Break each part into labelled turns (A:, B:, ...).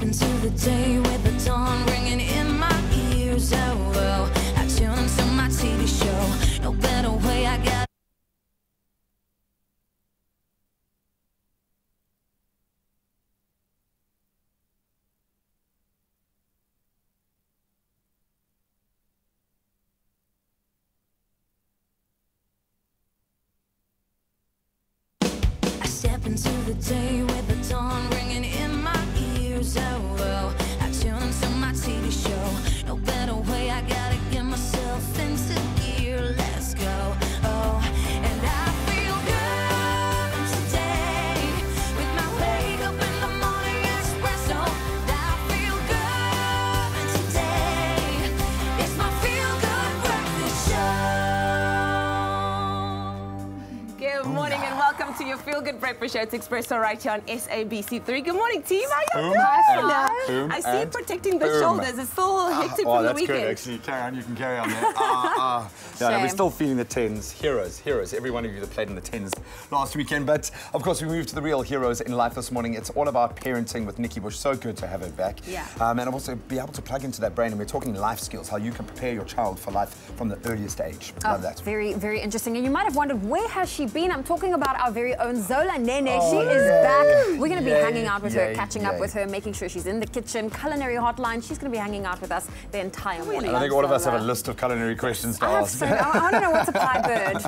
A: into the day with the dawn ringing in my ears. Oh, well, I tune into my TV show. No better way, I got. Step into the day with the dawn ringing in my ears. Oh, well, I tune into my TV show. No better way, I gotta get myself into gear. Let's go. Oh, and I feel good today with my wake up in the morning espresso. I feel good today. It's my feel good breakfast show.
B: Good morning and welcome to your Feel Good Breakfast Show. It's Expresso right here on SABC3. Good morning, team. How you doing? I see you protecting the shoulders. It's still hectic from the weekend.
C: Oh, that's good, actually. Carry on. You can carry on there. No, we're still feeling the tens. Heroes. Every one of you that played in the tens last weekend. But, of course, we moved to the real heroes in life this morning. It's all about parenting with Nikki Bush. So good to have her back.
B: Yeah.
C: And also be able to plug into that brain. And we're talking life skills, how you can prepare your child for life from the earliest age. Love that.
D: Very, very interesting. And you might have wondered, where has she been? I'm talking about our very own Zola Nene. She is back. We're going to be hanging out with her, catching up with her, making sure she's in the kitchen. Culinary hotline. She's going to be hanging out with us the entire morning.
C: And I think all of us have a list of culinary questions to ask.
D: I want to know what's a pie bird.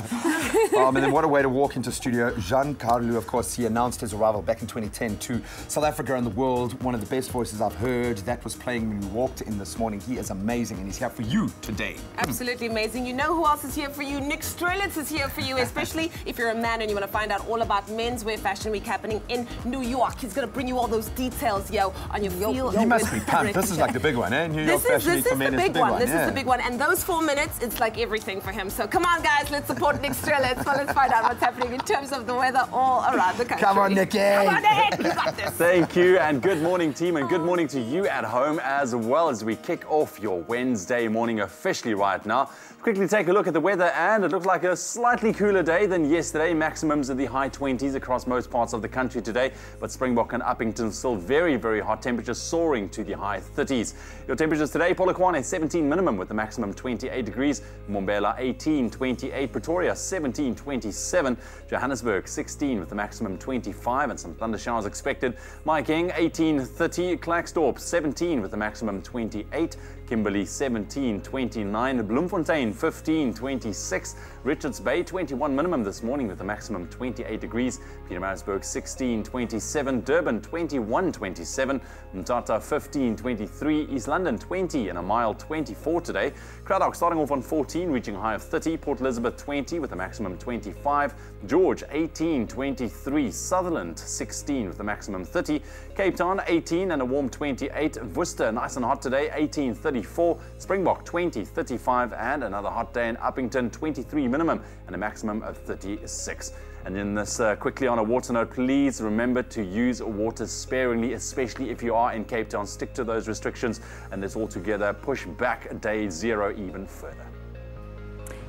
C: And then what a way to walk into studio. Giancarlo, of course, he announced his arrival back in 2010 to South Africa and the world. One of the best voices I've heard. That was playing when you walked in this morning. He is amazing and he's here for you today.
B: Absolutely amazing. You know who else is here for you? Nick Strelitz is here for you, especially if you're a man and you want to find out all about Menswear Fashion Week happening in New York. He's going to bring you all those details, on your feel.
C: He must be pumped. This is like the big one, eh? New York Fashion Week for men is the big one.
B: This is the big one. And those 4 minutes, it's like everything for him. So come on, guys, let's support Nick Strelitz. Well, let's find out what's happening in terms of the weather all around the country.
C: Come on, Nicky.
B: Come on, Nick. You got this.
E: Thank you, and good morning, team, and good morning to you at home as well as we kick off your Wednesday morning officially right now. Quickly take a look at the weather, and it looks like a slightly cooler day than yesterday. Maximums in the high 20s across most parts of the country today, but Springbok and Uppington still very, very hot. Temperatures soaring to the high 30s. Your temperatures today: Polokwane 17 minimum with the maximum 28 degrees, Mbombela 18, 28, Pretoria 17, 27, Johannesburg 16 with the maximum 25 and some thunder showers expected, Mahikeng 18, 30, Klerksdorp 17 with the maximum 28, Kimberley 17, 29, Bloemfontein 15, 26, Richards Bay 21 minimum this morning with a maximum 28 degrees, Pietermaritzburg 16, 27, Durban 21, 27, Mthatha 15, 23, East London 20 and a mild 24 today, Cradock starting off on 14, reaching a high of 30, Port Elizabeth 20 with a maximum 25, George 18, 23, Sutherland 16 with a maximum 30, Cape Town 18 and a warm 28, Worcester nice and hot today 18, 34, Springbok 20, 35 and another hot day in Uppington 23 minimum and a maximum of 36. And in this quickly on a water note, please remember to use water sparingly, especially if you are in Cape Town. Stick to those restrictions and let's all together push back day zero even further.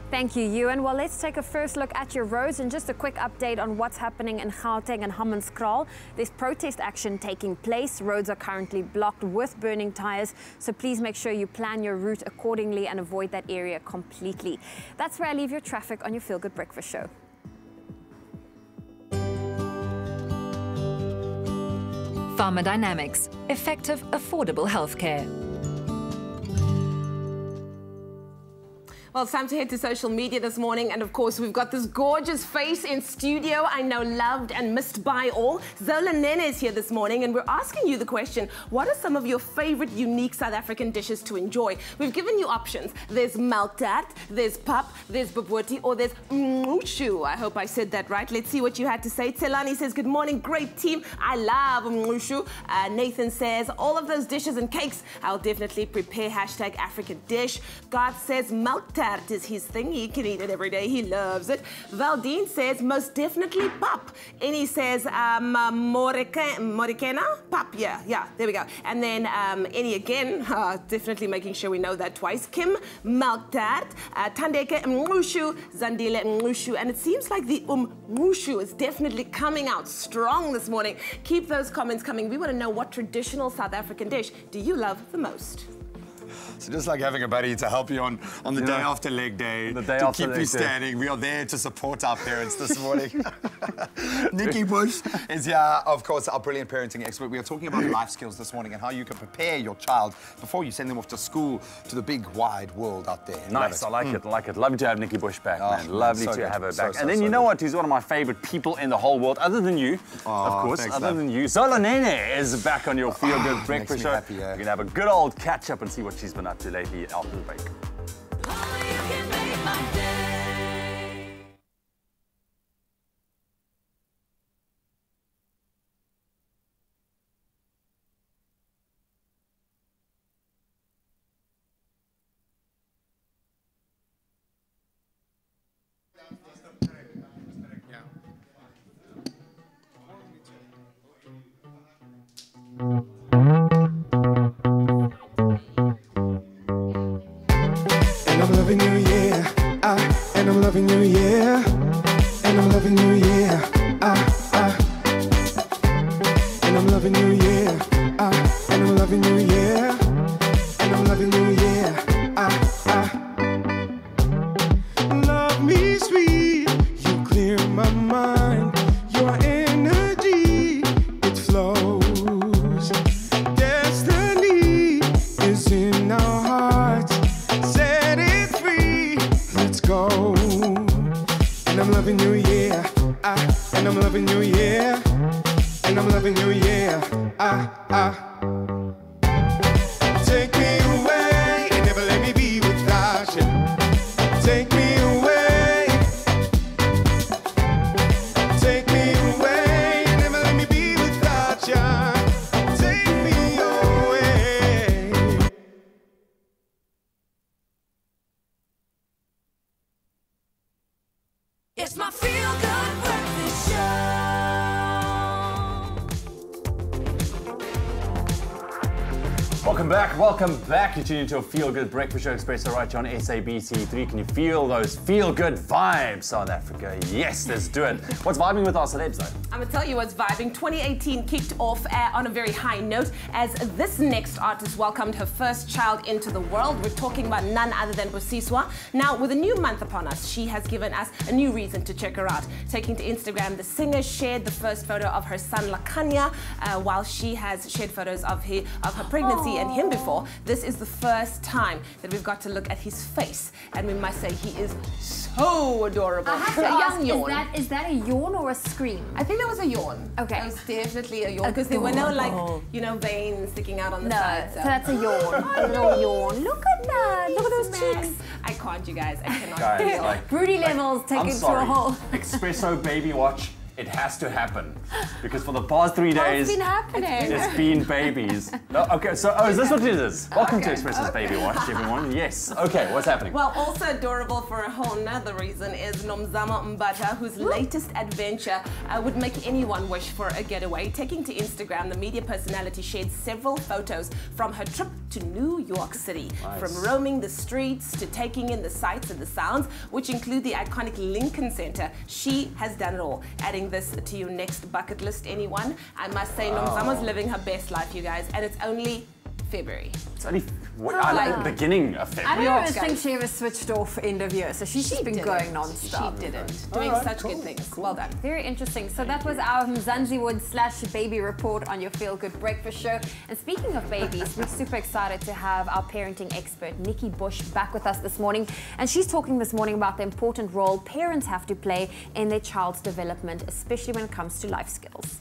D: Thank you, Ewan. Well, let's take a first look at your roads and just a quick update on what's happening in Gauteng and Hammanskraal. There's protest action taking place. Roads are currently blocked with burning tires, so please make sure you plan your route accordingly and avoid that area completely. That's where I leave your traffic on your Feel Good Breakfast Show.
F: Pharma Dynamics, effective, affordable healthcare.
B: Well, it's time to head to social media this morning, and of course we've got this gorgeous face in studio, I know loved and missed by all. Zola Nene is here this morning, and we're asking you the question, what are some of your favorite unique South African dishes to enjoy? We've given you options. There's melkdat, there's pap, there's bobotie, or there's mngushu. I hope I said that right. Let's see what you had to say. Tselani says, good morning, great team. I love mngushu. Nathan says, all of those dishes and cakes, I'll definitely prepare #African dish. God says, melkdat. maltert is his thing. He can eat it every day. He loves it. Valdine says, most definitely pap. Annie says, morikena? Pap, yeah, there we go. And then Annie again, definitely making sure we know that twice. Kim, maltert. Tandeke, mngushu. Zandile, mngushu. And it seems like the mngushu is definitely coming out strong this morning. Keep those comments coming. We want to know what traditional South African dish do you love the most?
C: So just like having a buddy to help you on the day after leg day, to keep you standing. We are there to support our parents this morning. Nikki Bush is here, of course, our brilliant parenting expert. We are talking about life skills this morning and how you can prepare your child before you send them off to school to the big, wide world out there.
E: Nice, I like it, I like it. Lovely to have Nikki Bush back, man. Lovely
C: so
E: to
C: good.
E: have her back. And then you know what? He's one of my favorite people in the whole world, other than you, of course,
C: thanks,
E: other than you. Zola Nene is back on your Feel Good Breakfast Show.
C: Happy, yeah.
E: We're going to have a good old catch up and see what she's been up to lately after the break.
G: And I'm loving you, yeah. And I'm loving you, yeah. And I'm loving you, yeah. And I'm loving you, yeah. And I'm loving you, yeah. And I'm loving you, yeah. Love me sweet, you clear my mind. Your energy, it flows. Destiny is in our hearts. Set it free, let's go. And I'm loving you, yeah. And I'm loving you, yeah. And I'm loving you, yeah. Take me away and never let me be without you. Take me away. Take me away and never let me be without you. Take me away.
A: It's my Feel Good Breakfast Show.
E: Welcome back. You're tuning into a Feel Good Breakfast Show, Expresso right here on SABC3. Can you feel those feel good vibes, South Africa? Yes, let's do it. What's vibing with our celebs, though?
B: I'm going to tell you what's vibing. 2018 kicked off on a very high note as this next artist welcomed her first child into the world. We're talking about none other than Busiswa. Now, with a new month upon us, she has given us a new reason to check her out. Taking to Instagram, the singer shared the first photo of her son Lakanya, while she has shared photos of her pregnancy and him before. This is the first time that we've got to look at his face, and we must say he is so adorable.
D: I have to ask, is that a yawn or a scream?
B: I think that was a yawn.
D: Okay.
B: It was definitely a yawn because there were no, like, you know, veins sticking out on the side.
D: So that's a yawn. A little yawn. Look at that. Look at those cheeks.
B: I can't, you guys. I cannot.
E: Guys, like,
D: Broody levels take
E: I'm
D: it to a
E: sorry.
D: whole.
E: Expresso baby watch. It has to happen because for the past 3 days,
D: What's been happening?
E: it's been babies. No, okay, so is this what it is? Welcome to Expresso's Baby Watch, everyone. Yes. Okay, what's happening?
B: Well, also adorable for a whole nother reason is Nomzamo Mbata, whose latest adventure would make anyone wish for a getaway. Taking to Instagram, the media personality shared several photos from her trip to New York City.
E: Nice.
B: From roaming the streets to taking in the sights and the sounds, which include the iconic Lincoln Center. She has done it all, adding this to your next bucket list, anyone. I must say, Nomzamo's living her best life, you guys, and it's only February.
E: It's only like the beginning of February.
D: I don't think she ever switched off end of year, so she's just been going non-stop.
B: She didn't. Doing such good things. Well done.
D: Very interesting. So that was our Mzansiwood/baby report on your Feel Good Breakfast Show. And speaking of babies, we're super excited to have our parenting expert, Nikki Bush, back with us this morning. And she's talking this morning about the important role parents have to play in their child's development, especially when it comes to life skills.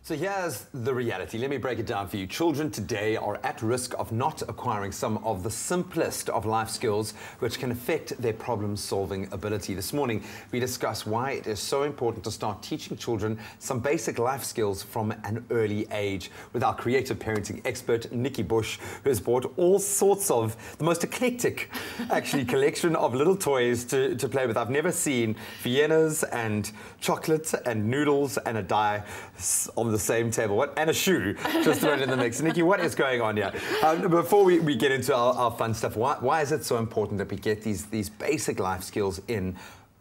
C: So here's the reality. Let me break it down for you. Children today are at risk of not acquiring some of the simplest of life skills which can affect their problem-solving ability. This morning, we discuss why it is so important to start teaching children some basic life skills from an early age with our creative parenting expert, Nikki Bush, who has brought all sorts of the most eclectic, actually, collection of little toys to play with. I've never seen Viennas and chocolate and noodles and a die on the same table, and a shoe just thrown in the mix. Nikki, what is going on here? Before we get into our fun stuff, why is it so important that we get these basic life skills in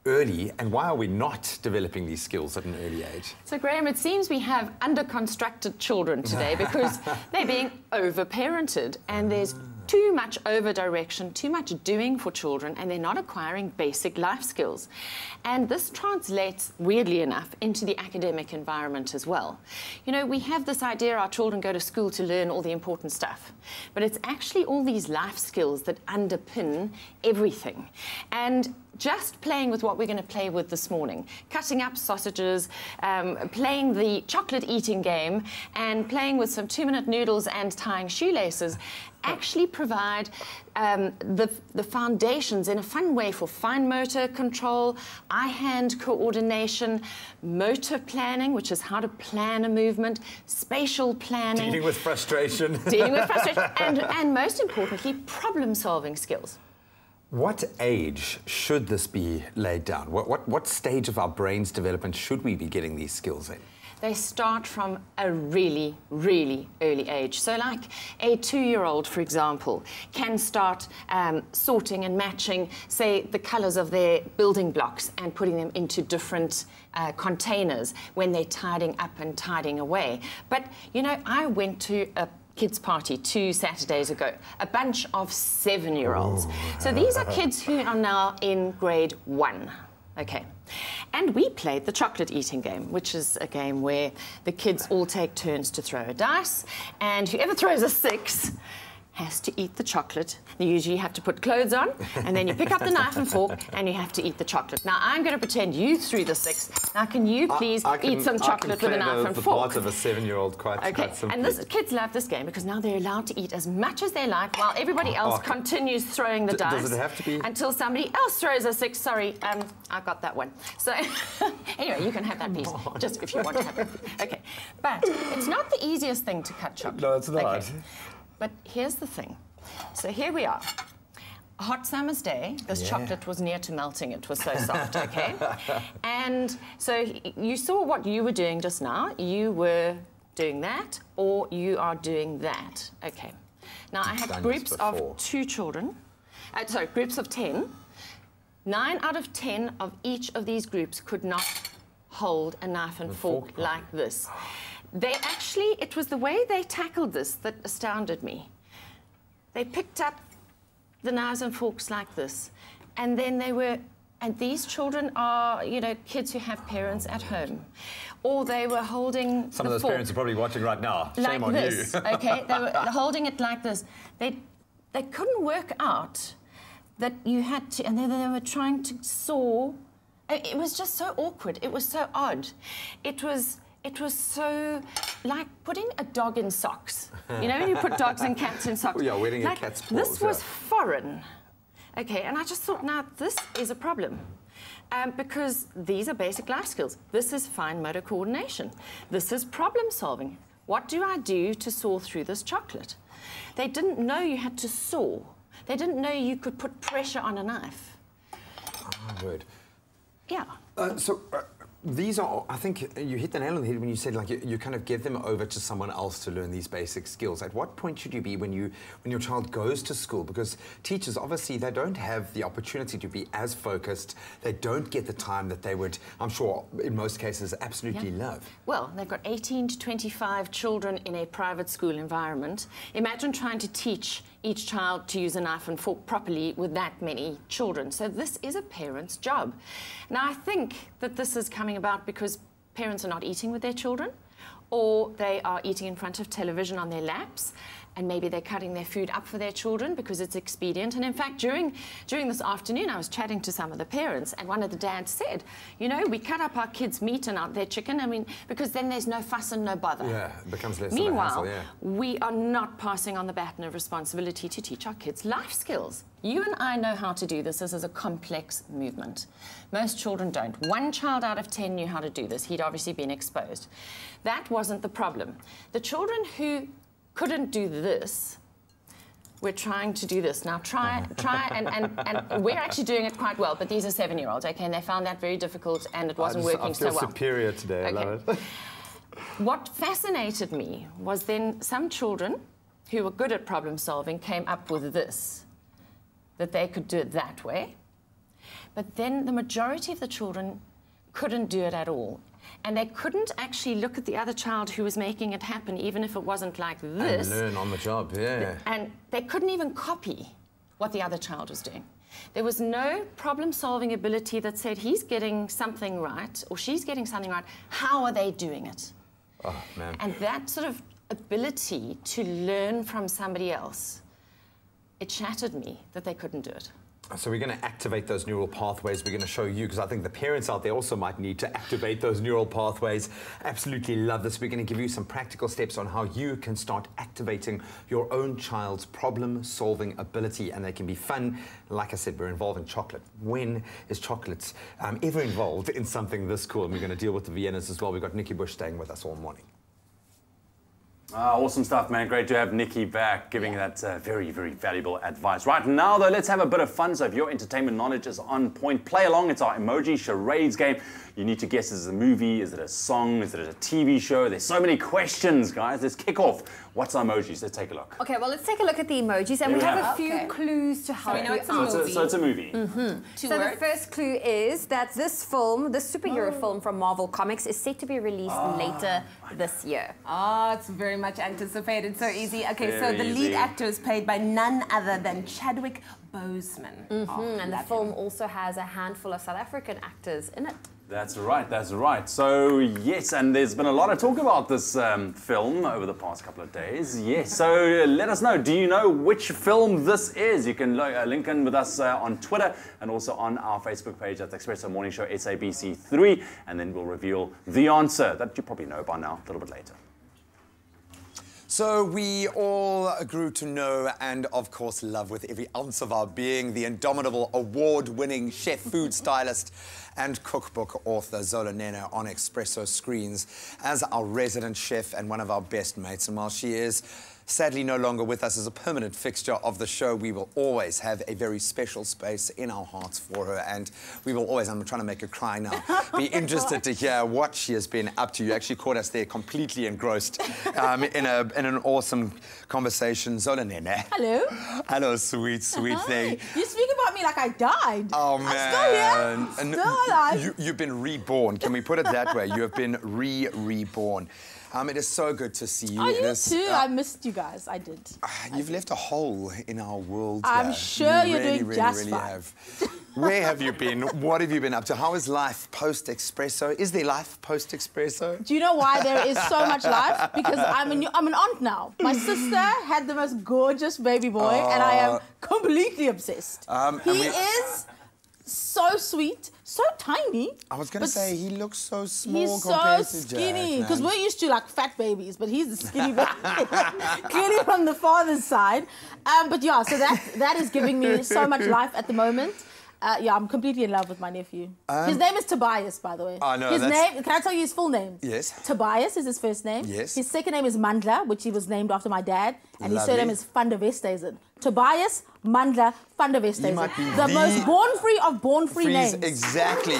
C: early, and why are we not developing these skills at an early age?
H: So, Graham, it seems we have under-constructed children today because they're being over-parented, and there's too much over-direction, too much doing for children, and they're not acquiring basic life skills. And this translates, weirdly enough, into the academic environment as well. You know, we have this idea our children go to school to learn all the important stuff, but it's actually all these life skills that underpin everything. And just playing with what we're going to play with this morning, cutting up sausages, playing the chocolate eating game, and playing with some 2-minute noodles and tying shoelaces, actually provide the foundations in a fun way for fine motor control, eye-hand coordination, motor planning, which is how to plan a movement, spatial planning.
C: Dealing with frustration.
H: Dealing with frustration, and most importantly, problem-solving skills.
C: What age should this be laid down? What stage of our brain's development should we be getting these skills in?
H: They start from a really, really early age. So like a 2-year-old, for example, can start sorting and matching, say, the colors of their building blocks and putting them into different containers when they're tidying up and tidying away. But, you know, I went to a kids' party 2 Saturdays ago, a bunch of 7-year-olds. So these are kids who are now in grade 1. Okay. And we played the chocolate eating game, which is a game where the kids all take turns to throw a dice, and whoever throws a 6 has to eat the chocolate. You usually have to put clothes on, and then you pick up the knife and fork, and you have to eat the chocolate. Now, I'm going to pretend you threw the 6. Now, can you please eat some chocolate with a knife and fork?
C: Part of a 7-year-old quite simply.
H: And kids love this game because now they're allowed to eat as much as they like while everybody else continues throwing the dice.
C: Does it have to be?
H: Until somebody else throws a 6. Sorry, I got that one. So, anyway, you can have that piece, just if you want to have it. Okay, but it's not the easiest thing to cut chocolate.
C: No, it's not.
H: Okay. But here's the thing. So here we are. A hot summer's day. This chocolate was near to melting. It was so soft, okay? And so you saw what you were doing just now. You were doing that, or you are doing that. Okay. Now, I had groups of 2 children. Sorry, groups of 10. 9 out of 10 of each of these groups could not hold a knife and fork like this. They actually, it was the way they tackled this that astounded me. They picked up the knives and forks like this, and then they were, and these children are, you know, kids who have parents at home, or they were holding
C: Some of those parents are probably watching right now. Shame
H: like
C: on
H: this,
C: you.
H: okay? They were holding it like this. They couldn't work out that you had to, and then they were trying to saw. It was just so awkward. It was so odd. It was so like putting a dog in socks. You know when you put dogs and cats in socks?
C: Yeah, wearing
H: like,
C: a cat's paws.
H: This was foreign. Okay, and I just thought, now this is a problem. Because these are basic life skills. This is fine motor coordination. This is problem solving. What do I do to saw through this chocolate? They didn't know you had to saw. They didn't know you could put pressure on a knife.
C: Oh, word.
H: Yeah.
C: These are, I think you hit the nail on the head when you said, like, you kind of give them over to someone else to learn these basic skills. At what point should you be when your child goes to school? Because teachers, obviously, they don't have the opportunity to be as focused. They don't get the time that they would, I'm sure, in most cases, absolutely love.
H: Well, they've got 18 to 25 children in a private school environment. Imagine trying to teach each child to use a knife and fork properly with that many children. So this is a parent's job. Now, I think that this is coming about because parents are not eating with their children, or they are eating in front of television on their laps, and maybe they're cutting their food up for their children because it's expedient. And in fact, during this afternoon, I was chatting to some of the parents, and one of the dads said, you know, we cut up our kids' meat and their chicken, I mean, because then there's no fuss and no bother.
C: Yeah, it becomes less
H: Meanwhile,
C: of a hassle, yeah.
H: we are not passing on the baton of responsibility to teach our kids life skills. You and I know how to do this. This is a complex movement. Most children don't. 1 child out of 10 knew how to do this. He'd obviously been exposed. That wasn't the problem. The children who couldn't do this, we're trying to do this. Now try and we're actually doing it quite well, but these are 7-year-olds, okay, and they found that very difficult and it wasn't working so well.
C: I feel superior today, I love it.
H: What fascinated me was then some children who were good at problem solving came up with this, that they could do it that way, but then the majority of the children couldn't do it at all. And they couldn't actually look at the other child who was making it happen, even if it wasn't like this.
C: And learn on the job, yeah.
H: And they couldn't even copy what the other child was doing. There was no problem-solving ability that said he's getting something right or she's getting something right. How are they doing it?
C: Oh, man.
H: And that sort of ability to learn from somebody else, it shattered me that they couldn't do it.
C: So we're going to activate those neural pathways. We're going to show you, because I think the parents out there also might need to activate those neural pathways. Absolutely love this. We're going to give you some practical steps on how you can start activating your own child's problem-solving ability, and they can be fun. Like I said, we're involving chocolate. When is chocolate ever involved in something this cool? And we're going to deal with the Viennas as well. We've got Nikki Bush staying with us all morning.
E: Awesome stuff, man. Great to have Nikki back, giving that very, very valuable advice. Right now, though, let's have a bit of fun. So if your entertainment knowledge is on point, play along. It's our emoji charades game. You need to guess, is it a movie? Is it a song? Is it a TV show? There's so many questions, guys. Let's kick off. What's our emojis? Let's take a look.
D: Okay, well, let's take a look at the emojis, and we have a few clues to help you out.
E: So it's a movie.
D: So the first clue is that this film, this superhero film from Marvel Comics, is set to be released later this year.
B: Oh, it's very much anticipated. So easy. Okay, so
E: Very
B: the lead
E: easy.
B: actor is played by none other than Chadwick Boseman.
D: And the film also has a handful of South African actors in it.
E: That's right, that's right. So, yes, and there's been a lot of talk about this film over the past couple of days. Yes, so let us know. Do you know which film this is? You can link in with us on Twitter and also on our Facebook page at the Expresso Morning Show SABC3, and then we'll reveal the answer that you probably know by now a little bit later.
C: So we all grew to know and, of course, love with every ounce of our being the indomitable award-winning chef, food stylist and cookbook author Zola Nene on Expresso screens as our resident chef and one of our best mates. And while she is sadly no longer with us as a permanent fixture of the show, we will always have a very special space in our hearts for her, and we will always, I'm trying to make her cry now, be interested to hear what she has been up to. You actually caught us there completely engrossed in an awesome conversation. Zola Nene.
I: Hello.
C: Hello, sweet, sweet thing.
I: You speak about me like I died.
C: Oh, man.
I: I'm still here. Still alive.
C: You've been reborn. Can we put it that way? You have been reborn. It is so good to see you.
I: Oh, you too. I missed you guys. I did.
C: You've left a hole in our world.
I: I'm sure you're
C: really,
I: doing
C: really,
I: just
C: really
I: fine.
C: have. Where have you been? What have you been up to? How is life post-Expresso? Is there life post-Expresso?
I: Do you know why there is so much life? Because I'm an aunt now. My sister had the most gorgeous baby boy, and I am completely obsessed. He is so sweet, so tiny.
C: I was going to say, he looks so small
I: He's
C: compared
I: so
C: to
I: skinny,
C: Jack,
I: because
C: man.
I: we're used to like fat babies, but he's the skinny baby. Clearly from the father's side. But yeah, so that is giving me so much life at the moment. Yeah, I'm completely in love with my nephew. His name is Tobias, by the way.
C: Oh, no,
I: his name, can I tell you his full name?
C: Yes.
I: Tobias is his first name.
C: Yes.
I: His second name is Mandla, which he was named after my dad. And his
C: Lovely.
I: surname is Van der Westhuizen. Tobias Mandla Van der Westhuizen.
C: might be
I: the most born-free of born-free names.
C: Exactly.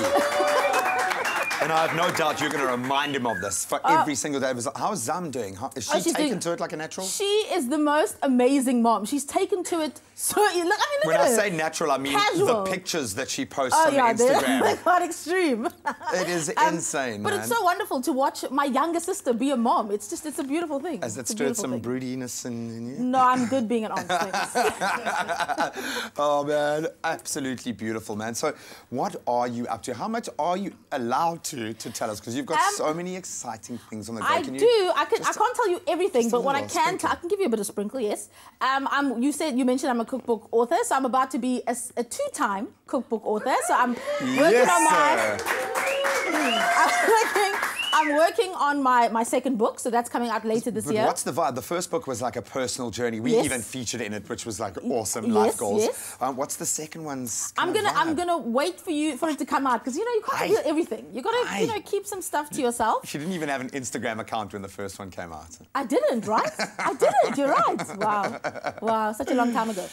C: And I have no doubt you're going to remind him of this for every single day. How is Zam doing? Is she taken to it like a natural?
I: She is the most amazing mom. She's taken to it so... Look
C: When
I: at
C: I
I: her.
C: say natural, I mean
I: Casual.
C: the pictures that she posts on
I: They're
C: Instagram.
I: quite extreme.
C: It is insane,
I: But
C: man.
I: it's so wonderful to watch my younger sister be a mom. It's a beautiful thing.
C: Has it
I: It's a
C: stirred
I: beautiful
C: some
I: thing.
C: broodiness in you?
I: No, I'm good being an aunt. Thanks.
C: Oh, man, absolutely beautiful, man. So what are you up to? How much are you allowed to tell us? Because you've got so many exciting things on the go.
I: I can't tell you everything, but what I can give you a bit of sprinkle, yes. You mentioned I'm a cookbook author, so I'm about to be a 2-time cookbook author. So I'm working I'm working on my second book, so that's coming out later this year.
C: What's the vibe? The first book was like a personal journey. We even featured in it, which was like awesome life goals.
I: Yes.
C: What's the second one's?
I: I'm gonna wait for it to come out because you can't do everything. You gotta keep some stuff to yourself.
C: She didn't even have an Instagram account when the first one came out.
I: I didn't, right? I didn't. You're right. Wow, such a long time ago.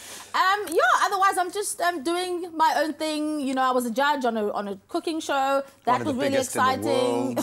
I: Otherwise I'm just doing my own thing. You know, I was a judge on a cooking show. That was really exciting.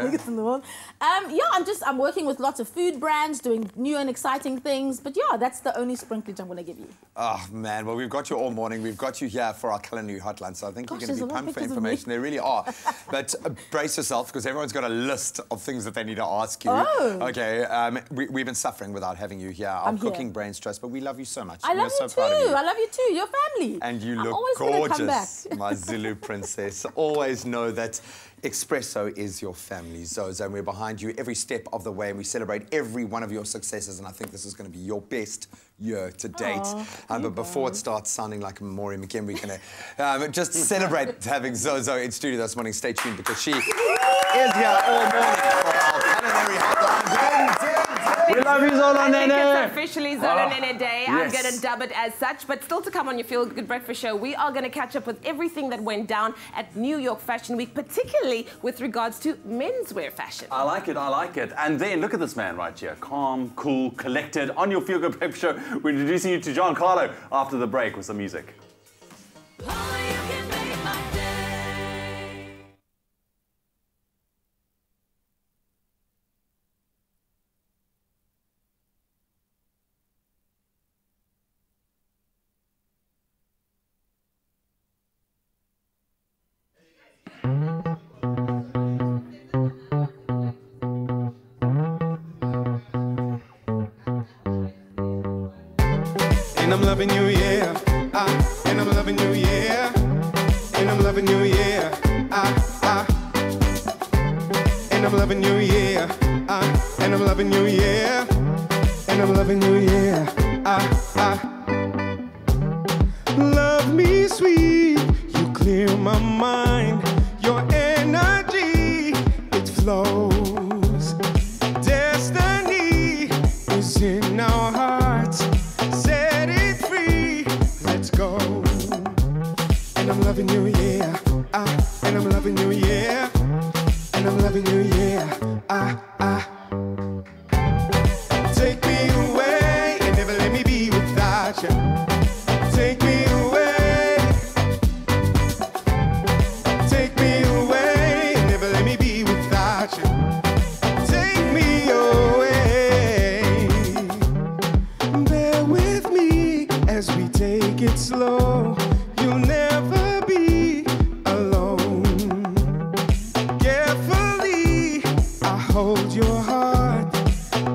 I: Biggest in the world. I'm working with lots of food brands, doing new and exciting things. But yeah, that's the only sprinklage I'm going to give you.
C: Oh man, well we've got you all morning. We've got you here for our culinary hotline, so I think you're going to be pumped for information. They really are. But brace yourself because everyone's got a list of things that they need to ask you.
I: Oh.
C: Okay, we've been suffering without having you here. Our cooking brains trust, but we love you so much.
I: I love you too. I love you too. Your family.
C: And you look gorgeous, my Zulu princess. Always know that Expresso is your family, Zoza, and we're behind you every step of the way, and we celebrate every one of your successes, and I think this is going to be your best year to date. But before it starts sounding like Maury McKim, we're going to just celebrate having Zozo in studio this morning. Stay tuned because she is here all morning for our culinary hotline.
E: We love you, Zola Nene.
B: It's officially Zola Nene Day. I'm
E: Yes.
B: going to dub it as such. But still to come on your Feel Good Breakfast show, we are going to catch up with everything that went down at New York Fashion Week, particularly with regards to menswear fashion.
E: I like it, I like it. And then look at this man right here. Calm, cool, collected. On your Feel Good Breakfast show, we're introducing you to Giancarlo after the break with some music.
G: And I'm loving you, yeah. And I'm loving you, yeah. And I'm loving you, yeah. And I'm loving you, yeah. And I'm loving you, yeah. And I'm loving you, yeah. Love me sweet, you clear my mind. Your energy, it flows. Destiny is in our hearts. Set it free, let's go. And I'm loving you, yeah. And I'm loving you, yeah. And I'm loving you, yeah. Take me away and never let me be without you. Take me away. Take me away and never let me be without you. Take me away. Bear with me as we take it slow. You'll never be alone. Carefully, I hold your heart.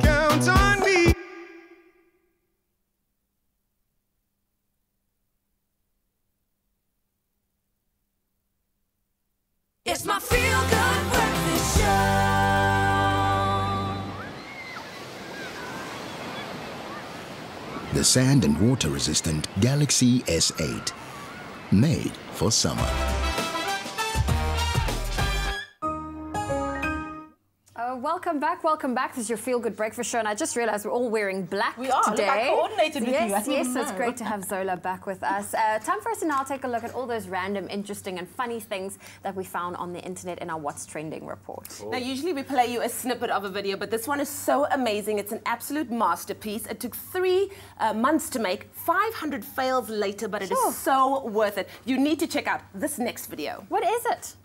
G: Count on me.
A: It's my Feel Good Breakfast Show.
J: The sand and water resistant Galaxy S8. Made for summer.
D: Welcome back. This is your Feel Good Breakfast Show, and I just realized we're all wearing black today.
I: We are. Look, I coordinated with you.
D: Yes, it's great to have Zola back with us. Time for us to now take a look at all those random, interesting, and funny things that we found on the internet in our What's Trending report.
B: Now, usually we play you a snippet of a video, but this one is so amazing. It's an absolute masterpiece. It took 3 months to make, 500 fails later, but it is so worth it. You need to check out this next video.
D: What is it?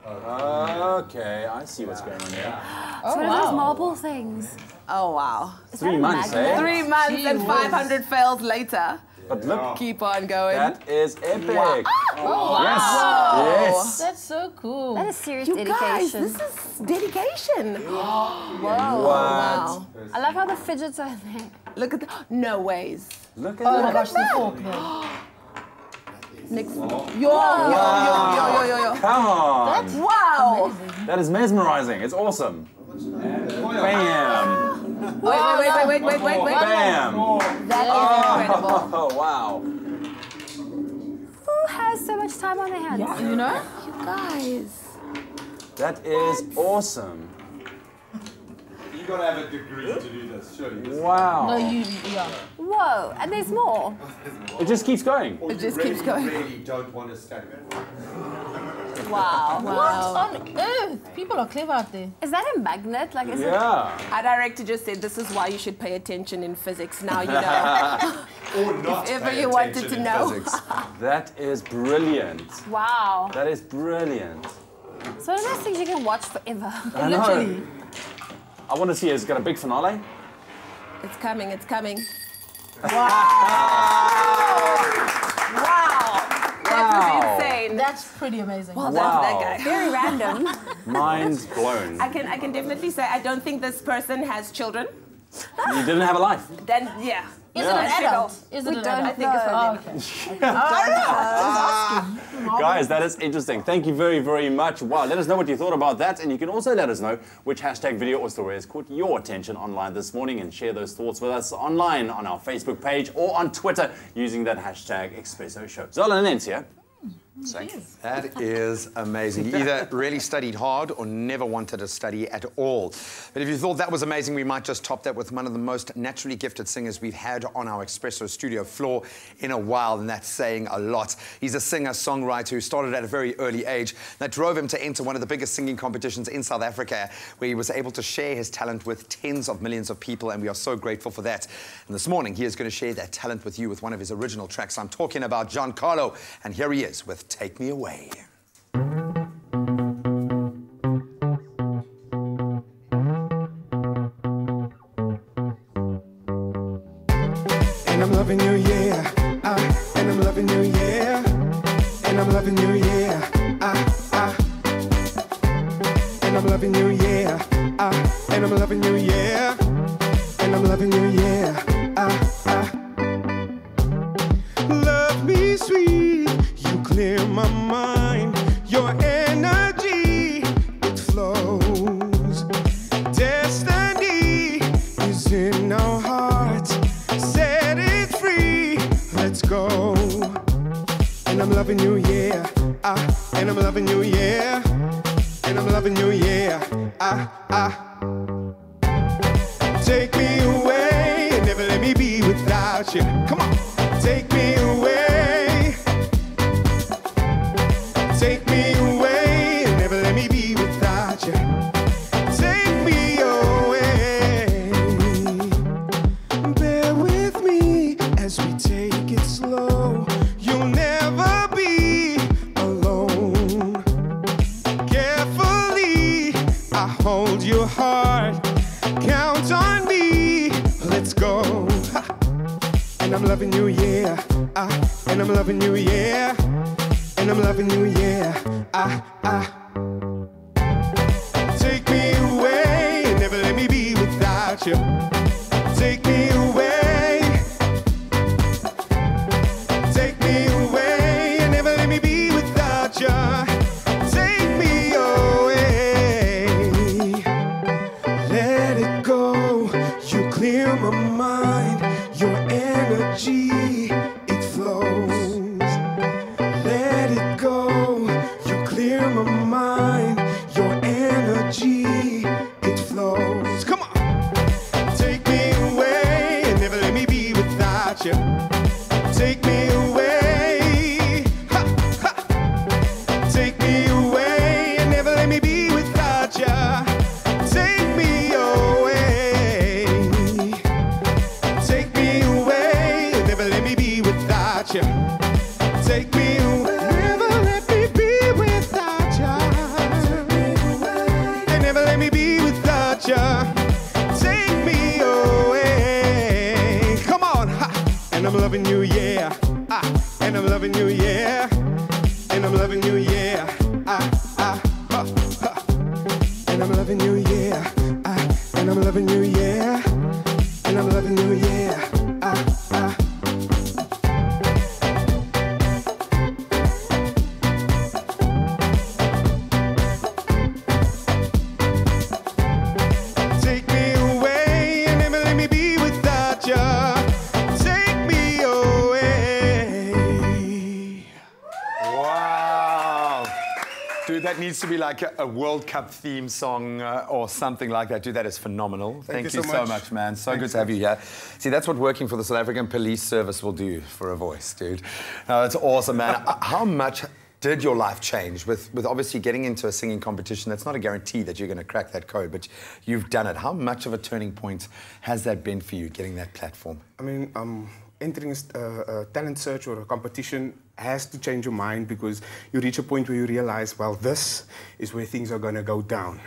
E: Okay, I see what's going on here.
D: It's one of those marble things.
B: Oh, wow.
E: 3 months, eh?
B: 3 months and 500 fails later.
E: But look,
B: keep on going.
E: that is epic.
B: Wow.
E: Yes.
I: That's so cool.
D: That is serious
B: You
D: dedication.
B: guys, this is dedication.
D: Whoa. Wow. I love how the fidgets are there.
B: Look at the, no ways.
E: Look at
I: Oh
E: that.
I: my gosh, the fork there.
B: Next.
E: Wow.
B: Yo.
E: Come on.
B: Wow. Wow.
E: That is mesmerizing. It's awesome. Bam.
B: Wait.
E: Bam.
D: That is incredible.
E: Oh, wow.
D: Who has so much time on their hands?
I: Yeah, you know?
B: You guys.
E: That is awesome.
K: You gotta have a degree to do this, surely.
E: Wow.
I: No, yeah.
D: Whoa, and there's more.
E: It just keeps going.
B: It just keeps going.
K: Really don't want to study.
D: Wow.
I: What on earth? People are clever out there.
D: Is that a magnet? Like, is it?
E: Yeah.
B: Our director just said this is why you should pay attention in physics. Now you know.
K: Or not.
B: If ever you wanted to know.
E: That is brilliant.
D: Wow.
E: That is brilliant.
D: So one of those things you can watch forever.
E: I know. I want to see, has it got a big finale?
B: It's coming, it's coming. That was insane.
I: That's pretty amazing.
B: Well,
E: Wow.
B: that's that guy.
D: Very random.
E: Mind blown.
B: I can definitely say I don't think this person has children.
E: You didn't have a life.
B: Then yeah.
I: Is
E: Yeah.
I: it an adult? Is it
D: We
I: an
D: don't
I: adult?
B: I think it's
I: Oh,
B: for
I: okay.
E: Guys, that is interesting. Thank you very, very much. Wow, let us know what you thought about that. And you can also let us know which hashtag, video, or story has caught your attention online this morning, and share those thoughts with us online on our Facebook page or on Twitter using that hashtag Expresso Show. Zola Nene here.
C: That is amazing. You either really studied hard or never wanted to study at all. But if you thought that was amazing, we might just top that with one of the most naturally gifted singers we've had on our Expresso studio floor in a while, and that's saying a lot. He's a singer-songwriter who started at a very early age. That drove him to enter one of the biggest singing competitions in South Africa, where he was able to share his talent with tens of millions of people, and we are so grateful for that. And this morning, he is going to share that talent with you with one of his original tracks. I'm talking about Giancarlo, and here he is with Take Me Away.
G: And I'm loving you, yeah. And I'm loving you, yeah. And I'm loving you, yeah. And I'm loving you, yeah. And I'm loving you, yeah. And I'm loving you, yeah. Love me sweet, you clear my mind. Your energy, it flows. Destiny is in our hearts. Set it free, let's go. And I'm loving you, yeah. And I'm loving you, yeah. And I'm loving you, yeah. Take me away and never let me be without you. Come on. Take me away. Take me away and never let me be without you. Take me away. Bear with me as we take it slow. You'll never be alone. Carefully, I hold your heart. Count on me. Let's go. And I'm loving you, yeah. And I'm loving you, yeah. And I'm loving you, yeah. Take me away and never let me be without you. Take me away. Take me away and never let me be without you. Take me away. Let it go. You clear my mind. Your energy, it flows. Let it go. You clear my mind. Your energy, it flows. Come on. Take me away and never let me be without you. Take me away. Ha, ha. Take me away and never let me be without you. Take me away. Take me away and never let me be without you. Take me away. Never let me be without you. And never let me be without you. Take me away. Come on. Ha. And I'm loving you, yeah. And I'm loving you, yeah. And I'm loving you, yeah. And I'm loving you, yeah. And I'm loving you, yeah. And I'm loving you, yeah.
C: needs to be like a World Cup theme song or something like that. Dude, that is phenomenal. Thank you so much, man. So good to have you here. See, that's what working for the South African Police Service will do for a voice, dude. No, it's awesome, man. How much did your life change with obviously getting into a singing competition? That's not a guarantee that you're going to crack that code, but you've done it. How much of a turning point has that been for you, getting that platform?
G: I mean, entering a talent search or a competition has to change your mind, because you reach a point where you realize, well, this is where things are going to go down.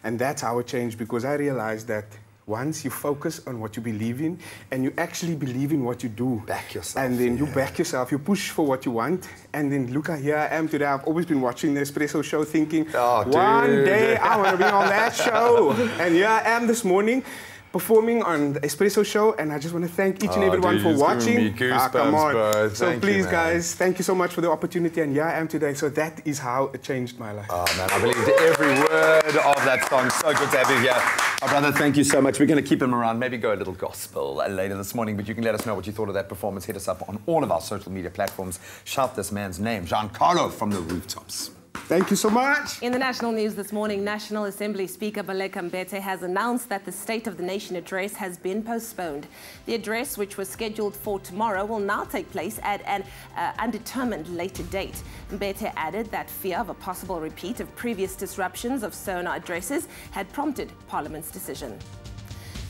G: And that's how it changed, because I realized that once you focus on what you believe in and you actually believe in what you do,
C: back yourself,
G: and then you back yourself, you push for what you want, and then look, here I am today. I've always been watching the Expresso show thinking, one day I want to be on that show. And here I am this morning, performing on the Expresso show, and I just want to thank each and everyone for watching. Come on.
C: Bro.
G: So please, guys, thank you so much for the opportunity, and here I am today. So that is how it changed my life.
C: Oh, man, I believed every word of that song. So good to have you here. Oh, brother, thank you so much. We're going to keep him around, maybe go a little gospel later this morning, but you can let us know what you thought of that performance. Hit us up on all of our social media platforms. Shout this man's name, Giancarlo from the rooftops.
G: Thank you so much.
B: In the national news this morning, National Assembly Speaker Baleka Mbete has announced that the State of the Nation address has been postponed. The address, which was scheduled for tomorrow, will now take place at an undetermined later date. Mbete added that fear of a possible repeat of previous disruptions of SONA addresses had prompted Parliament's decision.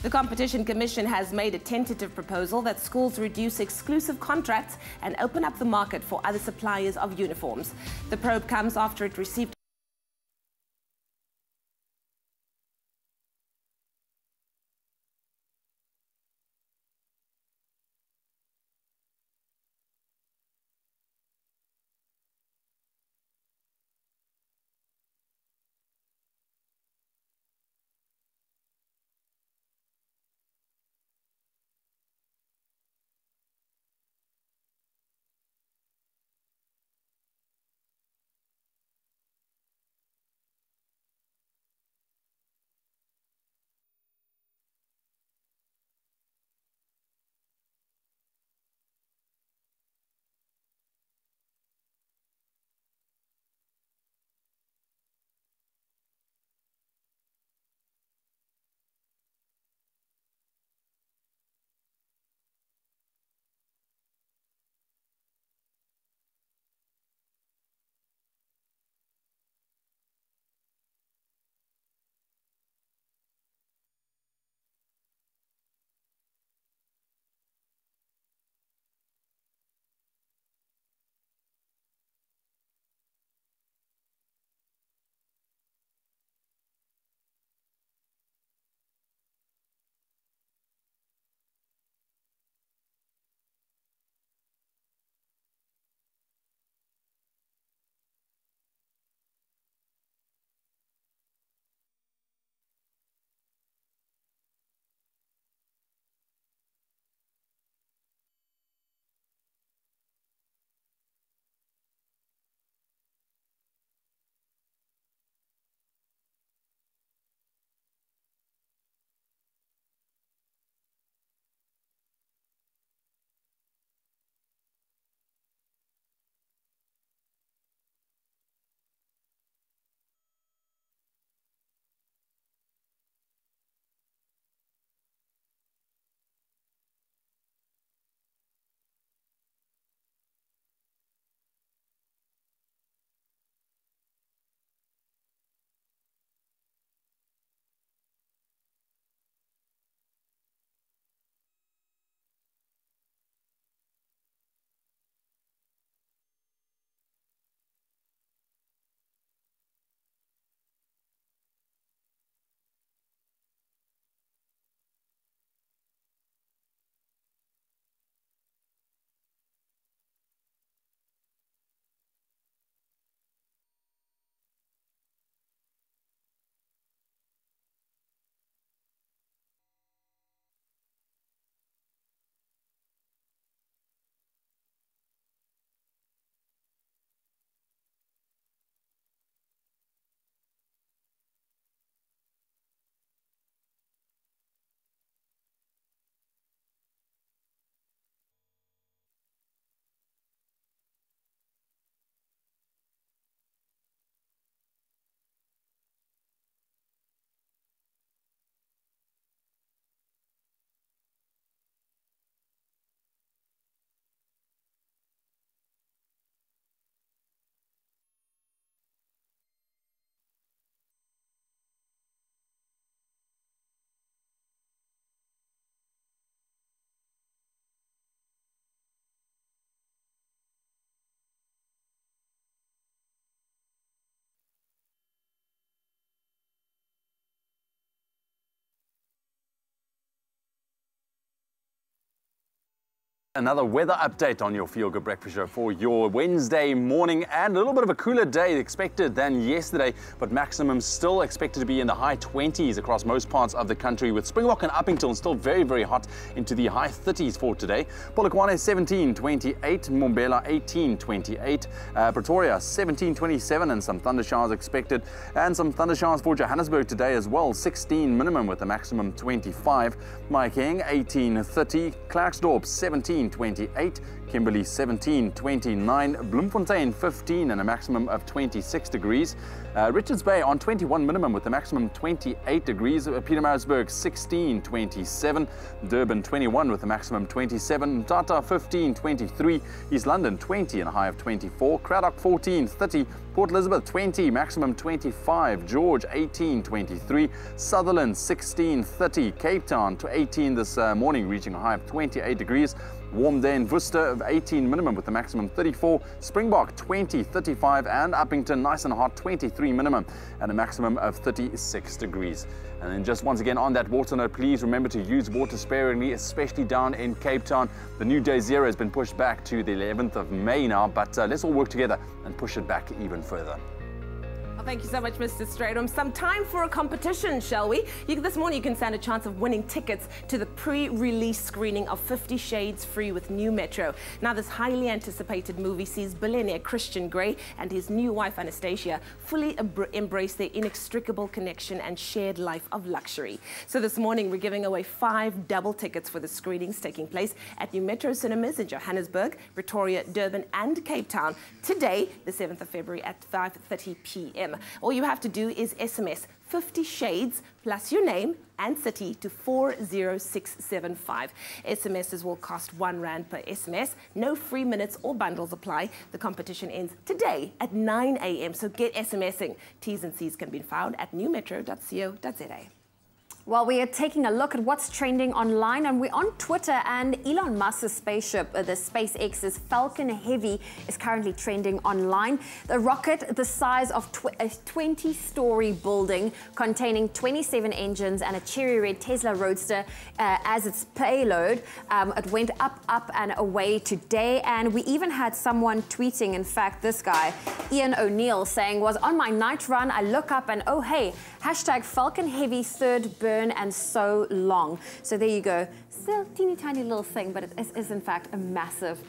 B: The Competition Commission has made a tentative proposal that schools reduce exclusive contracts and open up the market for other suppliers of uniforms. The probe comes after it received
E: Another weather update on your Feel Good Breakfast Show for your Wednesday morning, and a little bit of a cooler day expected than yesterday, but maximums still expected to be in the high 20s across most parts of the country, with Springbok and Uppington still very, very hot into the high 30s for today. Polokwane 17-28, Mbombela 18-28, Pretoria 17-27, and some thunder showers expected, and some thunder showers for Johannesburg today as well, 16 minimum with a maximum 25, Mahikeng 18-30, Klerksdorp 17-28, Kimberley 17-29, Bloemfontein 15 and a maximum of 26 degrees, Richards Bay on 21 minimum with a maximum 28 degrees, Pietermaritzburg 16-27, Durban 21 with a maximum 27, Tata 15-23, East London 20 and a high of 24, Cradock 14-30, Port Elizabeth 20, maximum 25, George 18-23, Sutherland 16-30, Cape Town to 18 this morning, reaching a high of 28 degrees. Warm day in Worcester of 18 minimum with a maximum 34, Springbok 20-35, and Uppington nice and hot 23 minimum and a maximum of 36 degrees. And then just once again on that water note, please remember to use water sparingly, especially down in Cape Town. The new day zero has been pushed back to the 11th of May now, but let's all work together and push it back even further.
B: Well, thank you so much, Mr. Stradom. Some time for a competition, shall we? This morning you can stand a chance of winning tickets to the pre-release screening of 50 Shades Free with New Metro. Now, this highly anticipated movie sees billionaire Christian Grey and his new wife Anastasia fully embrace their inextricable connection and shared life of luxury. So this morning we're giving away 5 double tickets for the screenings taking place at New Metro Cinemas in Johannesburg, Pretoria, Durban and Cape Town today, the 7th of February at 5:30 p.m. All you have to do is SMS 50 Shades plus your name and city to 40675. SMSs will cost R1 per SMS. No free minutes or bundles apply. The competition ends today at 9 a.m. So get SMSing. T's and C's can be found at newmetro.co.za.
D: Well, we are taking a look at what's trending online, and we're on Twitter, and Elon Musk's spaceship, the SpaceX's Falcon Heavy, is currently trending online. The rocket, the size of a 20-story building containing 27 engines and a cherry red Tesla Roadster as its payload, it went up and away today, and we even had someone tweeting, in fact, this guy, Ian O'Neill, saying, was on my night run, I look up and, oh, hey, hashtag Falcon Heavy third burn and so long. So there you go. Still teeny tiny little thing, but it is in fact a massive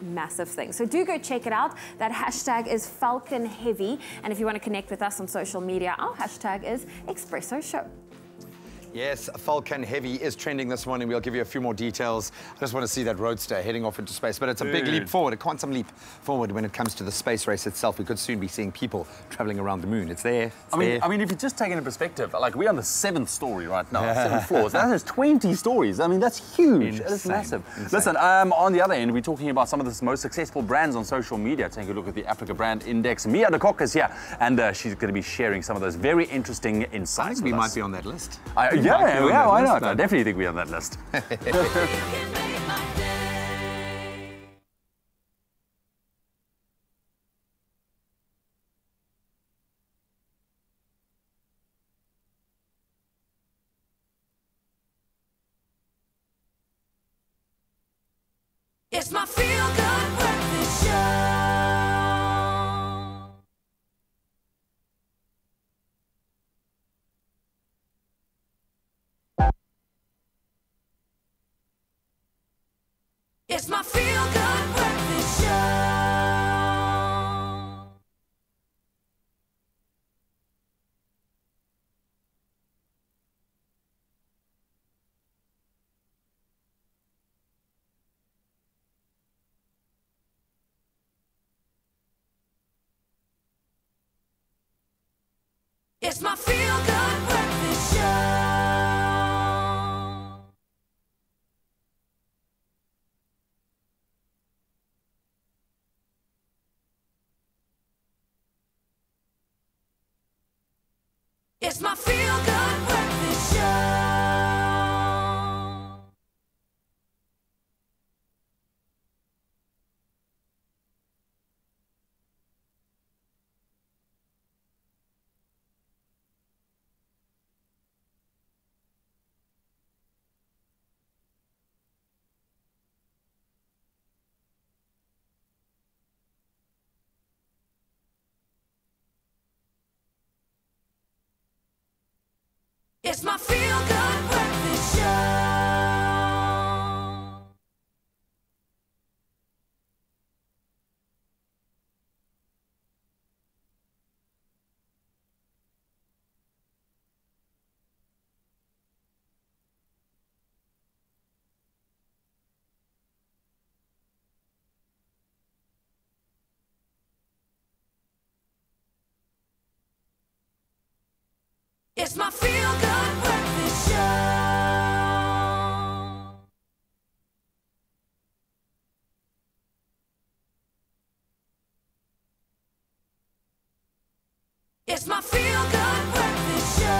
D: thing. So do go check it out. That hashtag is Falcon Heavy. And if you want to connect with us on social media, our hashtag is Expresso Show.
C: Yes, Falcon Heavy is trending this morning. We'll give you a few more details. I just want to see that Roadster heading off into space. But it's a big leap forward, a quantum leap forward when it comes to the space race itself. We could soon be seeing people traveling around the moon. It's there.
E: I mean, if you just take it in perspective, like we're on the 7th story right now, 7 floors. That is 20 stories. I mean, that's huge. That's massive. Insane. Listen, on the other end, we're talking about some of the most successful brands on social media. Take a look at the Africa Brand Index. Mia de Kock is here, and she's going to be sharing some of those very interesting insights.
C: I think we might be on that list.
E: Yeah, why not? I definitely think we're on that list.
A: It's my Feel Good Breakfast Show. It's my Feel Good Breakfast Show. It's my Feel Good Breakfast Show. It's my Feel Good Breakfast Show. It's my feel-good breakfast show. It's my feel-good breakfast show. It's my feel-good breakfast show.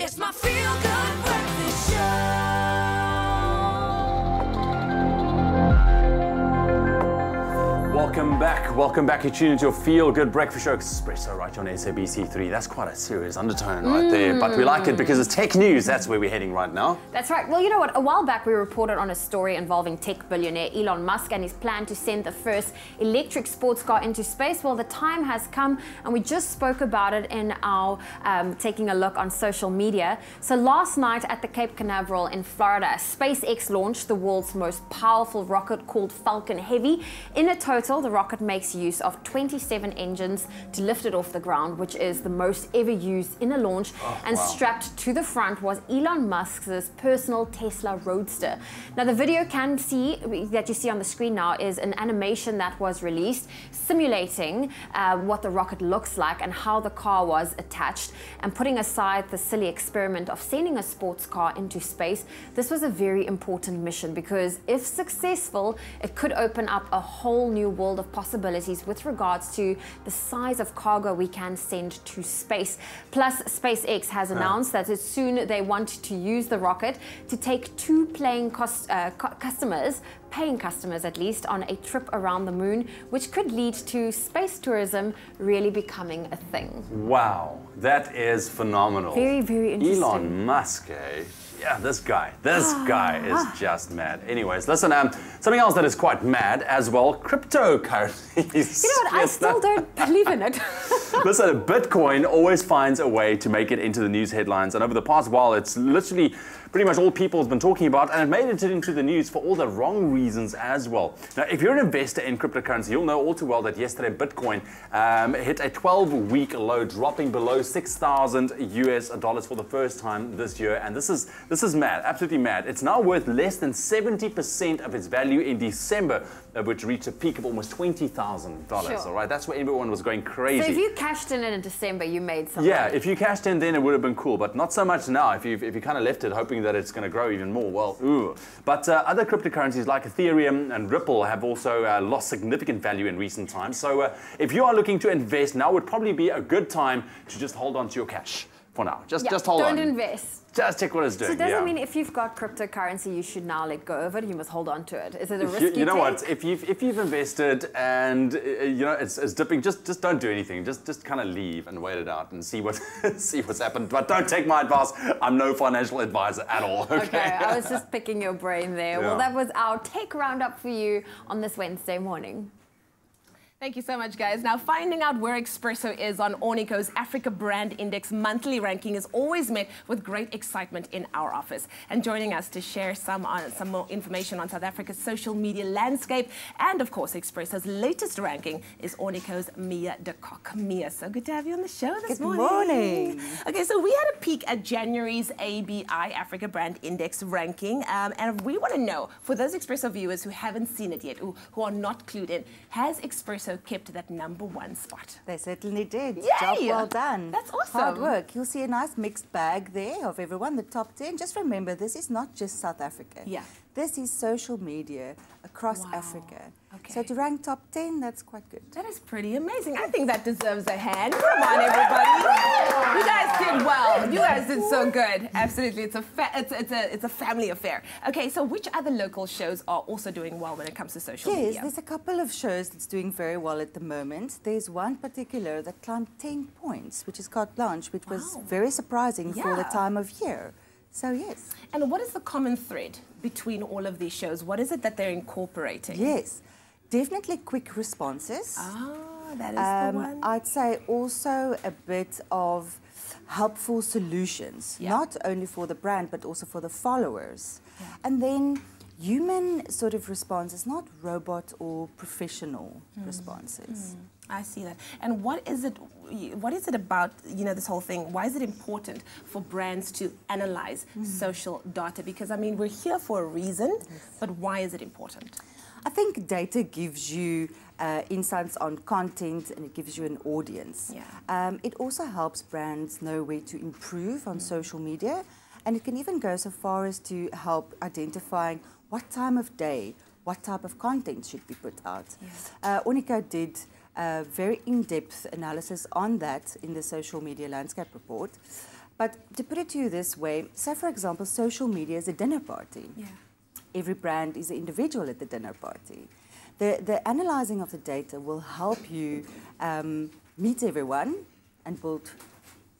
A: It's my feel-good breakfast show.
E: Welcome back. You tune into your feel-good breakfast show, Expresso, right on SABC3. That's quite a serious undertone right there, but we like it because it's tech news. That's where we're heading right now.
D: That's right. Well, you know what? A while back, we reported on a story involving tech billionaire Elon Musk and his plan to send the first electric sports car into space. Well, the time has come, and we just spoke about it in our taking a look on social media. So last night at the Cape Canaveral in Florida, SpaceX launched the world's most powerful rocket called Falcon Heavy. In a total, the rocket makes use of 27 engines to lift it off the ground, which is the most ever used in a launch. Strapped to the front was Elon Musk's personal Tesla Roadster. Now, the video that you see on the screen now is an animation that was released simulating what the rocket looks like and how the car was attached. And putting aside the silly experiment of sending a sports car into space, this was a very important mission because if successful, it could open up a whole new world of possibilities with regards to the size of cargo we can send to space. Plus, SpaceX has announced that soon they want to use the rocket to take two paying customers at least, on a trip around the moon, which could lead to space tourism really becoming a thing.
E: Wow, that is phenomenal.
D: Very, very interesting.
E: Elon Musk, eh? Yeah, this guy is just mad. Anyways, listen, something else that is quite mad as well, cryptocurrencies.
D: You know what, I still don't believe in it.
E: Listen, Bitcoin always finds a way to make it into the news headlines, and over the past while, it's literally pretty much all people have been talking about, and it made it into the news for all the wrong reasons as well. Now, if you're an investor in cryptocurrency, you'll know all too well that yesterday Bitcoin hit a 12-week low, dropping below $6,000 for the first time this year, and this is mad, absolutely mad. It's now worth less than 70% of its value in December, which reached a peak of almost $20,000.
D: Sure.
E: All right, that's where everyone was going crazy.
D: So if you cashed in December, you made something.
E: Yeah, if you cashed in then, it would have been cool, but not so much now. If you kind of left it hoping that it's going to grow even more, well, ooh. But other cryptocurrencies like Ethereum and Ripple have also lost significant value in recent times. So if you are looking to invest, now would probably be a good time to just hold on to your cash for now. Just hold on.
D: Don't invest.
E: Just check what it's doing.
D: So does it mean if you've got cryptocurrency, you should now let go of it? You must hold on to it. Is it a risk
E: you know
D: take?
E: what? If you've invested and you know it's dipping, just don't do anything. Just kind of leave and wait it out and see what's happened. But don't take my advice. I'm no financial advisor at all.
D: Okay, I was just picking your brain there.
E: Yeah.
D: Well, that was our tech roundup for you on this Wednesday morning.
B: Thank you so much, guys. Now, finding out where Expresso is on Ornico's Africa Brand Index monthly ranking is always met with great excitement in our office. And joining us to share some more information on South Africa's social media landscape and, of course, Expresso's latest ranking is Ornico's Mia de Kock. Mia, so good to have you on the show this morning.
L: Good morning.
B: Okay, so we had a peek at January's ABI Africa Brand Index ranking, and we want to know, for those Expresso viewers who haven't seen it yet, who are not clued in, has Expresso kept that #1 spot?
L: They certainly did.
B: Yay!
L: Job well done.
B: That's awesome.
L: Hard work. You'll see a nice mixed bag there of everyone, the top 10. Just remember, this is not just South Africa.
B: Yeah.
L: this is social media across Africa.
B: Okay.
L: So to rank top 10, that's quite good.
B: That is pretty amazing. I think that deserves a hand. Come on, everybody. You guys did well. You guys did so good. Absolutely. It's a family affair. Okay, so which other local shows are also doing well when it comes to social media?
L: Yes, there's a couple of shows that's doing very well at the moment. There's one particular that climbed 10 points, which is Carte Blanche, which was very surprising for the time of year. So, yes.
B: And what is the common thread between all of these shows? What is it that they're incorporating?
L: Yes, definitely quick responses.
B: Ah, that is the one.
L: I'd say also a bit of helpful solutions, not only for the brand, but also for the followers. Yeah. And then human sort of responses, not robot or professional responses.
B: I see that. And what is it about, you know, this whole thing? Why is it important for brands to analyze social data? Because, I mean, we're here for a reason, but why is it important?
L: I think data gives you insights on content and it gives you an audience. Yeah. It also helps brands know where to improve on social media, and it can even go so far as to help identifying what time of day, what type of content should be put out. Yes. Onika did a very in-depth analysis on that in the social media landscape report. But to put it to you this way, say for example, social media is a dinner party. Yeah. Every brand is an individual at the dinner party. The analyzing of the data will help you meet everyone and build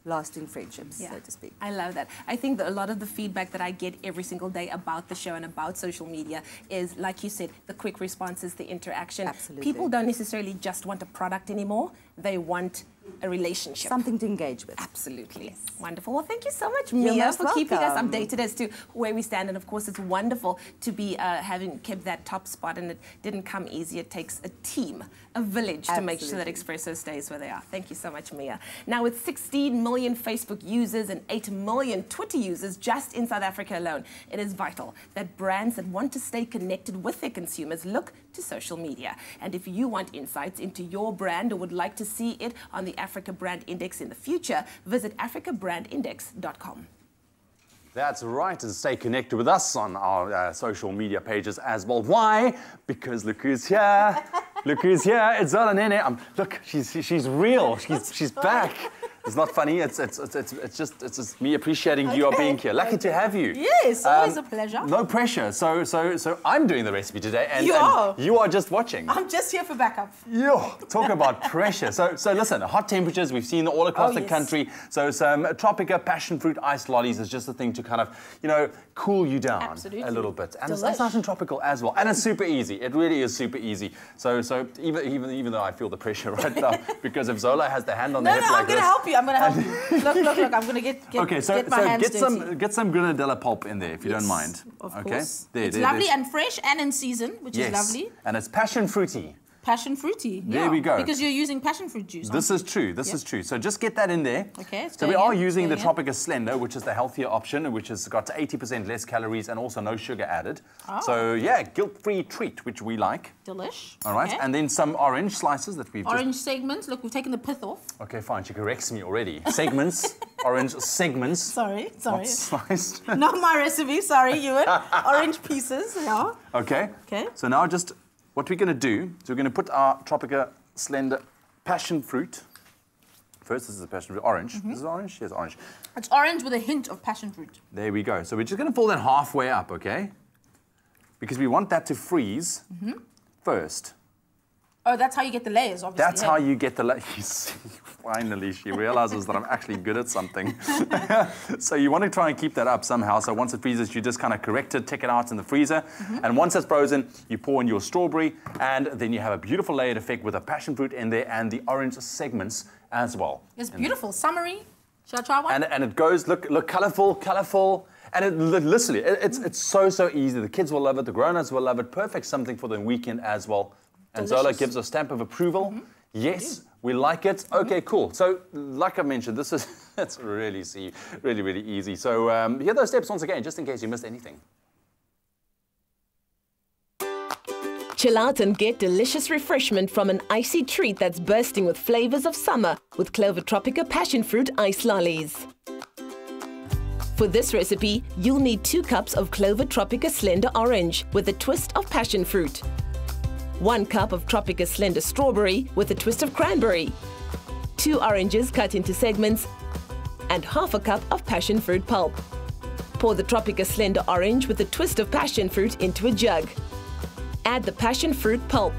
L: lasting friendships, so to speak.
B: I love that. I think that a lot of the feedback that I get every single day about the show and about social media is, like you said, the quick responses, the interaction.
L: Absolutely.
B: People don't necessarily just want a product anymore. They want a relationship.
L: Something to engage with.
B: Absolutely. Yes. Wonderful. Well, thank you so much, Mia, for keeping us updated as to where we stand. And of course, it's wonderful to be having kept that top spot, and it didn't come easy. It takes a team, a village to make sure that Expresso stays where they are. Thank you so much, Mia. Now, with 16 million Facebook users and 8 million Twitter users just in South Africa alone, it is vital that brands that want to stay connected with their consumers look to social media. And if you want insights into your brand or would like to see it on the Africa Brand Index in the future, visit africabrandindex.com.
E: That's right, and stay connected with us on our social media pages as well. Why? Because look who's here. Look who's here. It's Zola Nene. Look, she's real. She's back. It's not funny. It's just me appreciating you being here. Lucky to have you.
I: Yes, always a pleasure.
E: No pressure. So I'm doing the recipe today, and you are just watching.
I: I'm just here for backup.
E: Yo, talk about pressure. So listen, hot temperatures we've seen all across the country. So some Tropica passion fruit iced lollies is just a thing to kind of, you know, cool you down a little bit, and it's nice and tropical as well. And it's super easy. It really is super easy. So even though I feel the pressure right now because if Zola has the hand on the hip like this.
I: I'm going to help you. I'm going to help you. Look, I'm going to get my hands dirty.
E: Get some grenadilla pulp in there, if you don't mind.
I: Of
E: okay?
I: course. It's lovely and fresh and in season, which is lovely.
E: And it's passion fruity.
I: Passion fruity.
E: There we go.
I: Because you're using passion fruit juice.
E: This is true. This is true. So just get that in there.
I: Okay.
E: So we are using the Tropica Slender, which is the healthier option, which has got 80% less calories and also no sugar added. Oh. So yeah, guilt-free treat, which we like.
I: Delish.
E: All right. Okay. And then some orange slices that we've
I: orange segments. Look, we've taken the pith off.
E: Okay, fine. She corrects me already. Segments. Orange segments.
I: Sorry.
E: Not sliced.
I: Not my recipe. Sorry, Ewan. Orange pieces. Yeah.
E: Okay.
I: Okay.
E: So now just what we're going to do is we're going to put our Tropica Slender passion fruit. First, this is the passion fruit. Orange. This is orange? Yes, orange.
I: It's orange with a hint of passion fruit.
E: There we go. So we're just going to fold that halfway up, okay? Because we want that to freeze first.
I: Oh, that's how you get the layers, obviously.
E: That's how you get the layers. Finally, she realizes that I'm actually good at something. So you want to try and keep that up somehow. So once it freezes, you just kind of correct it, take it out in the freezer. And once it's frozen, you pour in your strawberry, and then you have a beautiful layered effect with a passion fruit in there and the orange segments as well.
I: It's beautiful. Summery. Shall I try one?
E: And it goes, look, colourful. And literally, it's so easy. The kids will love it. The grown-ups will love it. Perfect something for the weekend as well. And Zola gives a stamp of approval. Yes, we like it. Okay, cool. So, like I mentioned, it's really easy. So, here are those steps once again, just in case you missed anything.
B: Chill out and get delicious refreshment from an icy treat that's bursting with flavors of summer with Clover Tropica Passion Fruit Ice Lollies. For this recipe, you'll need 2 cups of Clover Tropica Slender Orange with a twist of passion fruit, 1 cup of Tropica Slender Strawberry with a twist of cranberry, 2 oranges cut into segments, and half a cup of passion fruit pulp. Pour the Tropica Slender Orange with a twist of passion fruit into a jug. Add the passion fruit pulp.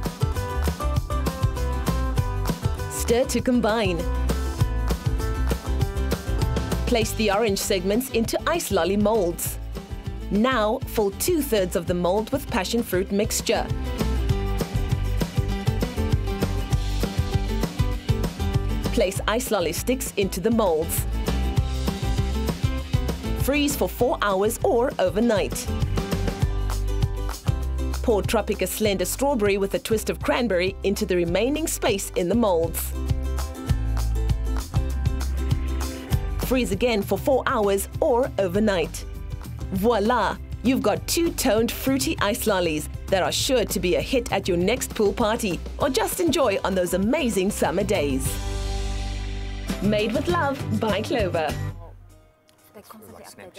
B: Stir to combine. Place the orange segments into ice lolly molds. Now fill 2/3 of the mold with passion fruit mixture. Place ice lolly sticks into the molds. Freeze for 4 hours or overnight. Pour Tropica Slender Strawberry with a twist of cranberry into the remaining space in the molds. Freeze again for 4 hours or overnight. Voila! You've got 2 toned fruity ice lollies that are sure to be a hit at your next pool party or just enjoy on those amazing summer days. Made with love by Clover.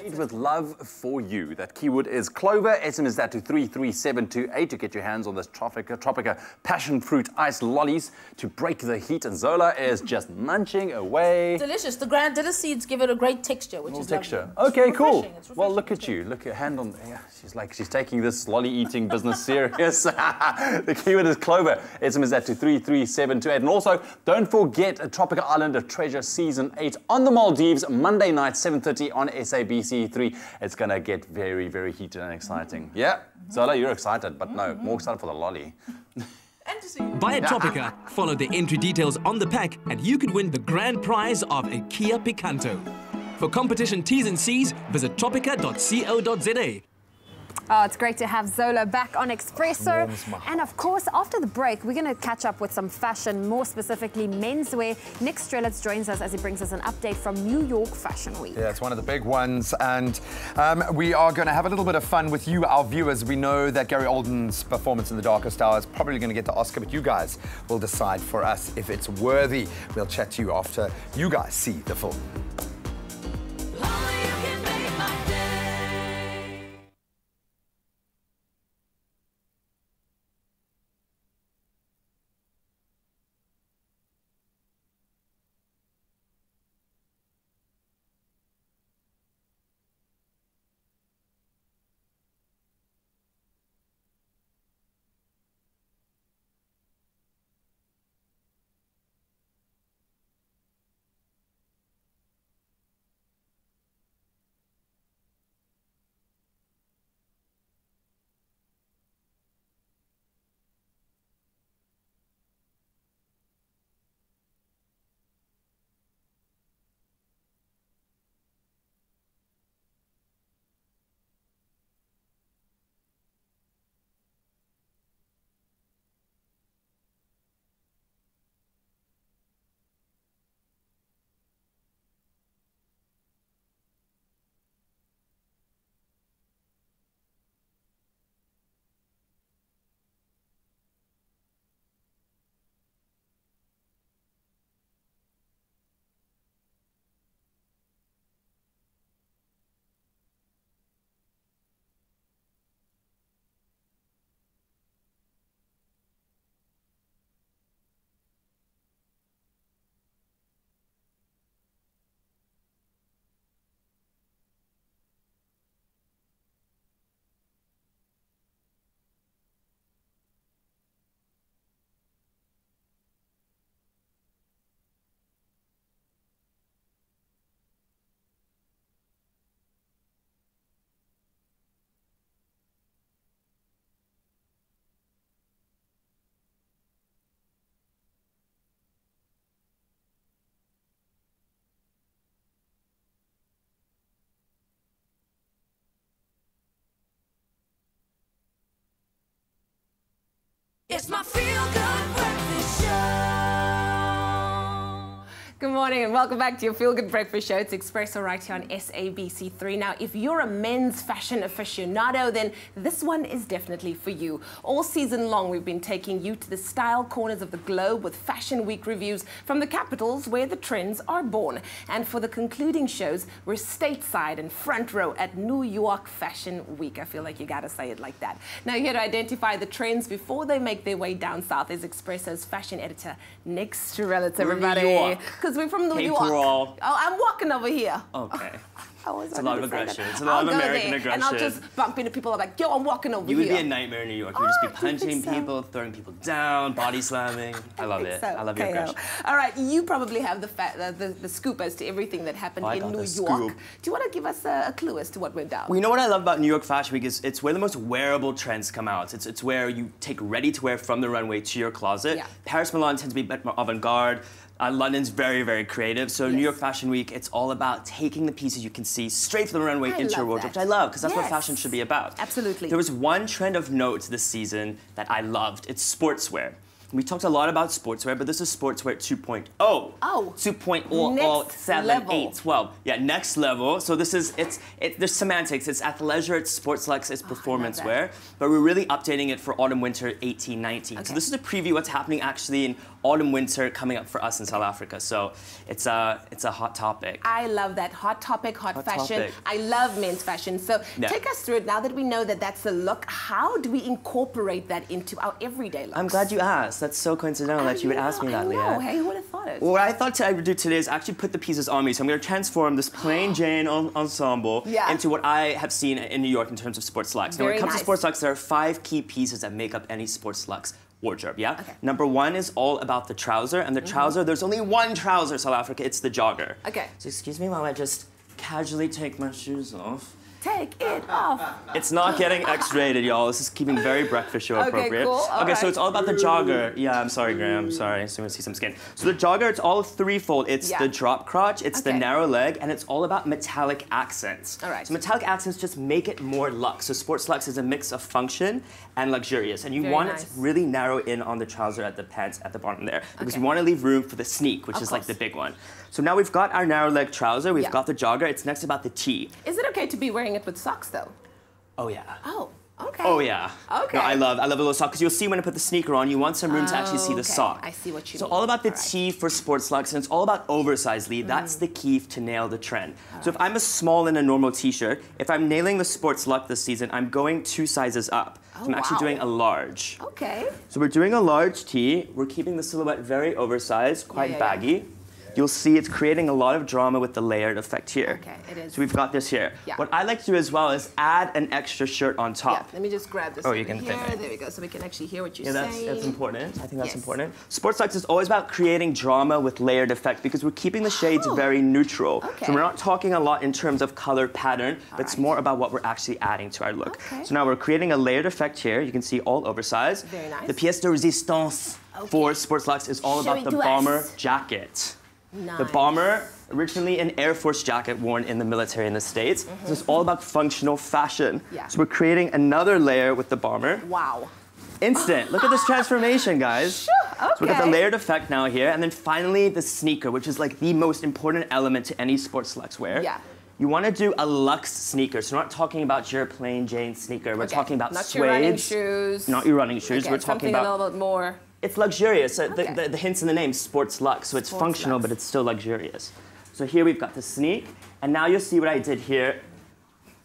E: Made with love for you. That keyword is Clover. SMS that to 33728 to get your hands on this Tropica passion fruit ice lollies to break the heat. And Zola is just munching away.
I: Delicious. The grandilla seeds give it a great texture, which is
E: texture.
I: lovely.
E: Okay, cool. Well, look at you. Look at your hand on. Yeah, she's taking this lolly eating business serious. The keyword is Clover. SMS that to 33728. And also, don't forget Tropica Island of Treasure Season 8 on the Maldives, Monday night, 7:30 on SABC3. It's going to get very, very heated and exciting. Yeah? Zola, you're excited, but no, more excited for the lolly.
M: Buy a Tropica, follow the entry details on the pack, and you could win the grand prize of a Kia Picanto. For competition T's and C's, visit tropica.co.za.
D: Oh, it's great to have Zola back on Expresso. And of course, after the break, we're going to catch up with some fashion, more specifically menswear. Nick Strelitz joins us as he brings us an update from New York Fashion Week.
C: Yeah, it's one of the big ones. And we are going to have a little bit of fun with you, our viewers. We know that Gary Oldman's performance in The Darkest Hour is probably going to get the Oscar, but you guys will decide for us if it's worthy. We'll chat to you after you guys see the film.
B: morning and welcome back to your Feel Good Breakfast Show. It's Expresso right here on SABC3. Now, if you're a men's fashion aficionado, then this one is definitely for you. All season long, we've been taking you to the style corners of the globe with Fashion Week reviews from the capitals where the trends are born. And for the concluding shows, we're stateside and front row at New York Fashion Week. I feel like you gotta say it like that. Now, here to identify the trends before they make their way down south is Expresso's fashion editor, next to relative, everybody. Because we're from New York. Oh, I'm walking over here.
N: Okay.
B: It's
N: a lot of aggression. It's a lot of American aggression.
B: And I'll just bump into people. I'm like, yo, I'm walking over
N: here. You would be a nightmare in New York. You would just be punching people, throwing people down, body slamming. I love it. I love your aggression.
B: All right, you probably have the scoop as to everything that happened in New York. Do you want to give us a clue as to what went down?
N: Well, you know what I love about New York Fashion Week is it's where the most wearable trends come out. It's where you take ready-to-wear from the runway to your closet. Yeah. Paris, Milan tends to be a bit more avant-garde. London's very, very creative. So New York Fashion Week, it's all about taking the pieces you can see straight from the runway into your wardrobe, which I love, because that's what fashion should be about.
B: Absolutely.
N: There was one trend of note this season that I loved. It's sportswear. We talked a lot about sportswear, but this is sportswear 2.0. Oh. 2.0, 7, 8, 12. Yeah, next level. So this is, there's semantics. It's athleisure, it's sports luxe, it's performance wear. But we're really updating it for autumn-winter 18-19. Okay. So this is a preview what's happening actually in autumn-winter coming up for us in South Africa. So it's a hot topic.
B: I love that. Hot topic, hot fashion. Topic. I love men's fashion. So take us through it. Now that we know that that's the look, how do we incorporate that into our everyday looks?
N: I'm glad you asked. That's so coincidental that you would ask me that, Leah.
B: Hey, who would have thought it?
N: Well, what I thought I would do today is actually put the pieces on me. So I'm going to transform this plain Jane ensemble into what I have seen in New York in terms of sports luxe. Now, when it comes to sports luxe, there are 5 key pieces that make up any sports luxe wardrobe, Okay. Number 1 is all about the trouser, and the trouser, there's only one trouser, South Africa, it's the jogger.
B: Okay.
N: So excuse me while I just casually take my shoes off.
B: Take it off.
N: It's not getting X-rated, y'all. This is keeping very breakfast show appropriate.
B: Cool.
N: Okay, so it's all about the jogger. Yeah, I'm sorry, Graham. I'm sorry. So I'm gonna see some skin. So the jogger, it's all threefold. It's the drop crotch, it's the narrow leg, and it's all about metallic accents.
B: All right.
N: So metallic accents just make it more luxe. So sports luxe is a mix of function and luxurious, and you want it to really narrow in on the trouser at the pants at the bottom there, because you want to leave room for the sneak, which is like the big one. So now we've got our narrow leg trouser, we've got the jogger. It's next about the tee.
B: Is it okay to be wearing it with socks though?
N: Oh yeah.
B: Oh, okay.
N: Oh yeah.
B: Okay.
N: No, I love a little sock, because you'll see when I put the sneaker on, you want some room to actually see the sock.
B: I see what you mean.
N: So all about the tee for sports luxe, and it's all about oversized, Lee. That's the key to nail the trend. So if I'm a small in a normal t-shirt, if I'm nailing the sports luxe this season, I'm going 2 sizes up. So I'm actually doing a large.
B: Okay.
N: So we're doing a large tee. We're keeping the silhouette very oversized, quite baggy. You'll see it's creating a lot of drama with the layered effect here.
B: Okay, it is.
N: So we've got this here.
B: Yeah.
N: What I like to do as well is add an extra shirt on top.
B: Yeah, let me just grab this
N: you can
B: here. There we go, so we can actually hear what you're saying.
N: That's important. I think that's important. Sports luxe is always about creating drama with layered effect, because we're keeping the shades very neutral.
B: Okay.
N: So we're not talking a lot in terms of color pattern, but it's more about what we're actually adding to our look.
B: Okay.
N: So now we're creating a layered effect here. You can see all oversized.
B: Very nice.
N: The pièce de résistance for sports luxe is all about the bomber jacket.
B: Nice.
N: The bomber, originally an Air Force jacket worn in the military in the States. This is all about functional fashion.
B: Yeah.
N: So we're creating another layer with the bomber.
B: Wow.
N: Instant. Look at this transformation, guys.
B: Okay.
N: So we got the layered effect now here. And then finally, the sneaker, which is like the most important element to any sports luxe wear.
B: Yeah.
N: You want to do a luxe sneaker. So we're not talking about your plain Jane sneaker. We're talking about
B: not
N: suede.
B: Your running shoes.
N: Not your running shoes.
B: Okay,
N: We're talking
B: something
N: about
B: a little bit more.
N: It's luxurious. The hint's in the name, sports luxe. So it's functional, but it's still luxurious. So here we've got the sneak, and now you'll see what I did here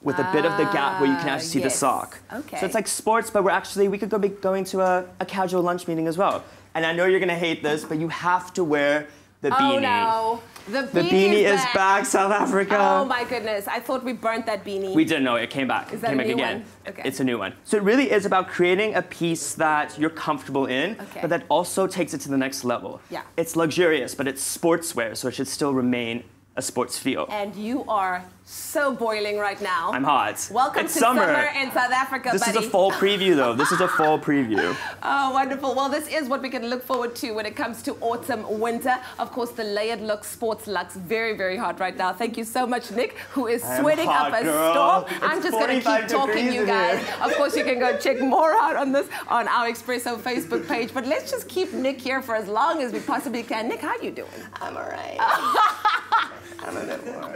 N: with a bit of the gap where you can actually see the sock.
B: Okay.
N: So it's like sports, but we could be going to a casual lunch meeting as well. And I know you're gonna hate this, but you have to wear the beanie.
B: Oh no. The
N: beanie is back, South Africa.
B: Oh my goodness, I thought we burnt that beanie.
N: We didn't know, it came back.
B: Is that
N: it came
B: a
N: back
B: new
N: again.
B: one? Okay.
N: It's a new one. So it really is about creating a piece that you're comfortable in, but that also takes it to the next level.
B: Yeah.
N: It's luxurious, but it's sportswear, so it should still remain a sports feel.
B: And you are so boiling right now.
N: I'm hot.
B: Welcome
N: it's
B: to summer in South Africa,
N: This
B: buddy.
N: is a fall preview, though. This is a fall preview.
B: Oh, wonderful. Well, this is what we can look forward to when it comes to autumn, winter. Of course, the layered look, sports looks, very, very hot right now. Thank you so much, Nick, who is sweating up a storm. I'm just going to keep talking, you guys. Of course, you can go check more out on this on our Expresso Facebook page. But let's just keep Nick here for as long as we possibly can. Nick, how you doing?
O: I'm all right. I'm a bit warm.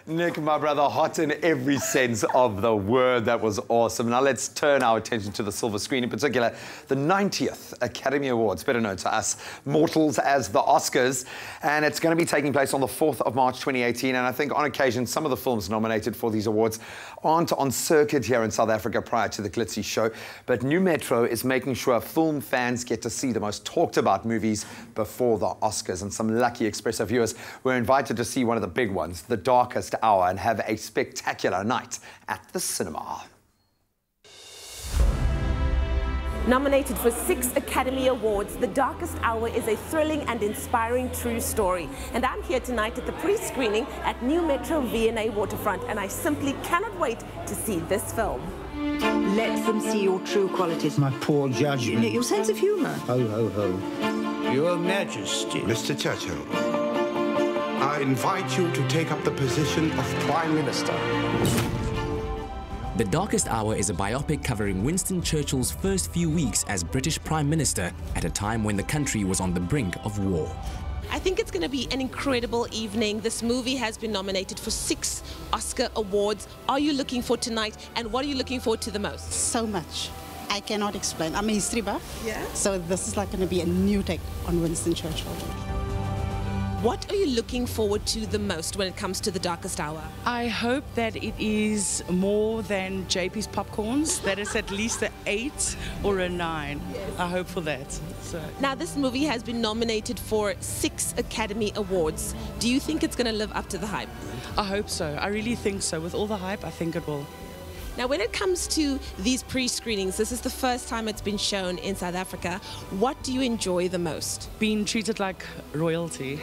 C: Nick, my brother, hot in every sense of the word. That was awesome. Now let's turn our attention to the silver screen, in particular the 90th Academy Awards, better known to us mortals as the Oscars. And it's going to be taking place on the 4th of March 2018. And I think on occasion, some of the films nominated for these awards aren't on circuit here in South Africa prior to the glitzy show. But New Metro is making sure film fans get to see the most talked about movies before the Oscars. And some lucky Expresso viewers were invited to see one of the big ones, The Darkest Hour, and have a spectacular night at the cinema.
B: Nominated for 6 Academy Awards, The Darkest Hour is a thrilling and inspiring true story. And I'm here tonight at the pre-screening at New Metro V&A Waterfront, and I simply cannot wait to see this film.
P: Let them see your true qualities.
Q: My poor judgment.
P: Your sense of humour.
Q: Ho, ho, ho.
R: Your Majesty.
S: Mr. Churchill, I invite you to take up the position of Prime Minister.
M: The Darkest Hour is a biopic covering Winston Churchill's first few weeks as British Prime Minister at a time when the country was on the brink of war.
B: I think it's going to be an incredible evening. This movie has been nominated for 6 Oscar awards. Are you looking forward tonight, and what are you looking forward to the most?
T: So much. I cannot explain. I'm a history buff.
B: Yeah.
T: So this is like going to be a new take on Winston Churchill.
B: What are you looking forward to the most when it comes to The Darkest Hour?
U: I hope that it is more than JP's popcorns, that it's at least an 8 or a 9. Yes. I hope for that. So.
B: Now, this movie has been nominated for 6 Academy Awards. Do you think it's going to live up to the hype?
U: I hope so. I really think so. With all the hype, I think it will.
B: Now, when it comes to these pre-screenings, this is the first time it's been shown in South Africa. What do you enjoy the most?
U: Being treated like royalty.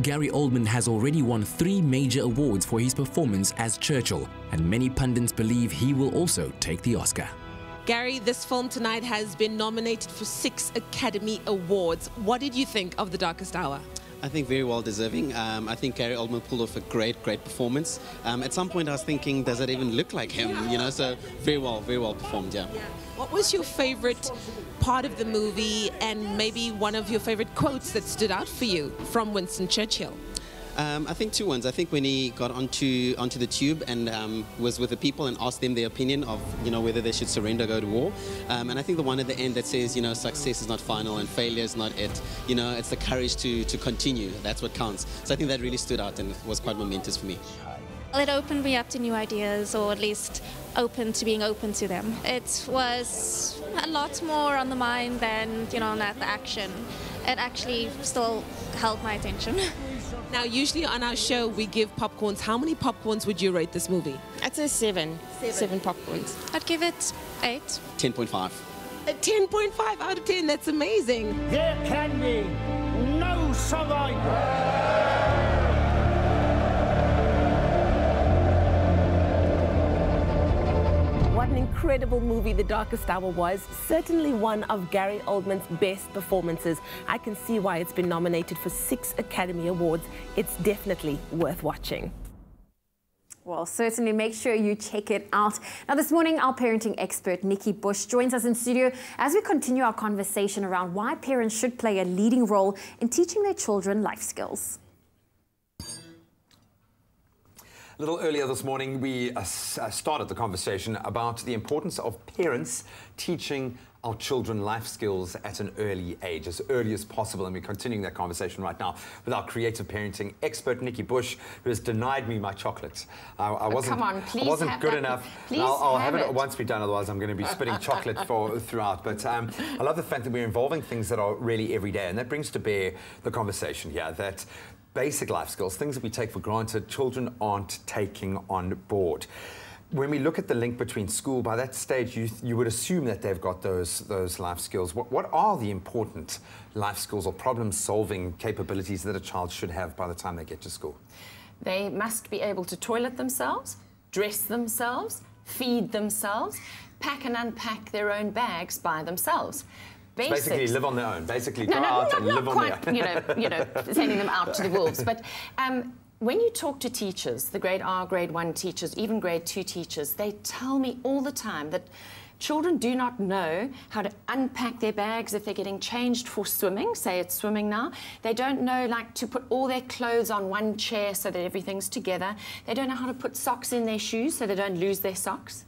M: Gary Oldman has already won 3 major awards for his performance as Churchill, and many pundits believe he will also take the Oscar.
B: Gary, this film tonight has been nominated for 6 Academy Awards. What did you think of The Darkest Hour?
V: I think very well deserving. I think Gary Oldman pulled off a great performance. At some point I was thinking, does it even look like him? You know, so very well performed, yeah.
B: What was your favorite part of the movie, and maybe one of your favorite quotes that stood out for you from Winston Churchill?
V: I think 2 ones. I think when he got onto the tube and was with the people and asked them their opinion of, you know, whether they should surrender or go to war. And I think the one at the end that says, you know, success is not final and failure is not it. You know, it's the courage to continue. That's what counts. So I think that really stood out and was quite momentous for me.
W: Well, it opened me up to new ideas, or at least open to being open to them. It was a lot more on the mind than, you know, the action. It actually still held my attention.
B: Now, usually on our show, we give popcorns. How many popcorns would you rate this movie?
H: I'd say 7. 7 popcorns.
W: I'd give it 8.
V: 10.5.
B: A 10.5 out of 10. That's amazing.
R: There can be no survivor.
B: What an incredible movie The Darkest Hour was. Certainly one of Gary Oldman's best performances. I can see why it's been nominated for 6 Academy Awards. It's definitely worth watching.
D: Well, certainly make sure you check it out. Now, this morning, our parenting expert, Nikki Bush, joins us in studio as we continue our conversation around why parents should play a leading role in teaching their children life skills.
C: A little earlier this morning, we started the conversation about the importance of parents teaching our children life skills at an early age, as early as possible. And we're continuing that conversation right now with our creative parenting expert, Nikki Bush, who has denied me my chocolate. I wasn't good enough. I'll have it once we're done, otherwise I'm going to be spitting chocolate throughout. But I love the fact that we're involving things that are really everyday, and that brings to bear the conversation here that basic life skills, things that we take for granted, children aren't taking on board. When we look at the link between school, by that stage, you would assume that they've got those life skills. What are the important life skills or problem-solving capabilities that a child should have by the time they get to school?
H: They must be able to toilet themselves, dress themselves, feed themselves, pack and unpack their own bags by themselves.
C: Basically live on their own. Basically go out and live on their own.
H: you know, sending them out to the wolves. But when you talk to teachers, the grade R, grade 1 teachers, even grade 2 teachers, they tell me all the time that children do not know how to unpack their bags if they're getting changed for swimming. Say it's swimming now. They don't know, like, to put all their clothes on one chair so that everything's together. They don't know how to put socks in their shoes so they don't lose their socks.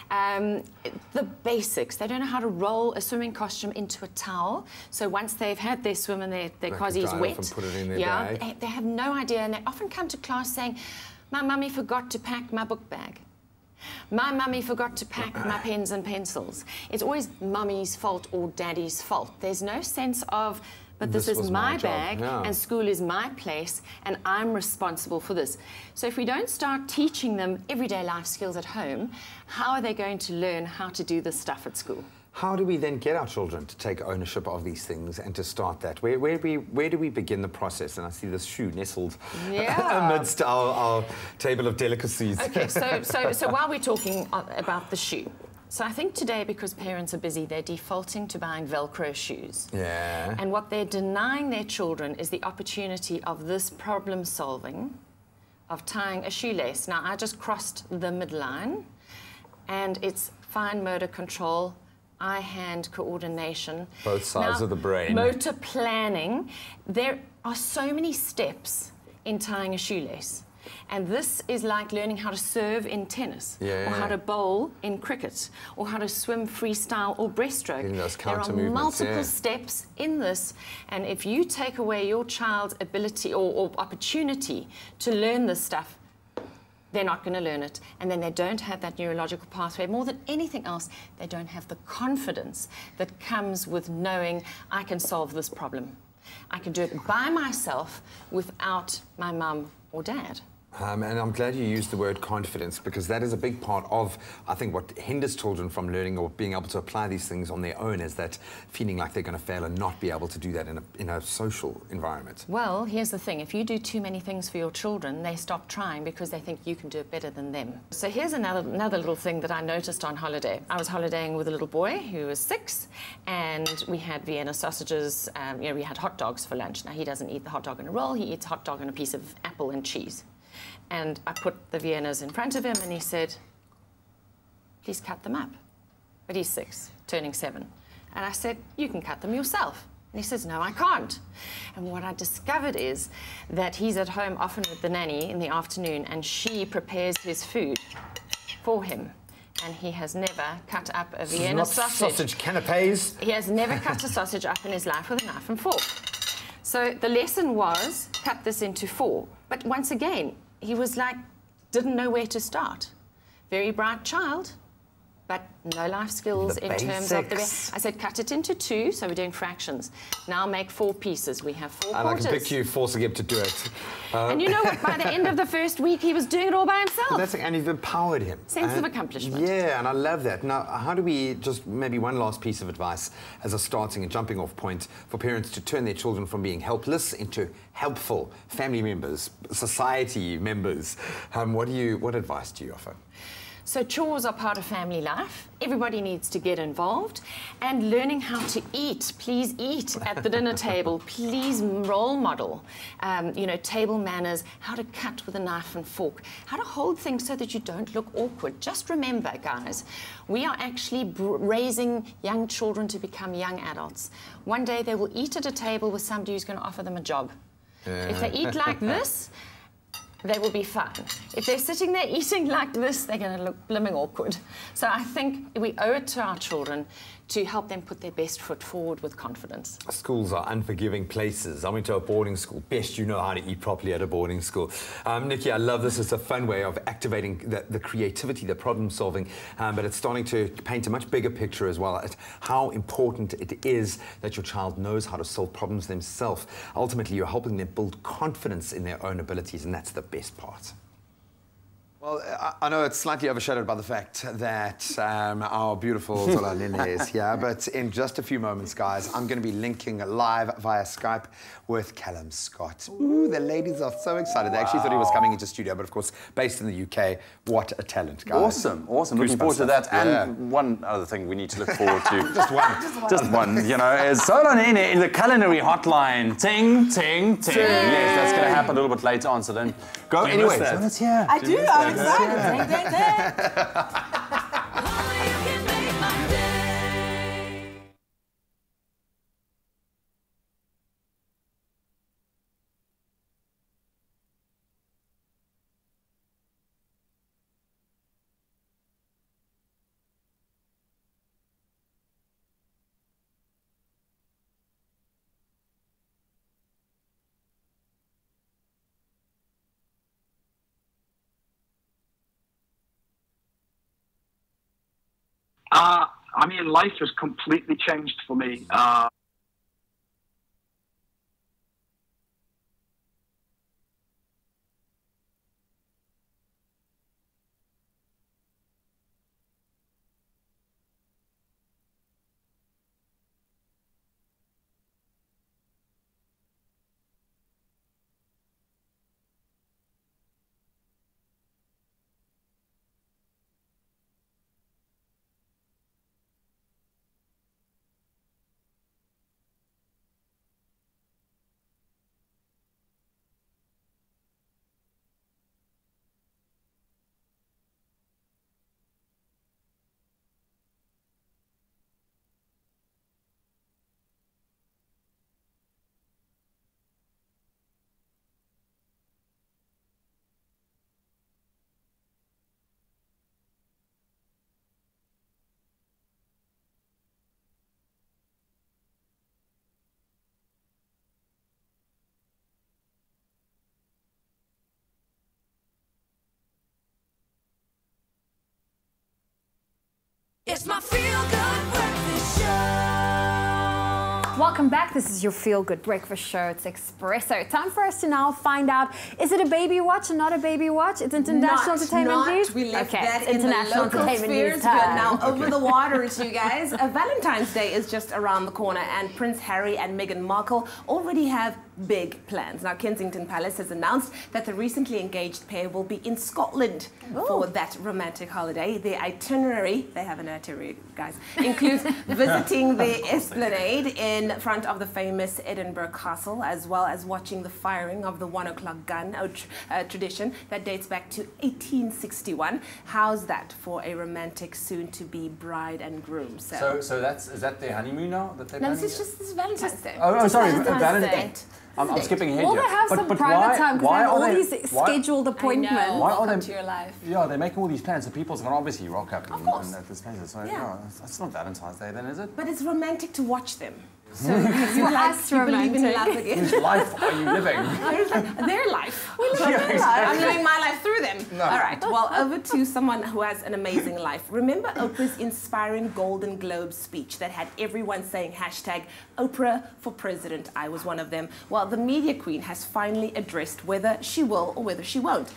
H: The basics. They don't know how to roll a swimming costume into a towel. So once they've had their swim and their cozy's wet,
C: put it in their bag.
H: They have no idea, and they often come to class saying, "My mummy forgot to pack my book bag. My mummy forgot to pack my pens and pencils." It's always mummy's fault or daddy's fault. There's no sense of, but this is my bag, and school is my place, and I'm responsible for this. So if we don't start teaching them everyday life skills at home, how are they going to learn how to do this stuff at school?
C: How do we then get our children to take ownership of these things and to start that? Where do we begin the process? And I see this shoe nestled amidst our table of delicacies.
H: Okay, so while we're talking about the shoe, so I think today, because parents are busy, they're defaulting to buying Velcro shoes.
C: Yeah.
H: And what they're denying their children is the opportunity of this problem solving, of tying a shoelace. Now, I just crossed the midline, and it's fine motor control, eye-hand coordination.
C: Both sides of the brain.
H: Motor planning. There are so many steps in tying a shoelace. And this is like learning how to serve in tennis, or how to bowl in cricket, or how to swim freestyle or breaststroke. There are multiple steps in this, and if you take away your child's ability or opportunity to learn this stuff, they're not going to learn it, and then they don't have that neurological pathway. More than anything else, they don't have the confidence that comes with knowing I can solve this problem. I can do it by myself without my mum or dad.
C: And I'm glad you used the word confidence, because that is a big part of, I think, what hinders children from learning or being able to apply these things on their own, is that feeling like they're going to fail and not be able to do that in a social environment.
H: Well, here's the thing. If you do too many things for your children, they stop trying because they think you can do it better than them. So here's another little thing that I noticed on holiday. I was holidaying with a little boy who was 6, and we had Vienna sausages. You know, we had hot dogs for lunch. Now, he doesn't eat the hot dog in a roll. He eats hot dog and a piece of apple and cheese. And I put the Viennas in front of him, and he said, "Please cut them up." But he's 6, turning 7. And I said, "You can cut them yourself." And he says, "No, I can't." And what I discovered is that he's at home often with the nanny in the afternoon, and she prepares his food for him. And he has never cut up a Vienna sausage.
C: Sausage canapes.
H: He has never cut a sausage up in his life with a knife and fork. So the lesson was, cut this into 4. But once again, he was like, didn't know where to start. Very bright child, but no life skills in terms of the... I said, cut it into 2, so we're doing fractions. Now make 4 pieces. We have 4 quarters.
C: And I can picture you forcing him to do it.
H: And you know what? By the end of the first week, he was doing it all by himself.
C: And you've empowered him.
H: Sense of accomplishment.
C: Yeah, and I love that. Now, how do we, just maybe one last piece of advice as a starting and jumping off point for parents to turn their children from being helpless into helpful family members, society members? What advice do you offer?
H: So chores are part of family life. Everybody needs to get involved, and learning how to eat. Please eat at the dinner table. Please role model, you know, table manners, how to cut with a knife and fork, how to hold things so that you don't look awkward. Just remember, guys, we are actually raising young children to become young adults. One day they will eat at a table with somebody who's going to offer them a job. If they eat like this, they will be fine. If they're sitting there eating like this, they're going to look blooming awkward. So I think we owe it to our children to help them put their best foot forward with confidence.
C: Schools are unforgiving places. I went to a boarding school. Best you know how to eat properly at a boarding school. Nikki, I love this. It's a fun way of activating the creativity, the problem solving, but it's starting to paint a much bigger picture as well at how important it is that your child knows how to solve problems themselves. Ultimately, you're helping them build confidence in their own abilities, and that's the best part. Well, I know it's slightly overshadowed by the fact that our beautiful Zola Nene is here, but in just a few moments, guys, I'm going to be linking live via Skype with Callum Scott. Ooh, the ladies are so excited. They actually thought he was coming into studio, but of course, based in the UK, what a talent, guys.
E: Awesome, awesome. Looking forward to that. And one other thing we need to look forward to. Just one, you know, is Zola Nene in the Culinary hotline. Ting, ting, ting. Yes, that's going to happen a little bit later on, so don't go anyway. Zola's here.
I: I do, I'm excited. Ding, ding, ding.
F: I mean, life has completely changed for me.
A: It's my feel-good breakfast show.
D: Welcome back. This is your feel-good breakfast show. It's Expresso. Time for us to now find out, is it a baby watch or not a baby watch? It's international entertainment news?
B: We left
D: okay,
B: that
D: it's
B: in
D: international
B: the local
D: entertainment
B: spheres.
D: news.
B: We're now over the waters, you guys. Valentine's Day is just around the corner, and Prince Harry and Meghan Markle already have big plans. Now, Kensington Palace has announced that the recently engaged pair will be in Scotland for that romantic holiday. Their itinerary, they have an itinerary, guys, includes visiting the Esplanade in front of the famous Edinburgh Castle, as well as watching the firing of the 1 o'clock gun, a tradition that dates back to 1861. How's that for a romantic soon-to-be bride and groom?
E: So is that their honeymoon now?
B: No, this is Valentine's Day.
E: Oh, sorry,
B: Valentine's Day.
E: I'm skipping ahead
D: Well,
E: here.
D: they have some private time because they have all these scheduled appointments.
E: Why are they?
B: To your life.
E: Yeah, they're making all these plans, so people's going to obviously rock up and at this place. So yeah, that's not Valentine's Day, then, is it?
B: But it's romantic to watch them. So
D: you
B: believe in love again.
E: Whose life are you living?
B: Their life.
E: We live their life.
B: I'm living my life through them.
E: No.
B: All right. Well, over to someone who has an amazing life. Remember Oprah's inspiring Golden Globe speech that had everyone saying hashtag Oprah for President? I was one of them. Well, the media queen has finally addressed whether she will or whether she won't.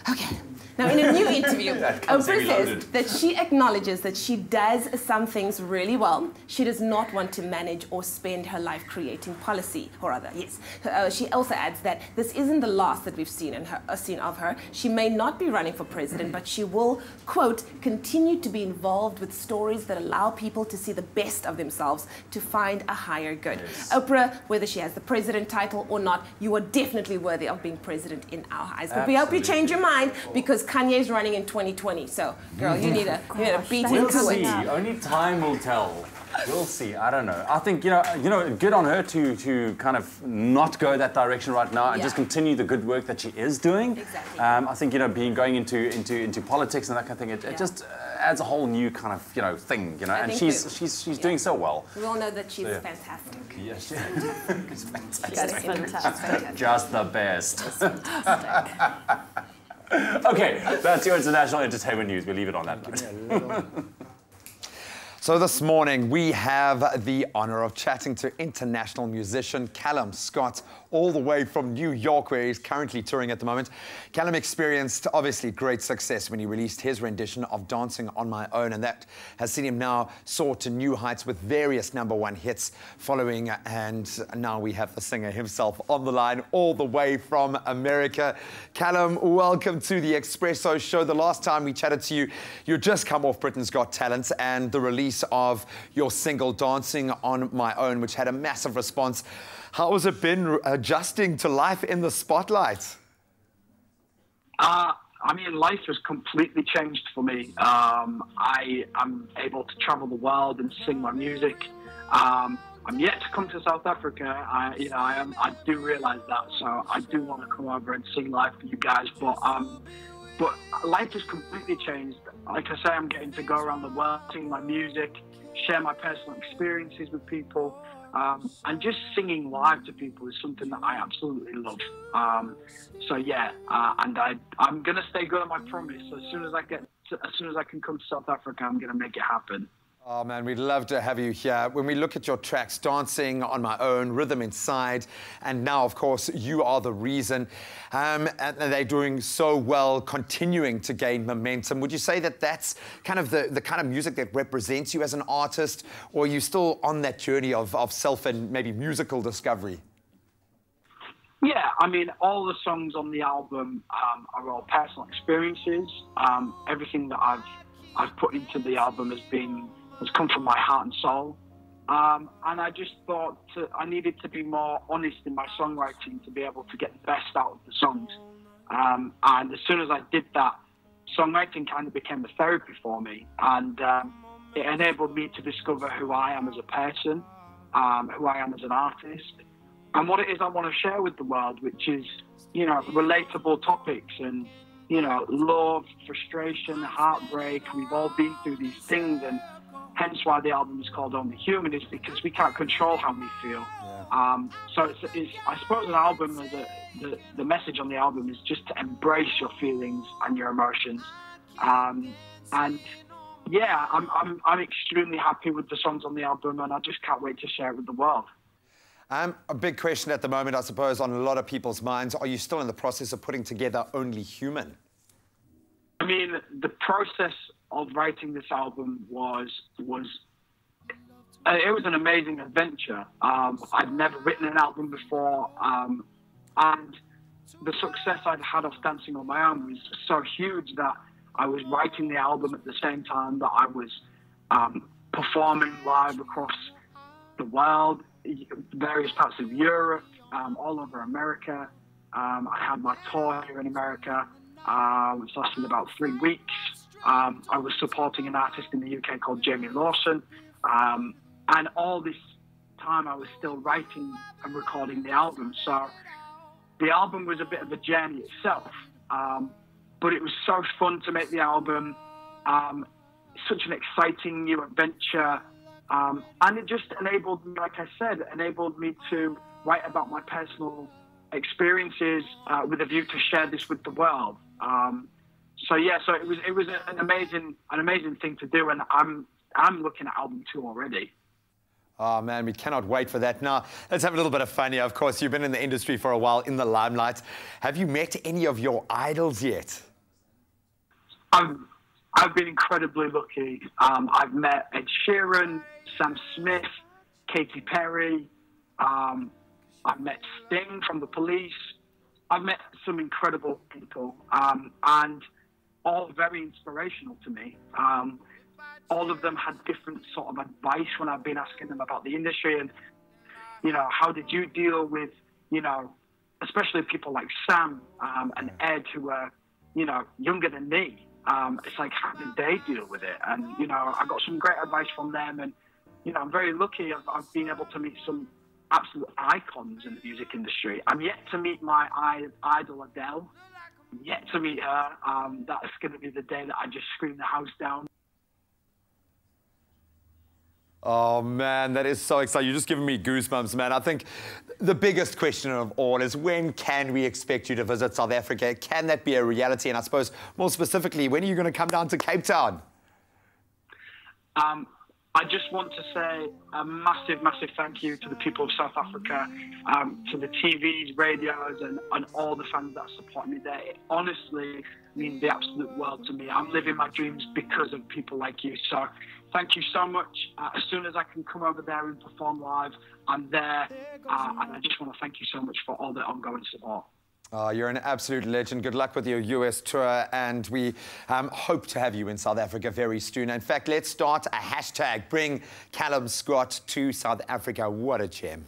B: Okay. Now, in a new interview, Oprah says that she acknowledges that she does some things really well. She does not want to manage or spend her life creating policy, or other. Yes. She also adds that this isn't the last that we've seen of her. She may not be running for president, but she will, quote, continue to be involved with stories that allow people to see the best of themselves to find a higher good. Yes. Oprah, whether she has the president title or not, you are definitely worthy of being president in our eyes. But we hope you change your mind, because Kanye's running in 2020. So, girl, you need to beat into it.
E: Only time will tell. We'll see. I don't know. I think, you know, good on her to kind of not go that direction right now and just continue the good work that she is doing.
B: Exactly.
E: I think, you know, going into politics and that kind of thing, it just adds a whole new kind of, you know, thing, you know, and she's doing so well.
B: We all know that she's fantastic.
E: Yes,
B: she's
E: fantastic.
B: fantastic.
E: Just the best. Okay, that's your international entertainment news. We'll leave it on that note.
C: So this morning, we have the honor of chatting to international musician Callum Scott, all the way from New York, where he's currently touring at the moment. Callum experienced, obviously, great success when he released his rendition of Dancing on My Own, and that has seen him now soar to new heights with various #1 hits following, and now we have the singer himself on the line, all the way from America. Callum, welcome to the Expresso show. The last time we chatted to you, you'd just come off Britain's Got Talent and the release of your single Dancing on My Own, which had a massive response. How has it been adjusting to life in the spotlight?
F: I mean, life has completely changed for me. I am able to travel the world and sing my music. I'm yet to come to South Africa. I do realise that, so I do want to come over and sing live for you guys. But life has completely changed. Like I say, I'm getting to go around the world, sing my music, share my personal experiences with people, and just singing live to people is something that I absolutely love. So yeah, and I'm gonna stay good on my promise. So as soon as I can come to South Africa, I'm gonna make it happen.
C: Oh man, we'd love to have you here. When we look at your tracks, Dancing on My Own, Rhythm Inside, and now, of course, You Are the Reason, and they're doing so well, continuing to gain momentum. Would you say that that's kind of the kind of music that represents you as an artist, or are you still on that journey of self and maybe musical discovery?
F: Yeah, I mean, all the songs on the album are all personal experiences. Everything that I've put into the album has come from my heart and soul. And I just thought I needed to be more honest in my songwriting to be able to get the best out of the songs. And as soon as I did that, songwriting kind of became a therapy for me. And it enabled me to discover who I am as a person, who I am as an artist, and what it is I want to share with the world, which is, relatable topics and, love, frustration, heartbreak. We've all been through these things, and hence why the album is called Only Human, is because we can't control how we feel. Yeah. So it's I suppose an album, the message on the album is just to embrace your feelings and your emotions. And yeah, I'm extremely happy with the songs on the album, and I just can't wait to share it with the world.
C: A big question at the moment, I suppose, on a lot of people's minds. Are you still in the process of putting together Only Human?
F: I mean, the process of writing this album was an amazing adventure. I'd never written an album before, and the success I'd had off Dancing on My Own was so huge that I was writing the album at the same time that I was performing live across the world, various parts of Europe, all over America. I had my tour here in America, which lasted about 3 weeks. I was supporting an artist in the UK called Jamie Lawson. And all this time I was still writing and recording the album. So the album was a bit of a journey itself. But it was so fun to make the album. Such an exciting new adventure. And it just enabled me, like I said, to write about my personal experiences with a view to share this with the world. So yeah, so it was an amazing thing to do, and I'm looking at album 2 already.
C: Oh man, we cannot wait for that. Now, let's have a little bit of fun here. Of course, you've been in the industry for a while, in the limelight. Have you met any of your idols yet?
F: I've been incredibly lucky. I've met Ed Sheeran, Sam Smith, Katy Perry. I've met Sting from The Police. I've met some incredible people, and all very inspirational to me. All of them had different sort of advice when I've been asking them about the industry and, how did you deal with, especially people like Sam and Ed who were, younger than me. It's like, how did they deal with it? And, I got some great advice from them, and, I'm very lucky. I've been able to meet some absolute icons in the music industry. I'm yet to meet my idol Adele. I'm yet to meet her. That's going to be the day that I just scream the house down.
C: Oh man, that is so exciting. You're just giving me goosebumps, man. I think the biggest question of all is, when can we expect you to visit South Africa? Can that be a reality? And I suppose more specifically, when are you going to come down to Cape Town?
F: I just want to say a massive, massive thank you to the people of South Africa, to the TVs, radios, and all the fans that support me there. It honestly means the absolute world to me. I'm living my dreams because of people like you. So thank you so much. As soon as I can come over there and perform live, I'm there. And I just want to thank you so much for all the ongoing support.
C: You're an absolute legend. Good luck with your US tour, and we hope to have you in South Africa very soon. In fact, let's start a hashtag. Bring Callum Scott to South Africa. What a gem.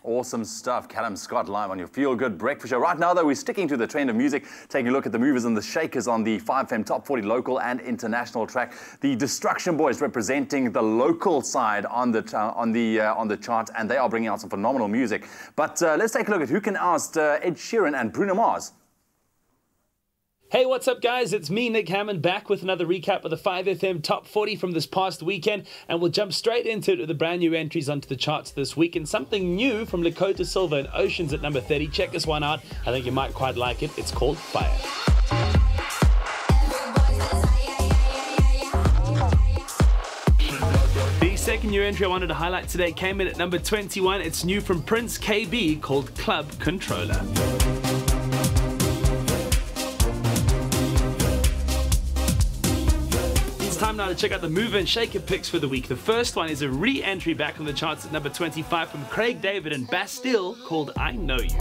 E: Awesome stuff. Callum Scott live on your Feel Good Breakfast Show. Right now, though, we're sticking to the trend of music, taking a look at the movers and the shakers on the 5FM Top 40 local and international track. The Destruction Boys representing the local side on the chart, and they are bringing out some phenomenal music. But let's take a look at who can oust Ed Sheeran and Bruno Mars.
G: Hey, what's up, guys? It's me, Nick Hammond, back with another recap of the 5FM Top 40 from this past weekend, and we'll jump straight into the brand new entries onto the charts this week, and something new from Lakota Silva and Oceans at number 30. Check this one out. I think you might quite like it. It's called Fire. The second new entry I wanted to highlight today came in at number 21. It's new from Prince KB, called Club Controller. Time now to check out the mover and shaker picks for the week. The first one is a re-entry back on the charts at number 25 from Craig David and Bastille, called I Know You.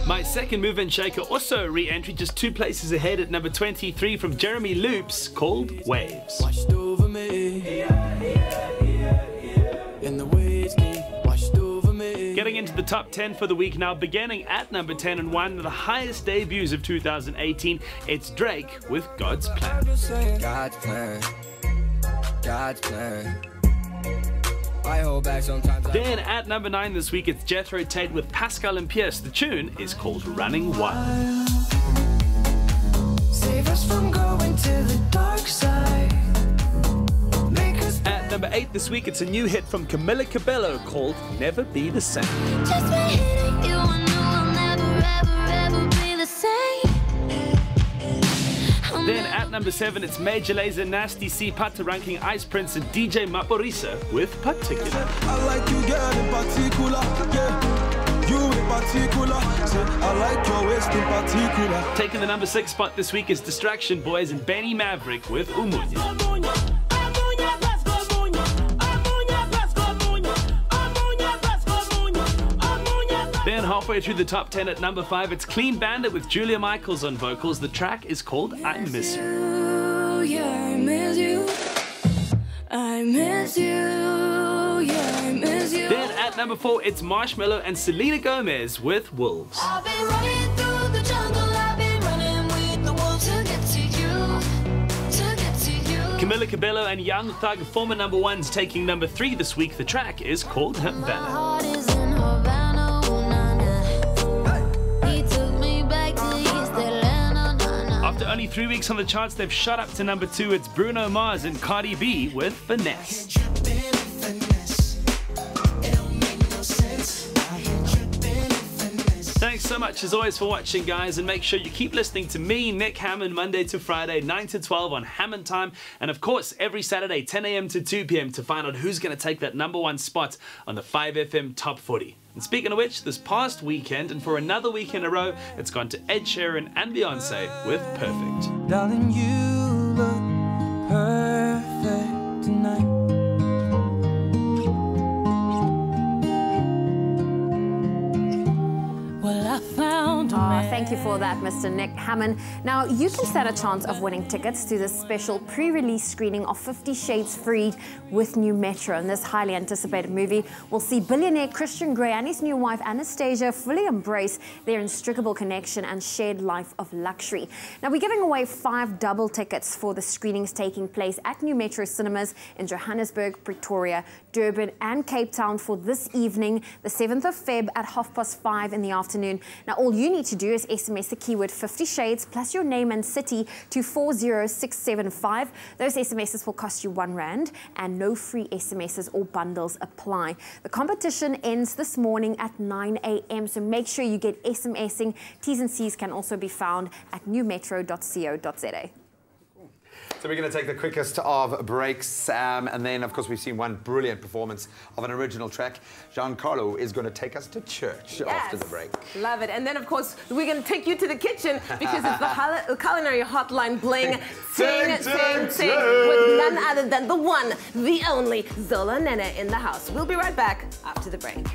G: My second mover and shaker, also a re-entry, just 2 places ahead at number 23 from Jeremy Loops, called Waves.
A: Washed over me. And the waves keep washed over me.
G: Getting into the top 10 for the week now, beginning at number 10 and one of the highest debuts of 2018, it's Drake with God's Plan.
A: God's plan. God's plan. I hold back sometimes.
G: Then at number 9 this week, it's Jethro Tate with Pascal and Pierce. The tune is called Running Wild.
A: Save us from going to the dark side.
G: At number 8 this week, it's a new hit from Camila Cabello called Never Be the Same.
A: Just by hitting you, I know I'll never, ever, ever be the same.
G: Then at number 7, it's Major Lazer, Nasty C, Pataranking, Ice Prince, and DJ Maporisa with Particular.
A: I like you, girl, in particular, yeah. You in particular, I like your waist in particular.
G: Taking the number 6 spot this week is Distraction Boys and Benny Maverick with Umunya. Then halfway through the top 10 at number 5, it's Clean Bandit with Julia Michaels on vocals. The track is called I Miss You.
A: Yeah, I miss you. I miss you. Yeah, I miss you.
G: Then at number 4, it's Marshmello and Selena Gomez with Wolves.
A: I've been running through the jungle. I've been running with the wolves to get to you. To get to you.
G: Camila Cabello and Young Thug, former number 1s, taking number 3 this week. The track is called Havana. After only 3 weeks on the charts, they've shot up to number 2. It's Bruno Mars and Cardi B with Finesse. Thanks so much as always for watching, guys, and make sure you keep listening to me, Nick Hammond, Monday to Friday, 9 to 12 on Hammond Time, and of course every Saturday 10 a.m. to 2 p.m. to find out who's going to take that number 1 spot on the 5FM Top 40. And speaking of which, this past weekend, and for another week in a row, it's gone to Ed Sheeran and Beyonce with Perfect.
A: Darling, you look perfect tonight. Well, I found a man.
D: Thank you for that, Mr. Nick Hammond. Now, you can stand a chance of winning tickets to this special pre-release screening of 50 Shades Freed with New Metro. In this highly anticipated movie, we'll see billionaire Christian Grey and his new wife, Anastasia, fully embrace their inextricable connection and shared life of luxury. Now, we're giving away 5 double tickets for the screenings taking place at New Metro Cinemas in Johannesburg, Pretoria, Durban, and Cape Town for this evening, the 7th of Feb at 5:30 in the afternoon. Now, all you need to do is SMS the the keyword 50 Shades plus your name and city to 40675. Those SMSs will cost you R1 and no free SMSs or bundles apply. The competition ends this morning at 9 a.m. so make sure you get SMSing. T's and C's can also be found at newmetro.co.za.
C: So we're going to take the quickest of breaks, and then, of course, we've seen one brilliant performance of an original track. Giancarlo is going to take us to church after the break.
B: Love it. And then, of course, we're going to take you to the kitchen because it's the Culinary Hotline bling. Sing, with none other than the one, the only, Zola Nene in the house. We'll be right back after the break.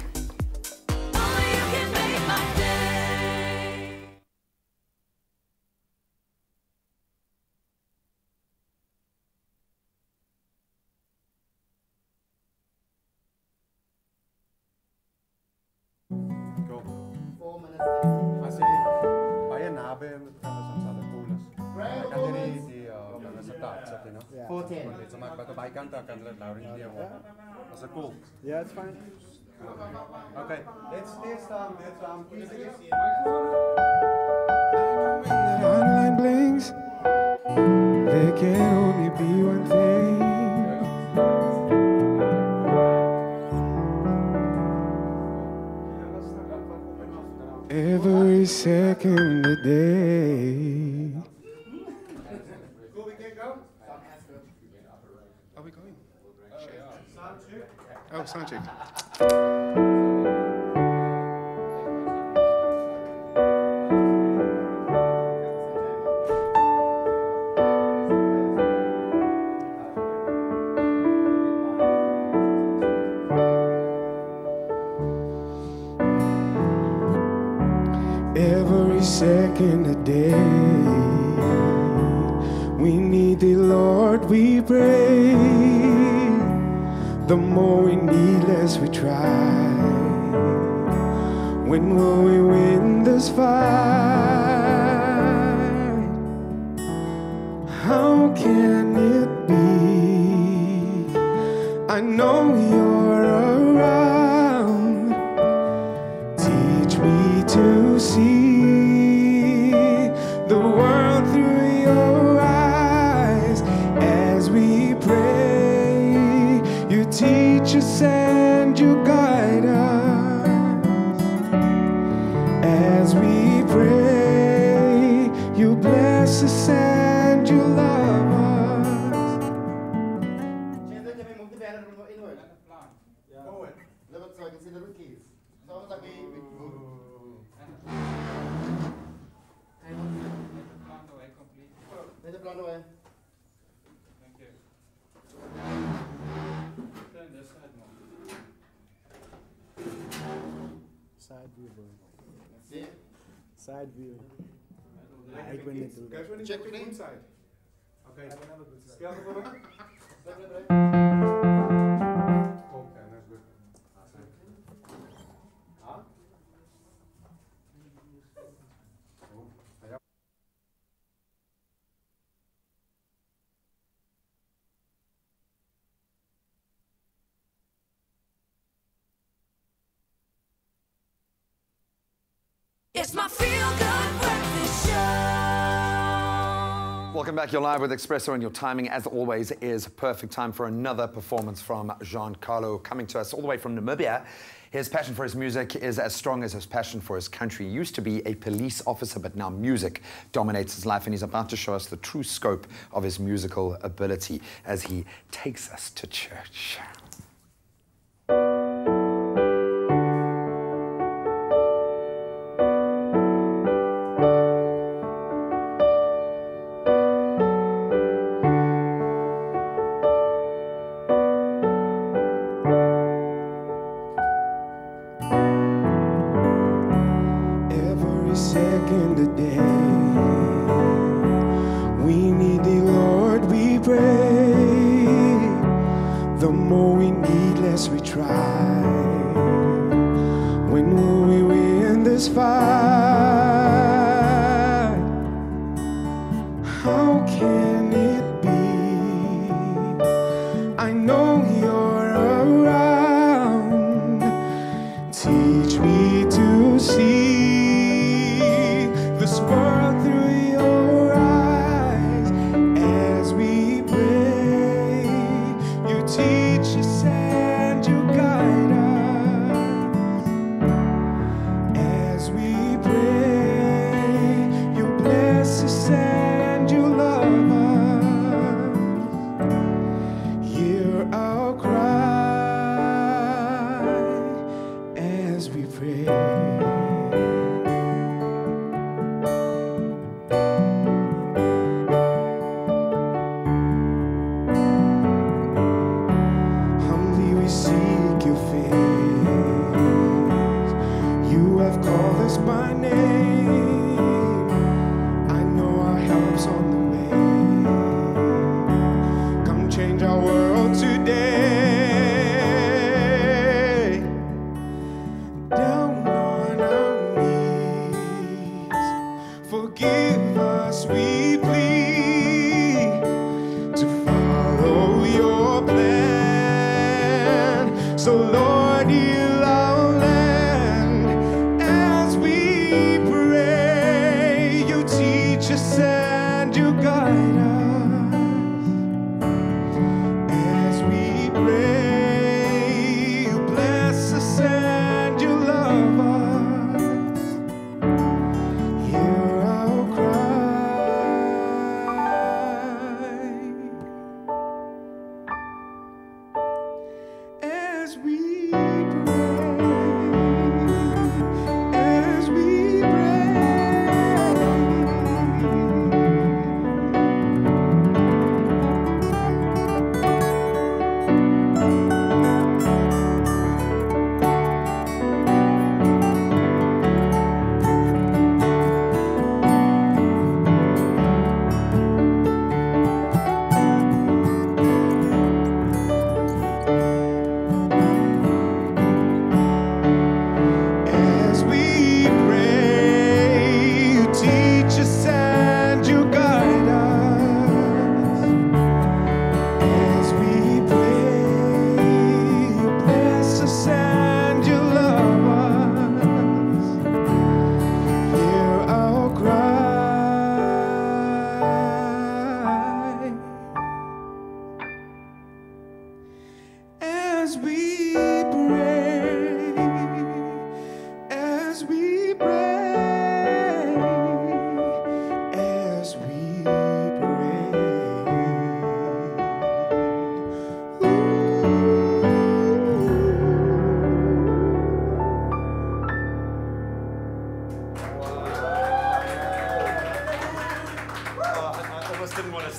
J: Was that cool? Yeah, it's fine. Okay, let's
K: Online blings, there can only be one thing. Every second of the day.
J: Are we going? Oh, sound check.
K: Every second a day, we need the Lord, we pray. The more we need, less we try. When will we win this fight? How can it be? I know you're around. Teach me to see the world through your eyes as we pray. You teach us and you guide us as we pray. You bless us and you love us.
J: Side view, bro. Side view. Ik ben niet doen. Check your name side. Okay. Stel the ball. Okay, that's good. Huh?
A: It's my feel-good breakfast show.
C: Welcome back. You're live with Expresso, and your timing, as always, is perfect. Time for another performance from Giancarlo, coming to us all the way from Namibia. His passion for his music is as strong as his passion for his country. He used to be a police officer, but now music dominates his life, and he's about to show us the true scope of his musical ability as he takes us to church.
K: Second a day, we need the Lord, we pray. The more we as we pray, as we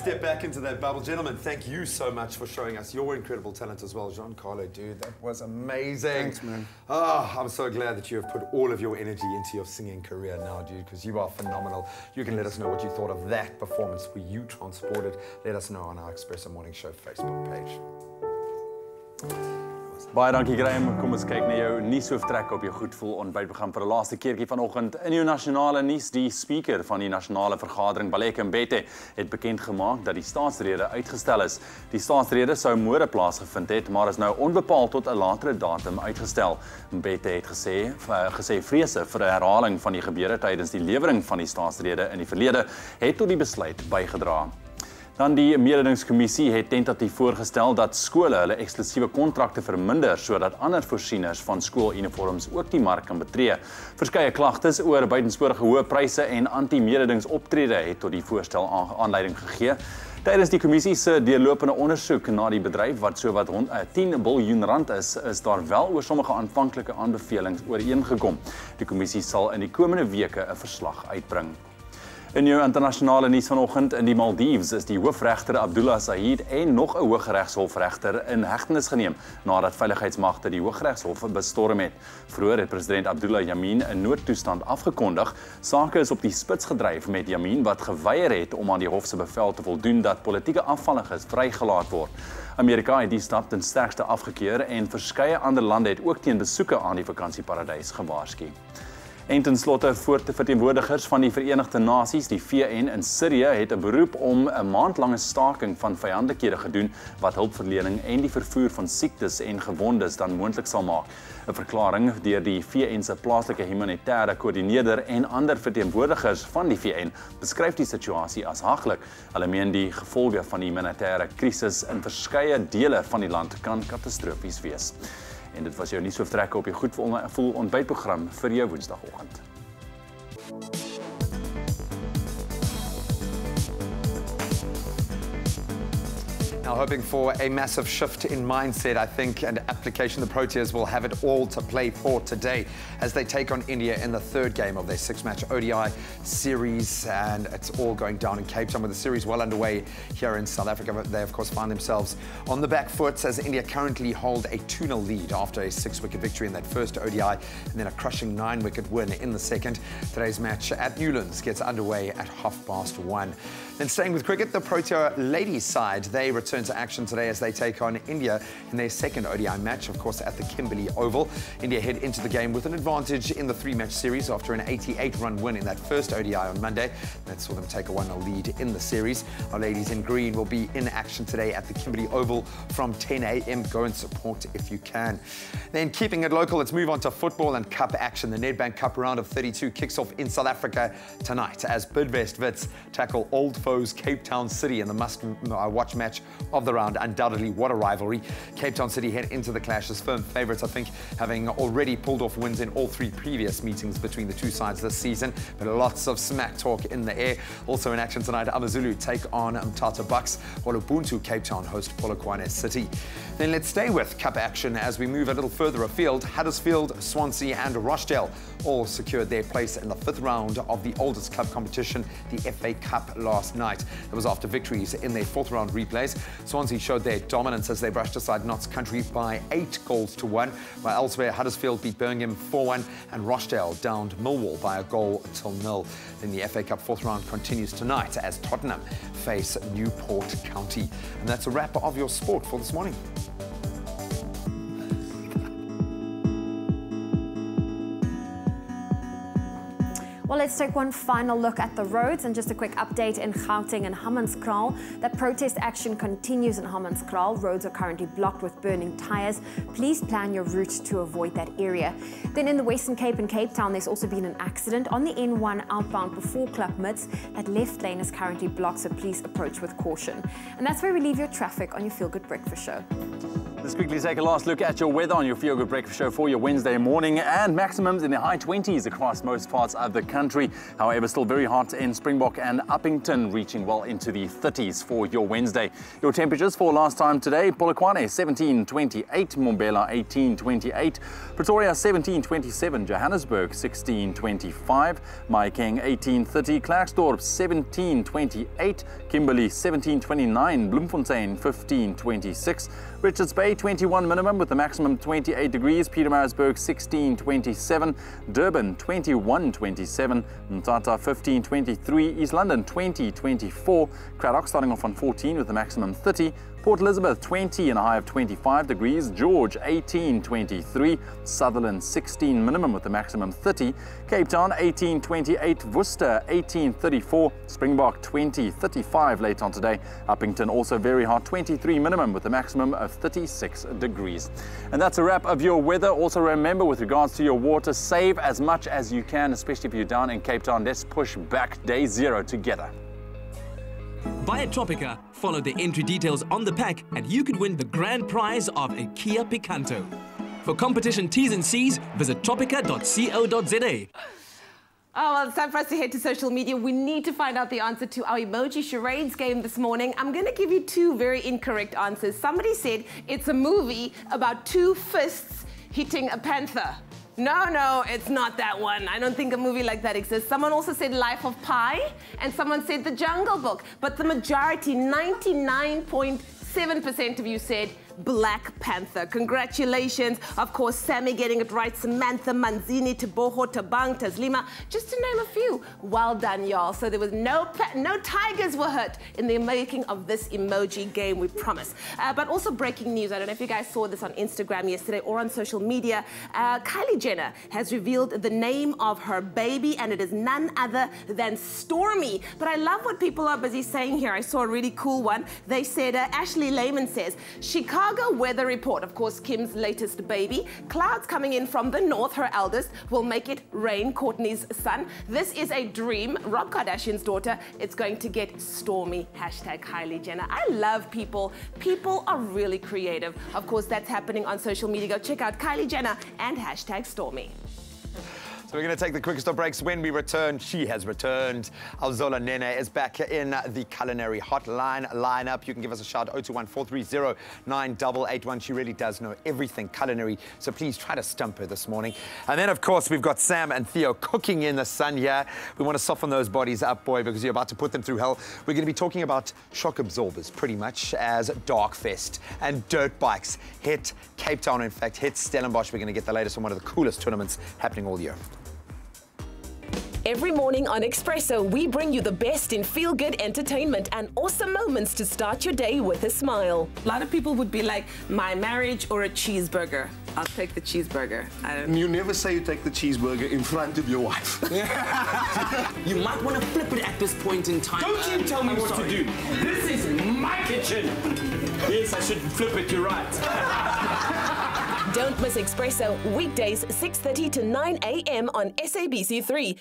C: Step back into that bubble. Gentlemen, thank you so much for showing us your incredible talent as well. Giancarlo, dude, that was amazing.
K: Thanks, man.
C: Oh, I'm so glad that you have put all of your energy into your singing career now, dude, because you are phenomenal. You can let us know what you thought of that performance. Were you transported? Let us know on our Expresso Morning Show Facebook page.
E: Baie dankie Graham. Kom ons kyk na jou nuushooftrek op jou goedvoel ontbytprogram vir 'n laaste keertjie vanoggend. In jou nasionale nuus, die speaker van die nasionale vergadering, Baleka Mbete, het bekend gemaak dat die staatsrede uitgestel is. Die staatsrede sou môre plaasgevind het, maar is nou onbepaald tot 'n latere datum uitgestel. Mbete het gesê vrese vir 'n herhaling van die gebeure tydens die lewering van die staatsrede in die verlede het tot die besluit bygedra. Dan die mededingingskommissie het tentatief voorgestel dat skole hulle eksklusiewe kontrakte verminder sodat ander voorsieners van skooluniforms ook die mark kan betree. Verskeie klagtes oor buitensporige hoë pryse en anti-mededingingsoptrede het tot die voorstel aanleiding gegee. Tydens die kommissie se deurlopende ondersoek na die bedryf wat sowat rond 10 biljoen rand is daar wel oor sommige aanvanklike aanbevelings ooreengekom. Die kommissie sal in die komende weke 'n verslag uitbring. In jou internasionale nuus vanoggend in die Maldives is die hoofregter Abdullah Saeed en nog 'n Hooggeregshofregter in hegtenis geneem nadat veiligheidsmagte die Hooggeregshof bestorm het. Vroeër het president Abdullah Yamin 'n noodtoestand afgekondig. Sake is op die spits gedryf met Yamin wat geweier het om aan die hof se bevel te voldoen dat politieke afvalliges vrygelaat word. Amerika het die stap ten sterkste afgekeur en verskeie ander lande het ook teen besoeke aan die vakansieparadys gewaarsku. En ten slotte, verteenwoordigers van die Verenigde Nasies, die VN in Sirië, het 'n beroep om 'n maandlange staking van vyandelikhede gedoen wat hulpverlening en die vervoer van siektes en gewondes dan moontlik sal maak. 'n Verklaring deur die VN se plaaslike humanitêre koördineerder en ander verteenwoordigers van die VN beskryf die situasie as haglik. Hulle meen die gevolge van die humanitêre krisis in verskeie dele van die land kan katastrofies wees. En dit was jou nuushooftrek op jou goedvoel ontbytprogram vir jou Woensdagoggend.
C: Now hoping for a massive shift in mindset, I think, and application. The Proteas will have it all to play for today as they take on India in the third game of their 6-match ODI series, and it's all going down in Cape Town with the series well underway here in South Africa. But they, of course, find themselves on the back foot as India currently hold a 2-0 lead after a 6-wicket victory in that first ODI and then a crushing 9-wicket win in the second. Today's match at Newlands gets underway at 1:30. Then staying with cricket, the Protea ladies side, they return to action today as they take on India in their second ODI match, of course, at the Kimberley Oval. India head into the game with an advantage in the 3-match series after an 88-run win in that first ODI on Monday. That saw them take a 1-0 lead in the series. Our ladies in green will be in action today at the Kimberley Oval from 10 a.m. Go and support if you can. Then keeping it local, let's move on to football and cup action. The Nedbank Cup round of 32 kicks off in South Africa tonight as Bidvest Wits tackle old foes Cape Town City in the must-watch match of the round. Undoubtedly, what a rivalry. Cape Town City head into the clash as firm favourites, I think, having already pulled off wins in all 3 previous meetings between the two sides this season. But lots of smack talk in the air. Also in action tonight, AmaZulu take on Mthatha Bucks, while Ubuntu Cape Town host Polokwane City. Then let's stay with Cup action as we move a little further afield. Huddersfield, Swansea and Rochdale all secured their place in the 5th round of the oldest club competition, the FA Cup, last night. It was after victories in their 4th round replays. Swansea showed their dominance as they brushed aside Notts Country by 8 goals to 1, while elsewhere Huddersfield beat Birmingham 4-1 and Rochdale downed Millwall by a goal to 0. Then the FA Cup 4th round continues tonight as Tottenham face Newport County. And that's a wrap of your sport for this morning.
D: Well, let's take one final look at the roads and just a quick update in Gauteng and Hammanskraal. That protest action continues in Hammanskraal. Roads are currently blocked with burning tyres. Please plan your route to avoid that area. Then in the Western Cape and Cape Town, there's also been an accident on the N1 outbound before Club Mids. That left lane is currently blocked, so please approach with caution. And that's where we leave your traffic on your Feel Good Breakfast Show.
E: Let's quickly take a last look at your weather on your Feel Good Breakfast Show for your Wednesday morning, and maximums in the high 20s across most parts of the country. However, still very hot in Springbok and Uppington, reaching well into the 30s for your Wednesday. Your temperatures for last time today: Polokwane 17.28, Mbombela 18.28, Pretoria 17.27, Johannesburg 16.25, Mahikeng 18.30, Klerksdorp 17.28, Kimberley 17.29, Bloemfontein 15.26, Richards Bay 21 minimum with the maximum 28 degrees, Pietermaritzburg 16.27, Durban 21.27, Mthatha 15.23, East London 20.24, Cradock starting off on 14 with the maximum 30, Port Elizabeth 20 and a high of 25 degrees, George 18.23, Sutherland 16 minimum with the maximum 30, Cape Town 18.28, Worcester 18.34, Springbok 20.35 late on today, Uppington also very hot 23 minimum with the maximum of 36 degrees. And that's a wrap of your weather. Also remember, with regards to your water, save as much as you can, especially if you're down in Cape Town. Let's push back day 0 together.
M: Buy a Tropica, follow the entry details on the pack, and you could win the grand prize of a Kia Picanto. For competition T's and C's, visit tropica.co.za.
B: Oh, well, it's time for us to head to social media. We need to find out the answer to our emoji charades game this morning. I'm going to give you 2 very incorrect answers. Somebody said it's a movie about 2 fists hitting a panther. No, it's not that one. I don't think a movie like that exists. Someone also said Life of Pi, and someone said The Jungle Book. But the majority, 99.7% of you said Black Panther. Congratulations. Of course, Sammy getting it right, Samantha, Manzini, Teboho, Tabang, Taslima, just to name a few. Well done, y'all. So there was no tigers were hurt in the making of this emoji game, we promise. But also breaking news. I don't know if you guys saw this on Instagram yesterday or on social media. Kylie Jenner has revealed the name of her baby, and it is none other than Stormy. But I love what people are busy saying here. I saw a really cool one. They said, Ashley Lehman says, Chicago weather report, of course, Kim's latest baby. Clouds coming in from the north, her eldest, will make it rain, Courtney's son. This is a dream. Rob Kardashian's daughter, it's going to get stormy. Hashtag Kylie Jenner. I love people. People are really creative. Of course, that's happening on social media. Go check out Kylie Jenner and hashtag Stormy.
C: So we're going to take the quickest of breaks. When we return, she has returned. Our Zola Nene is back in the Culinary hotline lineup. You can give us a shout, 021-430-9881. She really does know everything culinary, so please try to stump her this morning. And then, of course, we've got Sam and Theo cooking in the sun here. We want to soften those bodies up, boy, because you're about to put them through hell. We're going to be talking about shock absorbers, pretty much, as Darkfest and dirt bikes hit Cape Town. In fact, hit Stellenbosch. We're going to get the latest on one of the coolest tournaments happening all year.
L: Every morning on Expresso, we bring you the best in feel-good entertainment and awesome moments to start your day with a smile.
B: A lot of people would be like, my marriage or a cheeseburger. I'll take the cheeseburger.
N: You never say you take the cheeseburger in front of your wife.
O: You might want to flip it at this point in time.
R: Don't you tell me what to do. This is my kitchen. Yes, I should flip it, you're right.
L: Don't miss Expresso, weekdays 6:30 to 9 a.m. on SABC3.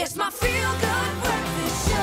A: It's my feel-good breakfast show.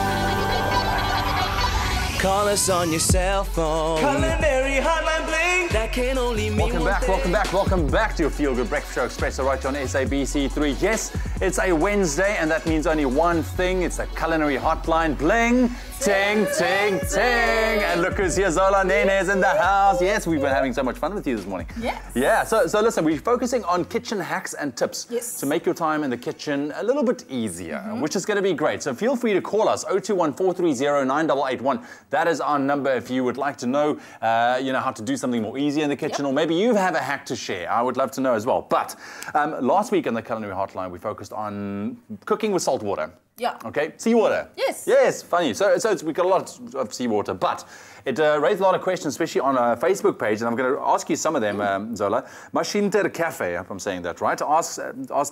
O: Call us on your cell phone. Culinary hotline bling. That can only mean
E: Welcome back to your Feel Good Breakfast Show Expresso right on SABC3. Yes, it's a Wednesday, and that means only one thing. It's the Culinary hotline bling. Ting, ting, ting. And look who's here. Zola Nene is in the house. Yes, we've been having so much fun with you this morning.
I: Yes.
E: Yeah, so listen, we're focusing on kitchen hacks and tips to make your time in the kitchen a little bit easier, which is going to be great. So feel free to call us, 021-430-9881. That is our number if you would like to know, how to do something more easy in the kitchen, or maybe you have a hack to share. I would love to know as well. But last week on the Culinary Hotline, we focused on cooking with salt water.
I: Yeah.
E: Okay, seawater.
I: Yes.
E: Yes, funny. So we got a lot of seawater, but it raised a lot of questions, especially on our Facebook page, and I'm going to ask you some of them, Zola. Mashinter Cafe, if I'm saying that right, asked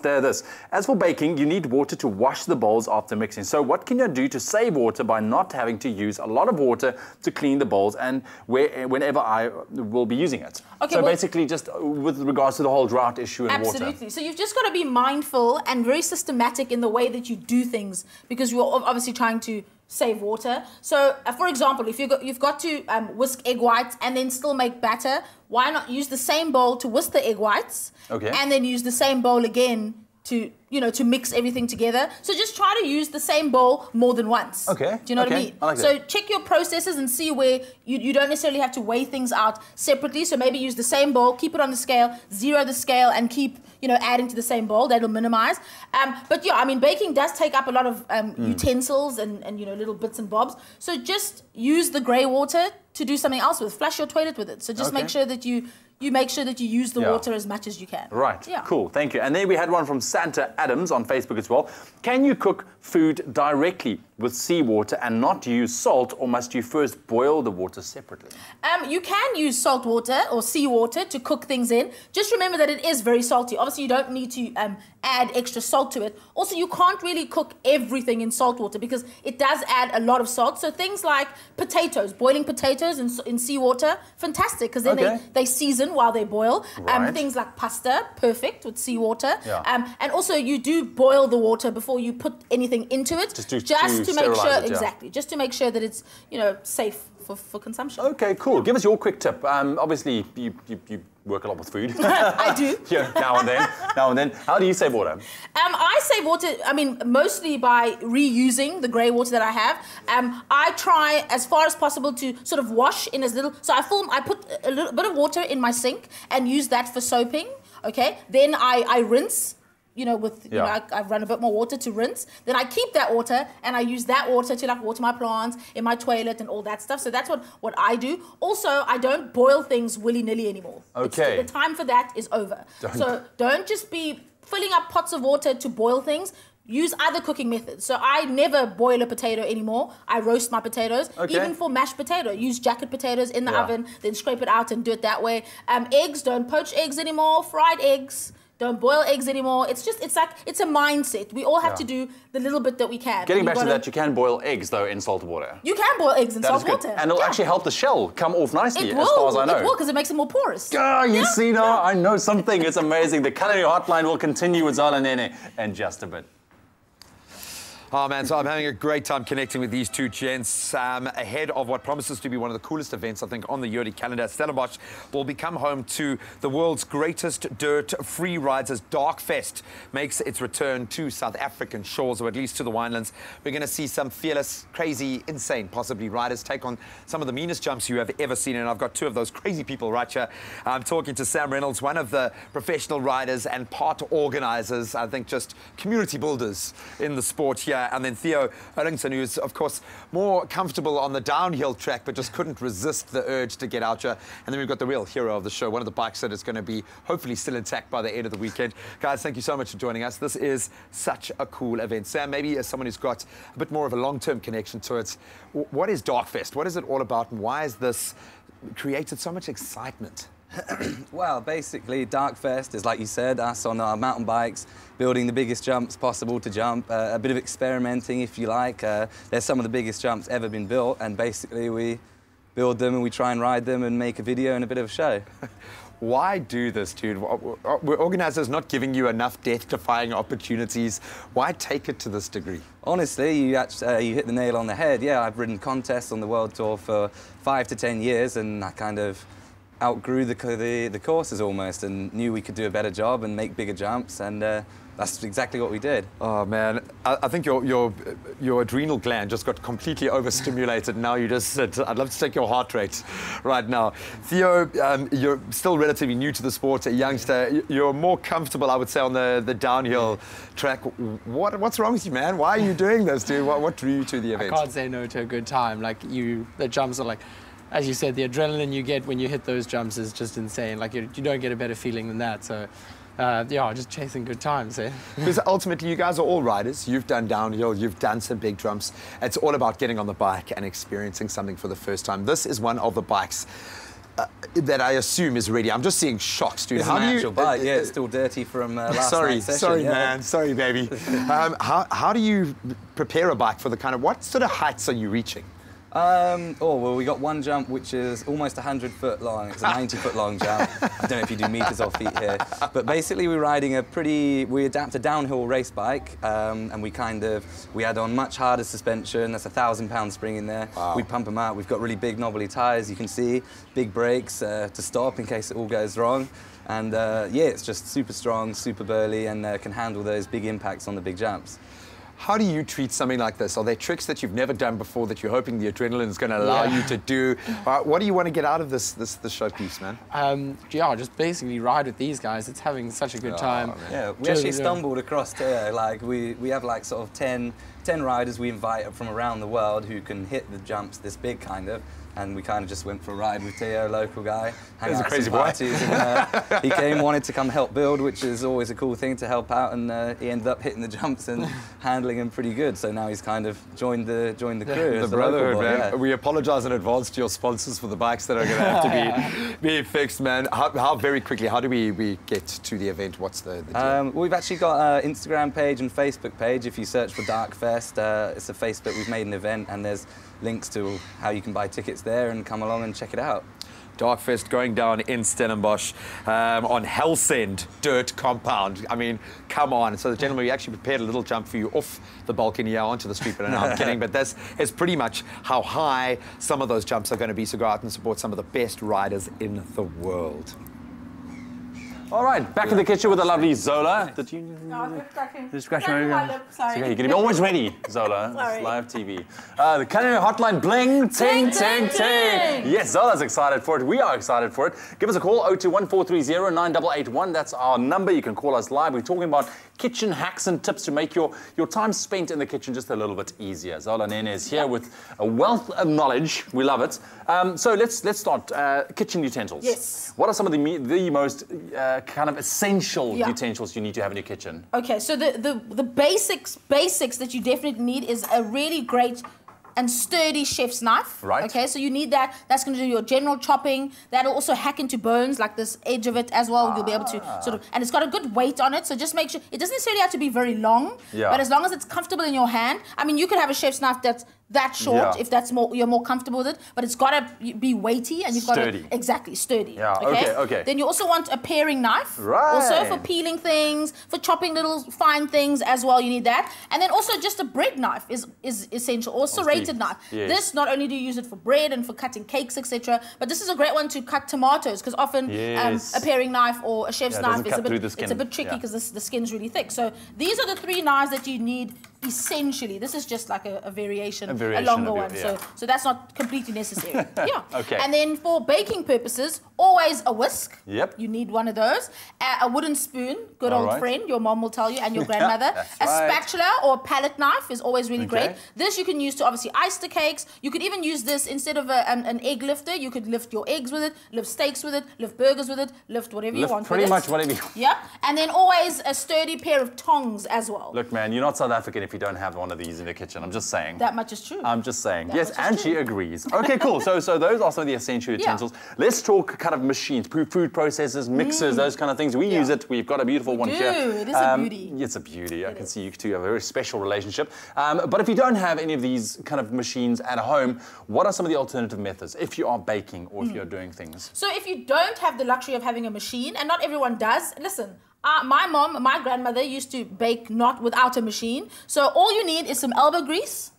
E: there this. As for baking, you need water to wash the bowls after mixing. So what can you do to save water by not having to use a lot of water to clean the bowls and whenever I will be using it?
I: Okay,
E: so basically just with regards to the whole drought issue and water.
I: Absolutely. So you've just got to be mindful and very systematic in the way that you do things, because you're obviously trying to save water. So, for example, if you've got to whisk egg whites and then still make batter, why not use the same bowl to whisk the egg whites, and then use the same bowl again to mix everything together. So just try to use the same bowl more than once.
E: Okay.
I: Do you know what I mean?
E: I like
I: so
E: that.
I: check your processes and see where you don't necessarily have to weigh things out separately. So maybe use the same bowl, keep it on the scale, zero the scale, and keep adding to the same bowl. That'll minimize. But yeah, I mean, baking does take up a lot of utensils and little bits and bobs. So just use the grey water to do something else with. Flush your toilet with it. So just make sure that you make sure that you use the water as much as you can.
E: Right,
I: yeah.
E: Cool, thank you. And then we had one from Santa Adams on Facebook as well. Can you cook food directly with seawater and not use salt, or must you first boil the water separately?
I: You can use salt water or seawater to cook things in. Just remember that it is very salty. Obviously, you don't need to add extra salt to it. Also, you can't really cook everything in salt water because it does add a lot of salt. So things like potatoes, boiling potatoes in seawater, fantastic, because then they season while they boil.
E: Right.
I: Things like pasta, perfect with seawater.
E: Yeah.
I: And also, you do boil the water before you put anything into it.
E: Just to
I: make sure,
E: it,
I: just to make sure that it's safe for consumption.
E: Okay, cool. Give us your quick tip. Obviously, you work a lot with food.
I: I do.
E: Yeah, now and then. How do you save water?
I: I save water, mostly by reusing the grey water that I have. I try as far as possible to sort of wash in as little. So I put a little bit of water in my sink and use that for soaping. Okay. Then I rinse. I run a bit more water to rinse. Then I keep that water and I use that water to water my plants in my toilet and all that stuff. So that's what I do. Also, I don't boil things willy-nilly anymore.
E: Okay.
I: The time for that is over. So don't just be filling up pots of water to boil things. Use other cooking methods. So I never boil a potato anymore. I roast my potatoes. Okay. Even for mashed potato, use jacket potatoes in the oven, then scrape it out and do it that way. Eggs, don't poach eggs anymore. Fried eggs. Don't boil eggs anymore. It's a mindset. We all have to do the little bit that we can.
E: Getting back to that, you can boil eggs, though, in salt water.
I: You can boil eggs in salt water.
E: And it'll actually help the shell come off nicely, as far as I know.
I: It will, because it makes it more porous.
E: You see now, I know something. It's amazing. The Culinary Hotline will continue with Zola Nene in just a bit.
C: Oh, man, so I'm having a great time connecting with these two gents ahead of what promises to be one of the coolest events, I think, on the yearly calendar. Stellenbosch will become home to the world's greatest dirt free rides as Darkfest makes its return to South African shores, or at least to the winelands. We're going to see some fearless, crazy, insane, possibly, riders take on some of the meanest jumps you have ever seen. And I've got two of those crazy people right here. I'm talking to Sam Reynolds, one of the professional riders and part organizers, I think just community builders in the sport here. And then Theo Erlington, who's, of course, more comfortable on the downhill track, but just couldn't resist the urge to get out here. And then we've got the real hero of the show, one of the bikes that is going to be hopefully still intact by the end of the weekend. Guys, thank you so much for joining us. This is such a cool event. Sam, maybe as someone who's got a bit more of a long-term connection to it, what is Darkfest? What is it all about, and why has this created so much excitement?
P: Well, basically, Darkfest is, like you said, us on our mountain bikes, building the biggest jumps possible to jump, a bit of experimenting, if you like. There's some of the biggest jumps ever been built, and basically we build them and we try and ride them and make a video and a bit of a show.
C: Why do this, dude? Were organizers not giving you enough death-defying opportunities? Why take it to this degree?
P: Honestly, you hit the nail on the head. Yeah, I've ridden contests on the World Tour for 5 to 10 years, and I kind of outgrew the courses almost, and knew we could do a better job and make bigger jumps, and that's exactly what we did.
C: Oh man, I think your adrenal gland just got completely overstimulated. Now you just sit. I'd love to take your heart rate right now. Theo, you're still relatively new to the sport, a youngster. You're more comfortable, I would say, on the downhill track. What's wrong with you, man? Why are you doing this, dude? What drew you to the event?
Q: I can't say no to a good time. Like the jumps are like, as you said, the adrenaline you get when you hit those jumps is just insane. Like you don't get a better feeling than that. So. Yeah, just chasing good times, eh?
C: Because ultimately, you guys are all riders. You've done downhill, you've done some big jumps. It's all about getting on the bike and experiencing something for the first time. This is one of the bikes that I assume is ready. I'm just seeing shots, dude.
P: It's an actual bike. Yeah, it's still dirty from last night's session.
C: Sorry, man. Sorry, baby. How do you prepare a bike for the kind of... What sort of heights are you reaching?
P: Well, we got one jump which is almost 100 foot long. It's a 90-foot long jump. I don't know if you do meters or feet here. But basically we're riding we adapt a downhill race bike, and we add on much harder suspension. That's a 1,000-pound spring in there.
C: Wow.
P: We pump them out. We've got really big knobbly tires, you can see, big brakes to stop in case it all goes wrong. And yeah, it's just super strong, super burly, and can handle those big impacts on the big jumps.
C: How do you treat something like this? Are there tricks that you've never done before that you're hoping the adrenaline is going to allow you to do? What do you want to get out of this showpiece, man?
Q: Yeah, just basically ride with these guys. It's having such a good time.
P: Yeah, we actually stumbled across Theo. Like we have like sort of 10 riders we invite from around the world who can hit the jumps this big kind of. And we kind of just went for a ride with Theo, local guy.
C: He's a crazy boy.
P: And, he came, wanted to come help build, which is always a cool thing to help out, and he ended up hitting the jumps and handling them pretty good. So now he's kind of joined the crew.
C: The brotherhood, man. Yeah. We apologise in advance to your sponsors for the bikes that are going to have to be fixed, man. How very quickly, how do we get to the event? What's the deal?
P: We've actually got an Instagram page and Facebook page. If you search for Darkfest, it's a Facebook. We've made an event, and there's links to how you can buy tickets there and come along and check it out.
C: Darkfest going down in Stellenbosch on Hellsend Dirt Compound. I mean, come on. So, gentlemen, we actually prepared a little jump for you off the balcony here onto the street, but no, I'm kidding. But this is pretty much how high some of those jumps are going to be. So go out and support some of the best riders in the world.
E: All right, back in the kitchen with the lovely Zola. Did you?
I: No, I was scratching.
E: Just scratching my lip.
I: Sorry.
E: Okay, you're going to be always ready, Zola.
I: Sorry.
E: It's live TV. The Culinary hotline bling, ting, ting, ting. Yes, Zola's excited for it. We are excited for it. Give us a call, 021-430-9881. That's our number. You can call us live. We're talking about kitchen hacks and tips to make your time spent in the kitchen just a little bit easier. Zola Nene is here with a wealth of knowledge. We love it. So let's start. Kitchen utensils.
I: Yes.
E: What are some of the most kind of essential utensils you need to have in your kitchen?
I: Okay, so the basics that you definitely need is a really great and sturdy chef's knife.
E: Right.
I: Okay, so you need that. That's going to do your general chopping. That'll also hack into bones, like this edge of it as well. You'll be able to sort of, and it's got a good weight on it. So just make sure it doesn't necessarily have to be very long.
E: Yeah.
I: But as long as it's comfortable in your hand. I mean, you could have a chef's knife that's that short if that's you're more comfortable with it. But it's got to be weighty and you've got to exactly sturdy.
E: Yeah. Okay.
I: Then you also want a paring knife.
E: Right.
I: Also for peeling things, for chopping little fine things as well. You need that. And then also just a bread knife is essential. Or serrated knife.
E: Yes.
I: This not only do you use it for bread and for cutting cakes, etc., but this is a great one to cut tomatoes because often a paring knife or a chef's knife is a bit tricky because the skin's really thick. So these are the 3 knives that you need essentially. This is just like a variation, a longer one. So that's not completely necessary.
E: Okay.
I: And then for baking purposes, always a whisk.
E: Yep.
I: You need one of those. A wooden spoon, good old friend, your mom will tell you, and your grandmother. A spatula or a palette knife is always really great. This you can use to obviously ice the cakes. You could even use this instead of an egg lifter. You could lift your eggs with it, lift steaks with it, lift burgers with it, lift whatever you want.
E: Pretty much whatever you want.
I: Yeah. And then always a sturdy pair of tongs as well.
E: Look, man, you're not South African if you don't have one of these in the kitchen. I'm just saying.
I: That much is true.
E: I'm just saying.
I: That
E: Yes,
I: much is
E: and
I: true.
E: she agrees. Okay, cool. So those are some of the essential utensils. Let's talk kind of machines, food processors, mixers, those kind of things. We use it. We've got a beautiful one here.
I: It is a beauty.
E: It's a beauty. I can see you two have a very special relationship. But if you don't have any of these kind of machines at home, what are some of the alternative methods if you are baking or if you're doing things?
I: So if you don't have the luxury of having a machine, and not everyone does, listen, my grandmother used to bake not without a machine. So all you need is some elbow grease,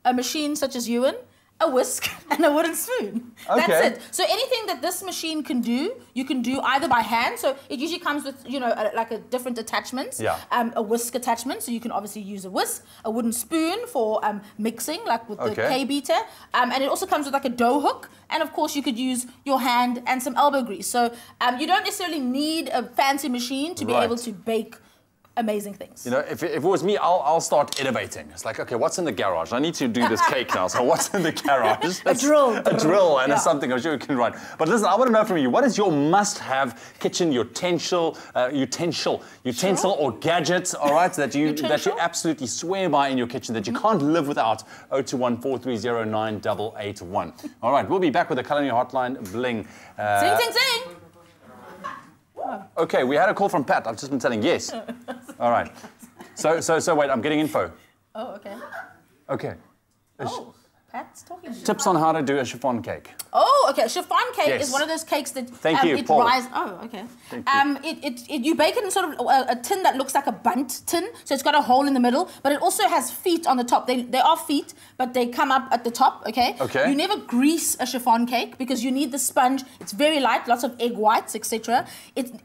I: a machine such as Ewan, a whisk, and a wooden spoon.
E: Okay.
I: That's it. So anything that this machine can do, you can do either by hand. So it usually comes with, like a different attachments.
E: Yeah.
I: A whisk attachment, so you can obviously use a whisk, a wooden spoon for mixing, like with the K beater. And it also comes with like a dough hook. And of course, you could use your hand and some elbow grease. So you don't necessarily need a fancy machine to be able to bake amazing things.
E: You know, if it was me, I'll start innovating. It's like, okay, what's in the garage? I need to do this cake now. So what's in the garage?
I: A drill.
E: A drill and something I'm sure you can run. But listen, I want to know from you, what is your must-have kitchen utensil or gadget, all right, that you absolutely swear by in your kitchen that you can't live without? 021-430-9881. All right, we'll be back with the Culinary Hotline bling.
I: Zing, zing, zing.
E: Okay, we had a call from Pat. I've just been telling yes. All right. So wait, I'm getting info.
I: Oh, okay.
E: Okay.
I: Oh, Pat's talking to you.
E: Tips on how to do a chiffon cake.
I: Oh, okay. Chiffon cake is one of those cakes that
E: Paul.
I: rises. Oh, okay. You bake it in sort of a tin that looks like a bundt tin, so it's got a hole in the middle, but it also has feet on the top. They are feet, but they come up at the top. Okay.
E: Okay.
I: You never grease a chiffon cake because you need the sponge. It's very light, lots of egg whites, etc.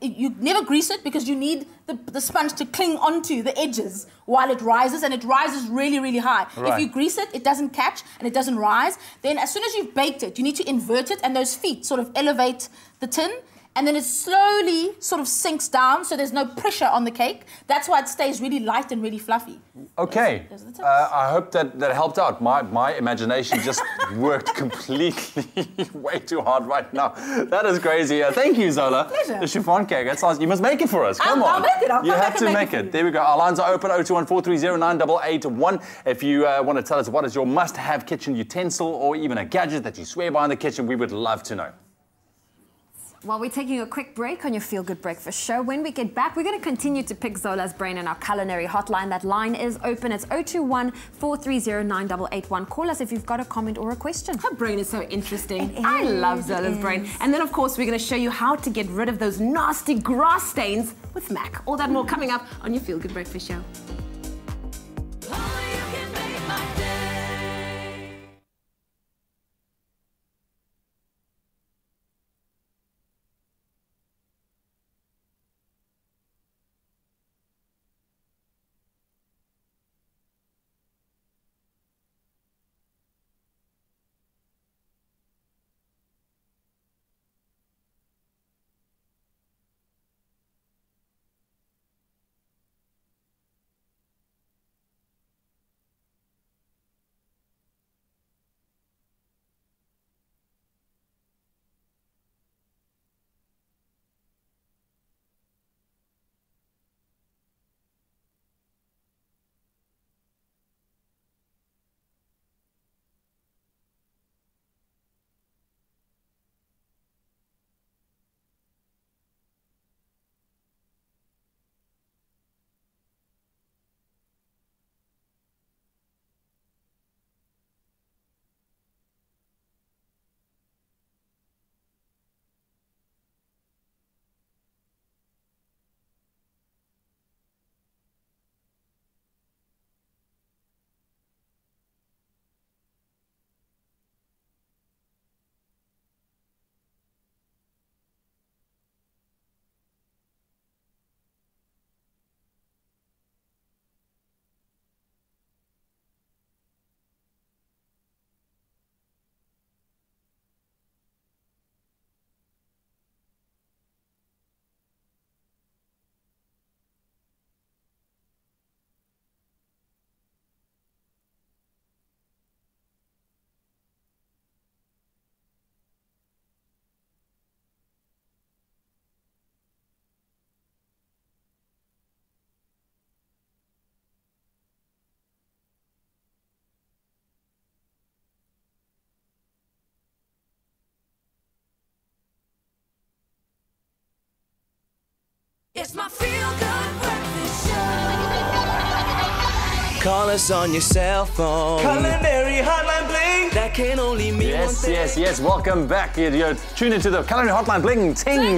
I: You never grease it because you need the sponge to cling onto the edges while it rises, and it rises really, really high.
E: Right.
I: If you grease it, it doesn't catch and it doesn't rise. Then as soon as you've baked it, you need to invert it, and those feet sort of elevate the tin, and then it slowly sort of sinks down, so there's no pressure on the cake. That's why it stays really light and really fluffy.
E: Okay.
I: Those are the tips.
E: I hope that helped out. My imagination just worked completely way too hard right now. That is crazy. Thank you, Zola.
I: Pleasure.
E: The chiffon cake. That sounds. You must make it for us. Come on.
I: I'll make it. I'll
E: You
I: come
E: have
I: back
E: to
I: and
E: make
I: it.
E: it. There we go. Our lines are open. 021-430-9881. If you want to tell us what is your must-have kitchen utensil or even a gadget that you swear by in the kitchen, we would love to know.
D: Well, we're taking a quick break on your Feel Good Breakfast show. When we get back, we're going to continue to pick Zola's brain in our culinary hotline. That line is open. It's 021-430-9881. Call us if you've got a comment or a question.
B: Her brain is so interesting. I love Zola's brain. And then, of course, we're going to show you how to get rid of those nasty grass stains with Mac. All that and more coming up on your Feel Good Breakfast show.
A: It's my feel-good breakfast show.
O: Call us on your cell phone. Culinary hotline bling. That can only mean one thing.
E: Yes. Welcome back. You're tuned into the Culinary hotline bling. Ting.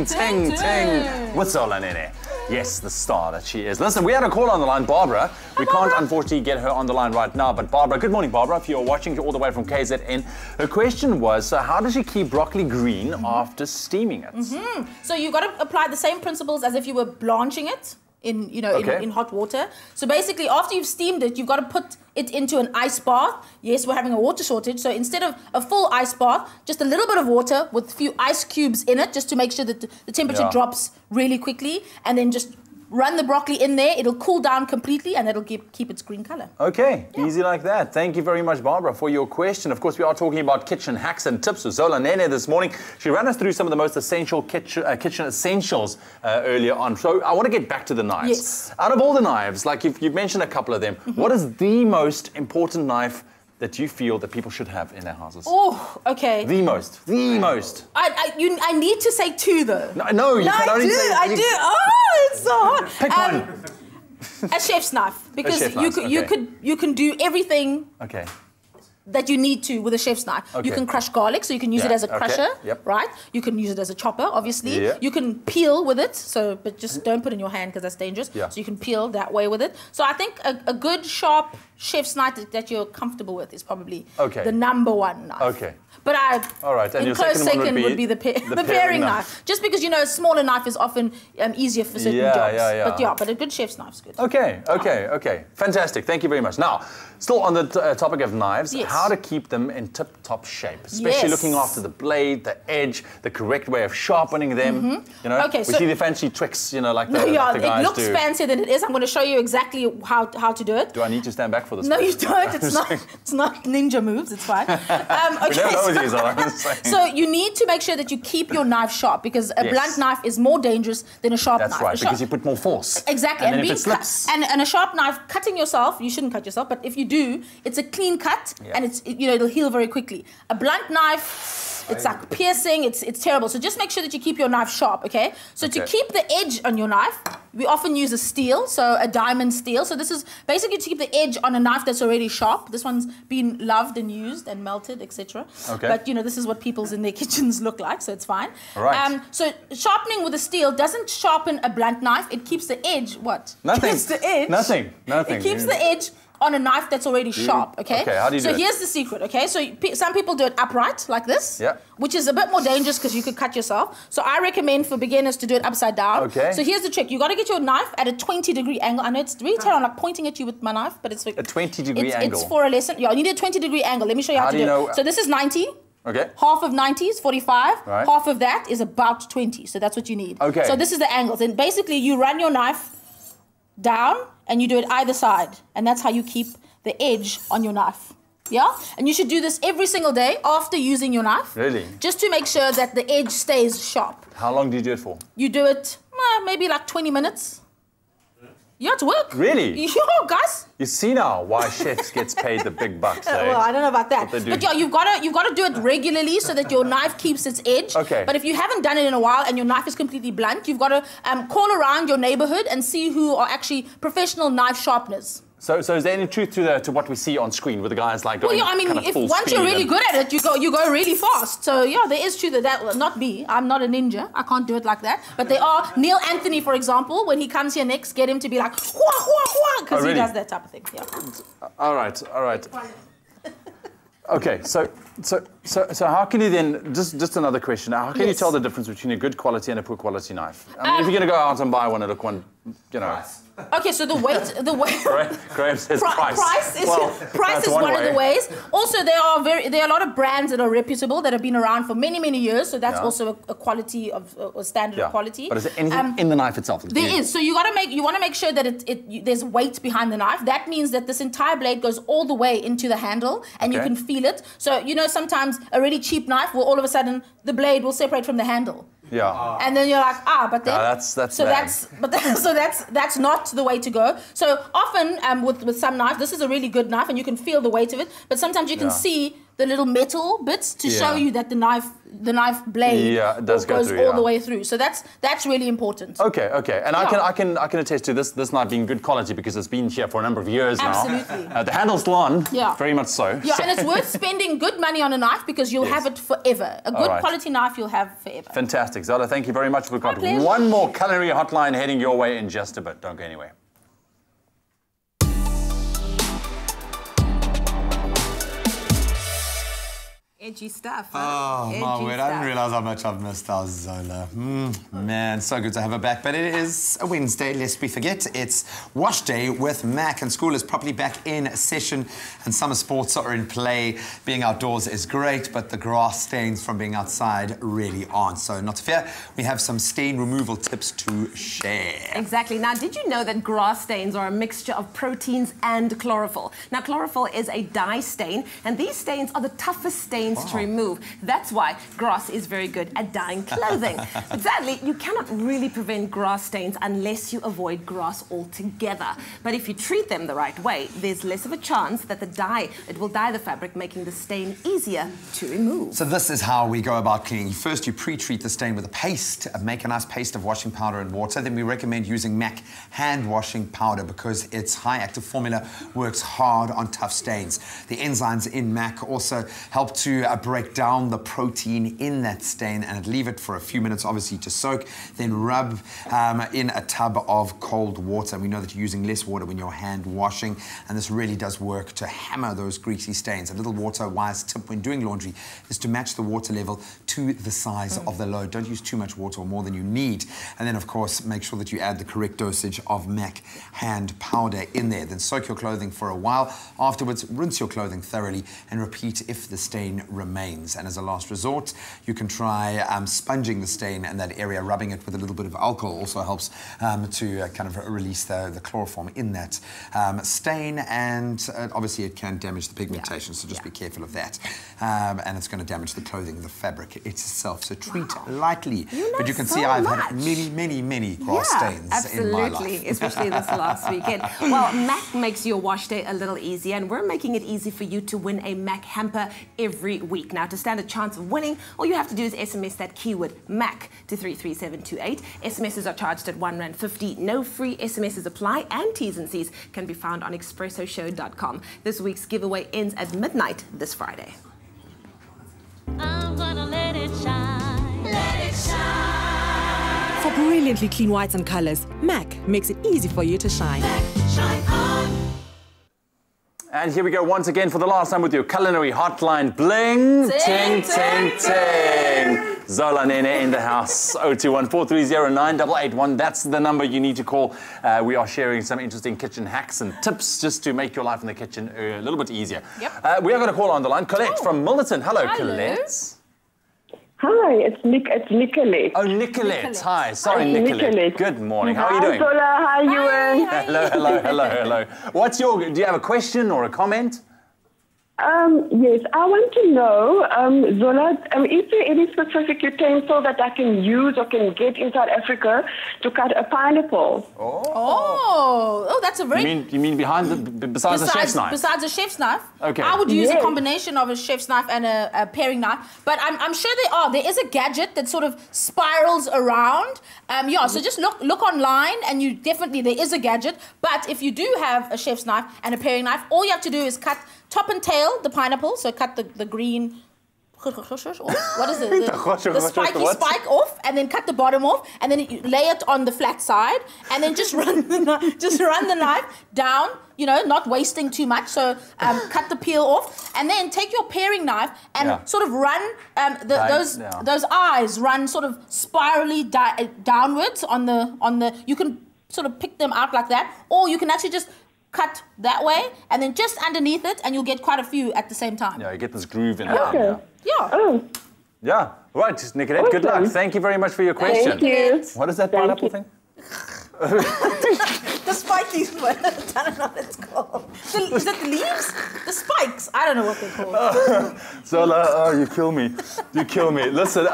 E: With Zola Nene. Yes, the star that she is. Listen, we had a call on the line, Barbara. We can't, unfortunately, get her on the line right now. But Barbara, good morning, Barbara. If you're watching all the way from KZN, her question was, so how does she keep broccoli green after steaming it?
I: So you've got to apply the same principles as if you were blanching it in, in hot water. So basically, after you've steamed it, you've got to put it into an ice bath. Yes, we're having a water shortage. So instead of a full ice bath, just a little bit of water with a few ice cubes in it, just to make sure that the temperature drops really quickly, and then just run the broccoli in there. It'll cool down completely, and it'll keep its green color.
E: Okay, easy like that. Thank you very much, Barbara, for your question. Of course, we are talking about kitchen hacks and tips with Zola Nene this morning. She ran us through some of the most essential kitchen essentials earlier on. So I want to get back to the knives.
I: Yes.
E: Out of all the knives, like you've mentioned a couple of them, what is the most important knife that you feel that people should have in their houses?
I: Oh, okay.
E: The most.
I: I need to say two, though.
E: No, you can only say...
I: I do. Oh, it's so hard.
E: Pick one.
I: A chef's knife, because you can do everything that you need to with a chef's knife. You can crush garlic, so you can use it as a crusher, right? You can use it as a chopper, obviously. You can peel with it, but just don't put it in your hand because that's dangerous. So you can peel that way with it. So I think a good, sharp chef's knife that you're comfortable with is probably the number one knife.
E: Okay.
I: But
E: all right, and
I: in
E: your
I: close
E: second
I: would be the paring knife. Just because, a smaller knife is often easier for certain jobs. But a good chef's knife is good.
E: Okay. Fantastic. Thank you very much. Now, still on the topic of knives, how to keep them in tip-top shape, especially looking after the blade, the edge, the correct way of sharpening them. We see the fancy tricks, like the guys do.
I: It looks fancier than it is. I'm going to show you exactly how to do it.
E: Do I need to stand back for this?
I: No, you don't. It's not ninja moves. It's fine. So you need to make sure that you keep your knife sharp, because a blunt knife is more dangerous than a sharp knife.
E: That's right, because you put more force.
I: Exactly.
E: And then if it slips...
I: And a sharp knife, cutting yourself, you shouldn't cut yourself, but if you do, it's a clean cut, and it'll heal very quickly. A blunt knife, it's like piercing, it's terrible. So just make sure that you keep your knife sharp, okay? So to keep the edge on your knife, we often use a steel, so a diamond steel. So this is basically to keep the edge on a knife that's already sharp. This one's been loved and used and melted, etc. But this is what people's in their kitchens look like, so it's fine.
E: Right.
I: So sharpening with a steel doesn't sharpen a blunt knife. It keeps the edge, what?
E: Nothing.
I: Keeps the edge.
E: Nothing.
I: It keeps the edge on a knife that's already sharp, okay?
E: Okay, how do you do it?
I: So here's the secret, okay? So some people do it upright, like this,
E: yeah,
I: which is a bit more dangerous because you could cut yourself. So I recommend for beginners to do it upside down.
E: Okay.
I: So here's the trick. You got to get your knife at a 20-degree angle. I know it's really terrible, I'm like pointing at you with my knife, but it's...
E: A 20-degree angle?
I: It's for a lesson. Yeah, you need a 20-degree angle. Let me show you how to do it. So this is 90.
E: Okay.
I: Half of 90 is 45.
E: Right.
I: Half of that is about 20. So that's what you need.
E: Okay.
I: So this is the angles. And basically you run your knife down and you do it either side. And that's how you keep the edge on your knife. Yeah? And you should do this every single day after using your knife.
E: Really?
I: Just to make sure that the edge stays sharp.
E: How long do you do it for?
I: You do it maybe like 20 minutes. Yeah, it's work.
E: Really?
I: Yo, guys.
E: You see now why chefs gets paid the big bucks, eh?
I: Well, I don't know about that.
E: But
I: yeah, you've got to do it regularly so that your knife keeps its edge.
E: Okay.
I: But if you haven't done it in a while and your knife is completely blunt, you've got to call around your neighborhood and see who are actually professional knife sharpeners.
E: So is there any truth to what we see on screen with the guys like going
I: once you're really good at it, you go really fast. So yeah, there is truth to that. Well, not me. I'm not a ninja. I can't do it like that. But there are Neil Anthony, for example. When he comes here next, get him to be like hua hua hua, because he does that type of thing. Yeah.
E: All right. Okay, so how can you then, just another question, how can you tell the difference between a good quality and a poor quality knife? I mean, if you're going to go out and buy one, look one,
I: Okay, so the weight.
E: Graham says price.
I: Price is one of the ways. Also, there are a lot of brands that are reputable that have been around for many years. So that's also a quality of a standard of quality.
E: But is there anything in the knife itself?
I: There is. So you want to make sure that there's weight behind the knife. That means that this entire blade goes all the way into the handle, and you can feel it. So sometimes a really cheap knife will all of a sudden the blade will separate from the handle.
E: Yeah.
I: And then you're like, but then that's not the way to go. So often with some knives, this is a really good knife and you can feel the weight of it, but sometimes you can see the little metal bits to show you that the knife blade
E: does
I: goes
E: through,
I: all the way through. So that's really important.
E: Okay, and I can attest to this knife being good quality because it's been here for a number of years now.
I: Absolutely.
E: The handle's still on, very much so.
I: Yeah, and it's worth spending good money on a knife because you'll have it forever. A good quality knife you'll have forever.
E: Fantastic. Zola, thank you very much. We've got one more culinary hotline heading your way in just a bit. Don't go anywhere.
B: Edgy stuff.
C: Oh, my word. I didn't realise how much I've missed our Zola. Man, so good to have her back. But it is a Wednesday, lest we forget. It's wash day with Mac, and school is properly back in session, and summer sports are in play. Being outdoors is great, but the grass stains from being outside really aren't. So not to fear, we have some stain removal tips to share.
B: Exactly. Now, did you know that grass stains are a mixture of proteins and chlorophyll? Now, chlorophyll is a dye stain, and these stains are the toughest stains to remove. That's why grass is very good at dyeing clothing. But sadly, you cannot really prevent grass stains unless you avoid grass altogether. But if you treat them the right way, there's less of a chance that it will dye the fabric, making the stain easier to remove.
C: So this is how we go about cleaning. First, you pre-treat the stain with a paste. Make a nice paste of washing powder and water. Then we recommend using MAC hand washing powder because its high active formula works hard on tough stains. The enzymes in MAC also help to break down the protein in that stain and leave it for a few minutes, obviously, to soak. Then rub in a tub of cold water. We know that you're using less water when you're hand washing, and this really does work to hammer those greasy stains. A little water-wise tip when doing laundry is to match the water level to the size of the load. Don't use too much water or more than you need. And then, of course, make sure that you add the correct dosage of MAC hand powder in there. Then soak your clothing for a while. Afterwards, rinse your clothing thoroughly and repeat if the stain remains. And as a last resort, you can try sponging the stain in that area, rubbing it with a little bit of alcohol also helps to kind of release the chloroform in that stain, and obviously it can damage the pigmentation, so just be careful of that. And it's going to damage the clothing, the fabric itself, so treat lightly. But you can see I've had many grass stains in my life.
B: Absolutely, especially this last weekend. Well, MAC makes your wash day a little easier, and we're making it easy for you to win a MAC hamper every week. Now, to stand a chance of winning, all you have to do is SMS that keyword MAC to 33728. SMSs are charged at R1.50. No free SMSs apply, and T's and C's can be found on expressoshow.com. This week's giveaway ends at midnight this Friday.
A: I'm gonna let it shine. Let it shine.
L: For brilliantly clean whites and colors, MAC makes it easy for you to shine.
A: MAC, shine on.
E: And here we go once again for the last time with your culinary hotline. Bling, ting, ting, ting. Zola Nene in the house. 021-430-9881. That's the number you need to call. We are sharing some interesting kitchen hacks and tips just to make your life in the kitchen a little bit easier. Yep. We are going to call on the line Colette from Millerton. Hello, Colette.
S: Hi, it's Nicolette.
E: Oh, Nicolette. Hi. Sorry, Nicolette. Good morning. How are you doing?
S: Hi, Zola. Hi, Ewan.
E: Hello. Do you have a question or a comment?
S: Yes, I want to know, Zola, is there any specific utensil that I can use or can get in South Africa to cut a pineapple?
I: Oh, that's a very...
E: You mean besides the chef's knife?
I: Besides a chef's knife?
E: Okay.
I: I would use a combination of a chef's knife and a paring knife, but I'm sure there is a gadget that sort of spirals around. So just look online, and there is a gadget, but if you do have a chef's knife and a paring knife, all you have to do is cut top and tail the pineapple, so cut the green, what is it? The spiky spike off, and then cut the bottom off, and then you lay it on the flat side, and then just run the knife down, not wasting too much. So cut the peel off, and then take your paring knife and sort of run those eyes run sort of spirally downwards on the. You can sort of pick them out like that, or you can actually just cut that way, and then just underneath it, and you'll get quite a few at the same time.
E: Yeah, you get this groove in
S: it.
E: Yeah. Yeah. Right, Nicolette, good luck. Thank you very much for your question.
S: Thank you.
E: What is that pineapple thing?
I: The spiky one. I don't know what it's called. Is it the leaves? The spikes? I don't know what they're called.
E: Zola, oh, you kill me. You kill me. Listen.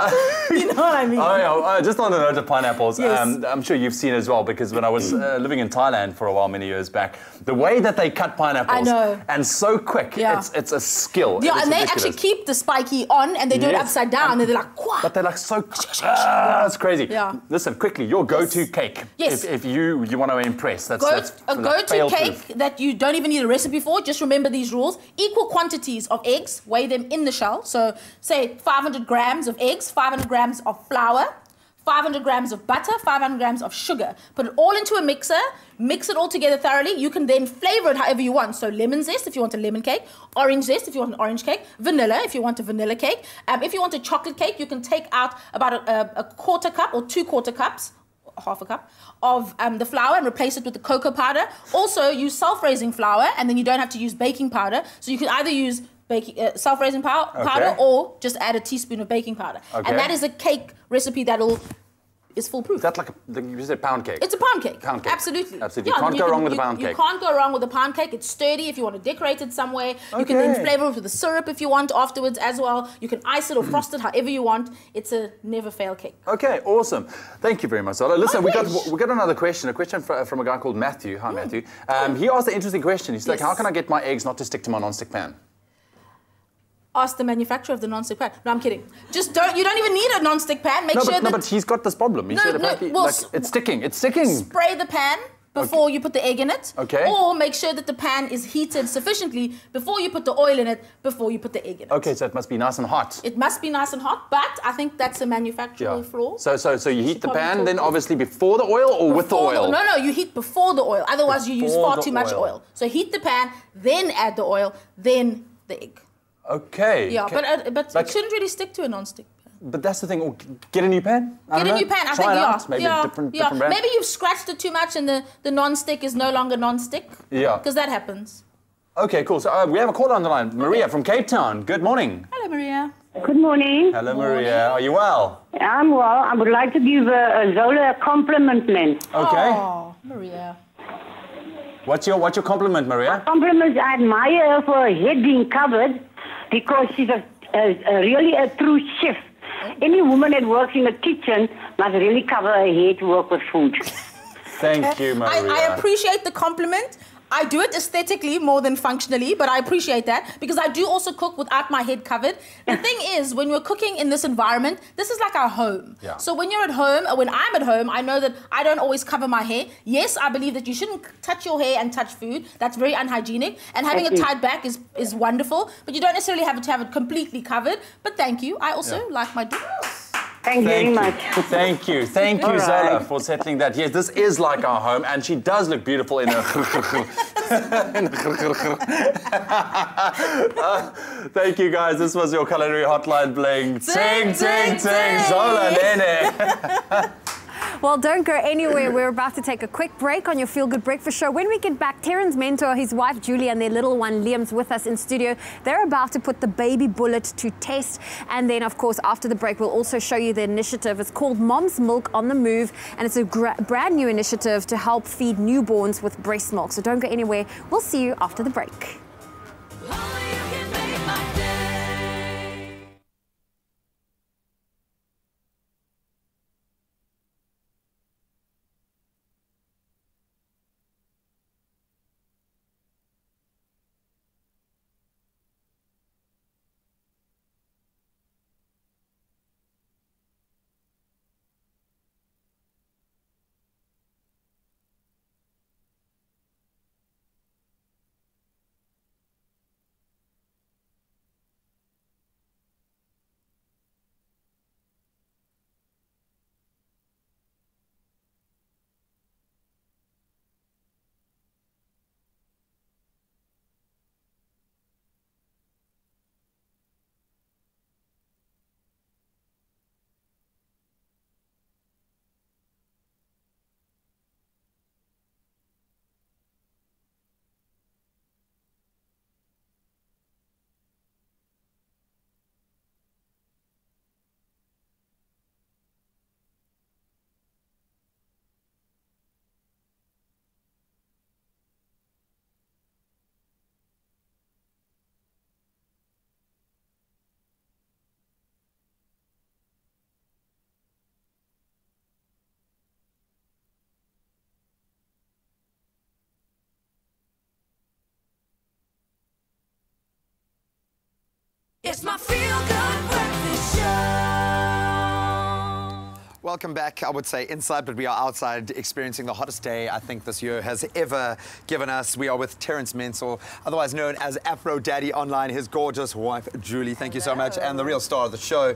I: You know what I mean?
E: Just on the note of pineapples,
I: Yes.
E: I'm sure you've seen as well, because when I was living in Thailand for a while, many years back, the way that they cut pineapples,
I: I know.
E: and so quick,
I: Yeah.
E: it's a skill.
I: Yeah,
E: It's
I: and they
E: ridiculous.
I: actually keep the spiky on, and they do it
E: Yes.
I: upside down, and they're like, "Quah."
E: But they're like so, that's crazy.
I: Yeah.
E: Listen, quickly, your go-to cake.
I: Yes.
E: If you want to impress, that's
I: A go-to
E: fail-proof.
I: cake that you don't even need a recipe for. Just remember these rules: equal quantities of eggs, weigh them in the shell. So, say 500 grams of eggs, 500 grams of flour, 500 grams of butter, 500 grams of sugar. Put it all into a mixer, mix it all together thoroughly. You can then flavor it however you want. So lemon zest if you want a lemon cake, orange zest if you want an orange cake, vanilla if you want a vanilla cake. If you want a chocolate cake, you can take out about a quarter cup or 2 quarter cups, half a cup, of the flour and replace it with the cocoa powder. Also, use self-raising flour, and then you don't have to use baking powder. So you can either use self-raising powder or just add a teaspoon of baking powder.
E: Okay.
I: And that is a cake recipe is foolproof.
E: Is that like you said pound cake?
I: It's a pound cake.
E: Pound cake.
I: Absolutely.
E: Absolutely. You can't go wrong with a pound cake.
I: You can't go wrong with a pound cake. It's sturdy if you want to decorate it some way. You can then flavor it with the syrup if you want afterwards as well. You can ice it or frost it however you want. It's a never-fail cake.
E: Okay, awesome. Thank you very much, Zola. Listen, we got another question. A question from a guy called Matthew. Hi, Matthew. He asked an interesting question. He's like, how can I get my eggs not to stick to my non-stick pan?
I: Ask the manufacturer of the non-stick pan. No, I'm kidding. You don't even need a non-stick pan.
E: But he's got this problem. He said apparently, it's sticking. It's sticking.
I: Spray the pan before you put the egg in it.
E: Okay.
I: Or make sure that the pan is heated sufficiently before you put the oil in it, before you put the egg in it.
E: Okay, so it must be nice and hot.
I: It must be nice and hot, but I think that's a manufacturer flaw.
E: So you heat the pan, then obviously before the oil or with the oil?
I: No, you heat before the oil. Otherwise, you use far too much oil. So heat the pan, then add the oil, then the egg.
E: Okay.
I: Yeah, but it shouldn't really stick to a non-stick pan.
E: But that's the thing. Get a new pan.
I: Get a new pan. I think,
E: Maybe a different brand.
I: Maybe you've scratched it too much and the non-stick is no longer non-stick.
E: Yeah.
I: Because that happens.
E: Okay, cool. So we have a caller on the line. Maria from Cape Town. Good morning.
I: Hello, Maria.
T: Good morning.
E: Hello, Maria. Are you well?
T: I'm well. I would like to give Zola a compliment, man.
E: Okay.
I: Oh, Maria.
E: What's your compliment, Maria?
T: Compliment, I admire her for her head being covered because she's really a true chef. Any woman that works in a kitchen must really cover her head to work with food.
E: Thank you, Maria.
I: I appreciate the compliment. I do it aesthetically more than functionally, but I appreciate that because I do also cook without my head covered. The thing is, when we're cooking in this environment, this is like our home.
E: Yeah.
I: So when you're at home, or when I'm at home, I know that I don't always cover my hair. Yes, I believe that you shouldn't touch your hair and touch food. That's very unhygienic. And having it tied back is wonderful, but you don't necessarily have to have it completely covered. But thank you. I also like my
T: Thank you very much.
E: Thank you, Zola, for settling that. Yes, this is like our home, and she does look beautiful in her. Thank you, guys. This was your Culinary Hotline Bling. Ting, ting, ting, Zola Nene.
D: Well, don't go anywhere. We're about to take a quick break on your Feel Good Breakfast Show. When we get back, Terren's mentor, his wife Julie, and their little one Liam's with us in studio. They're about to put the baby bullet to test. And then, of course, after the break, we'll also show you the initiative. It's called Mom's Milk on the Move, and it's a brand new initiative to help feed newborns with breast milk. So don't go anywhere. We'll see you after the break.
C: Welcome back, I would say inside, but we are outside experiencing the hottest day I think this year has ever given us. We are with Terrence Menswear, otherwise known as Afro Daddy online, his gorgeous wife, Julie. Thank you so much. And the real star of the show,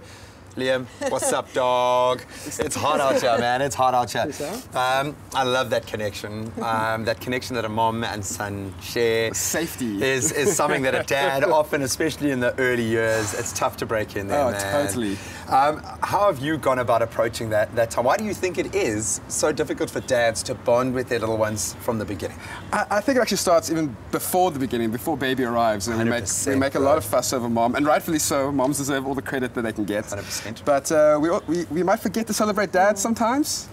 C: Liam. What's up, dog? It's hot out here, man. It's hot out here. I love that connection. That connection that a mom and son share.
K: Safety.
C: Is something that a dad often, especially in the early years, it's tough to break in there, man.
K: Totally.
C: How have you gone about approaching that time? Why do you think it is so difficult for dads to bond with their little ones from the beginning?
K: I think it actually starts even before the beginning, before baby arrives. And we make a lot of fuss over mom, and rightfully so. Moms deserve all the credit that they can get.
C: 100%.
K: But we might forget to celebrate dads sometimes.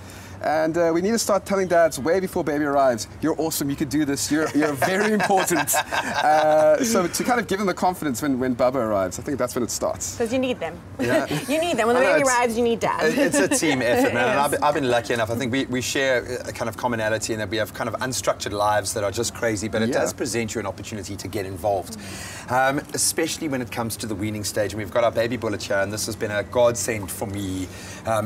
K: And we need to start telling dads way before baby arrives, you're awesome, you could do this, you're very important. So to kind of give them the confidence when Bubba arrives, I think that's when it starts.
I: Because you need them.
C: Yeah.
I: You need them. When the baby arrives, you need dad.
C: It's a team effort, man. And I've been lucky enough. I think we share a kind of commonality in that we have kind of unstructured lives that are just crazy, but it does present you an opportunity to get involved, especially when it comes to the weaning stage. And we've got our baby bullet here, and this has been a godsend for me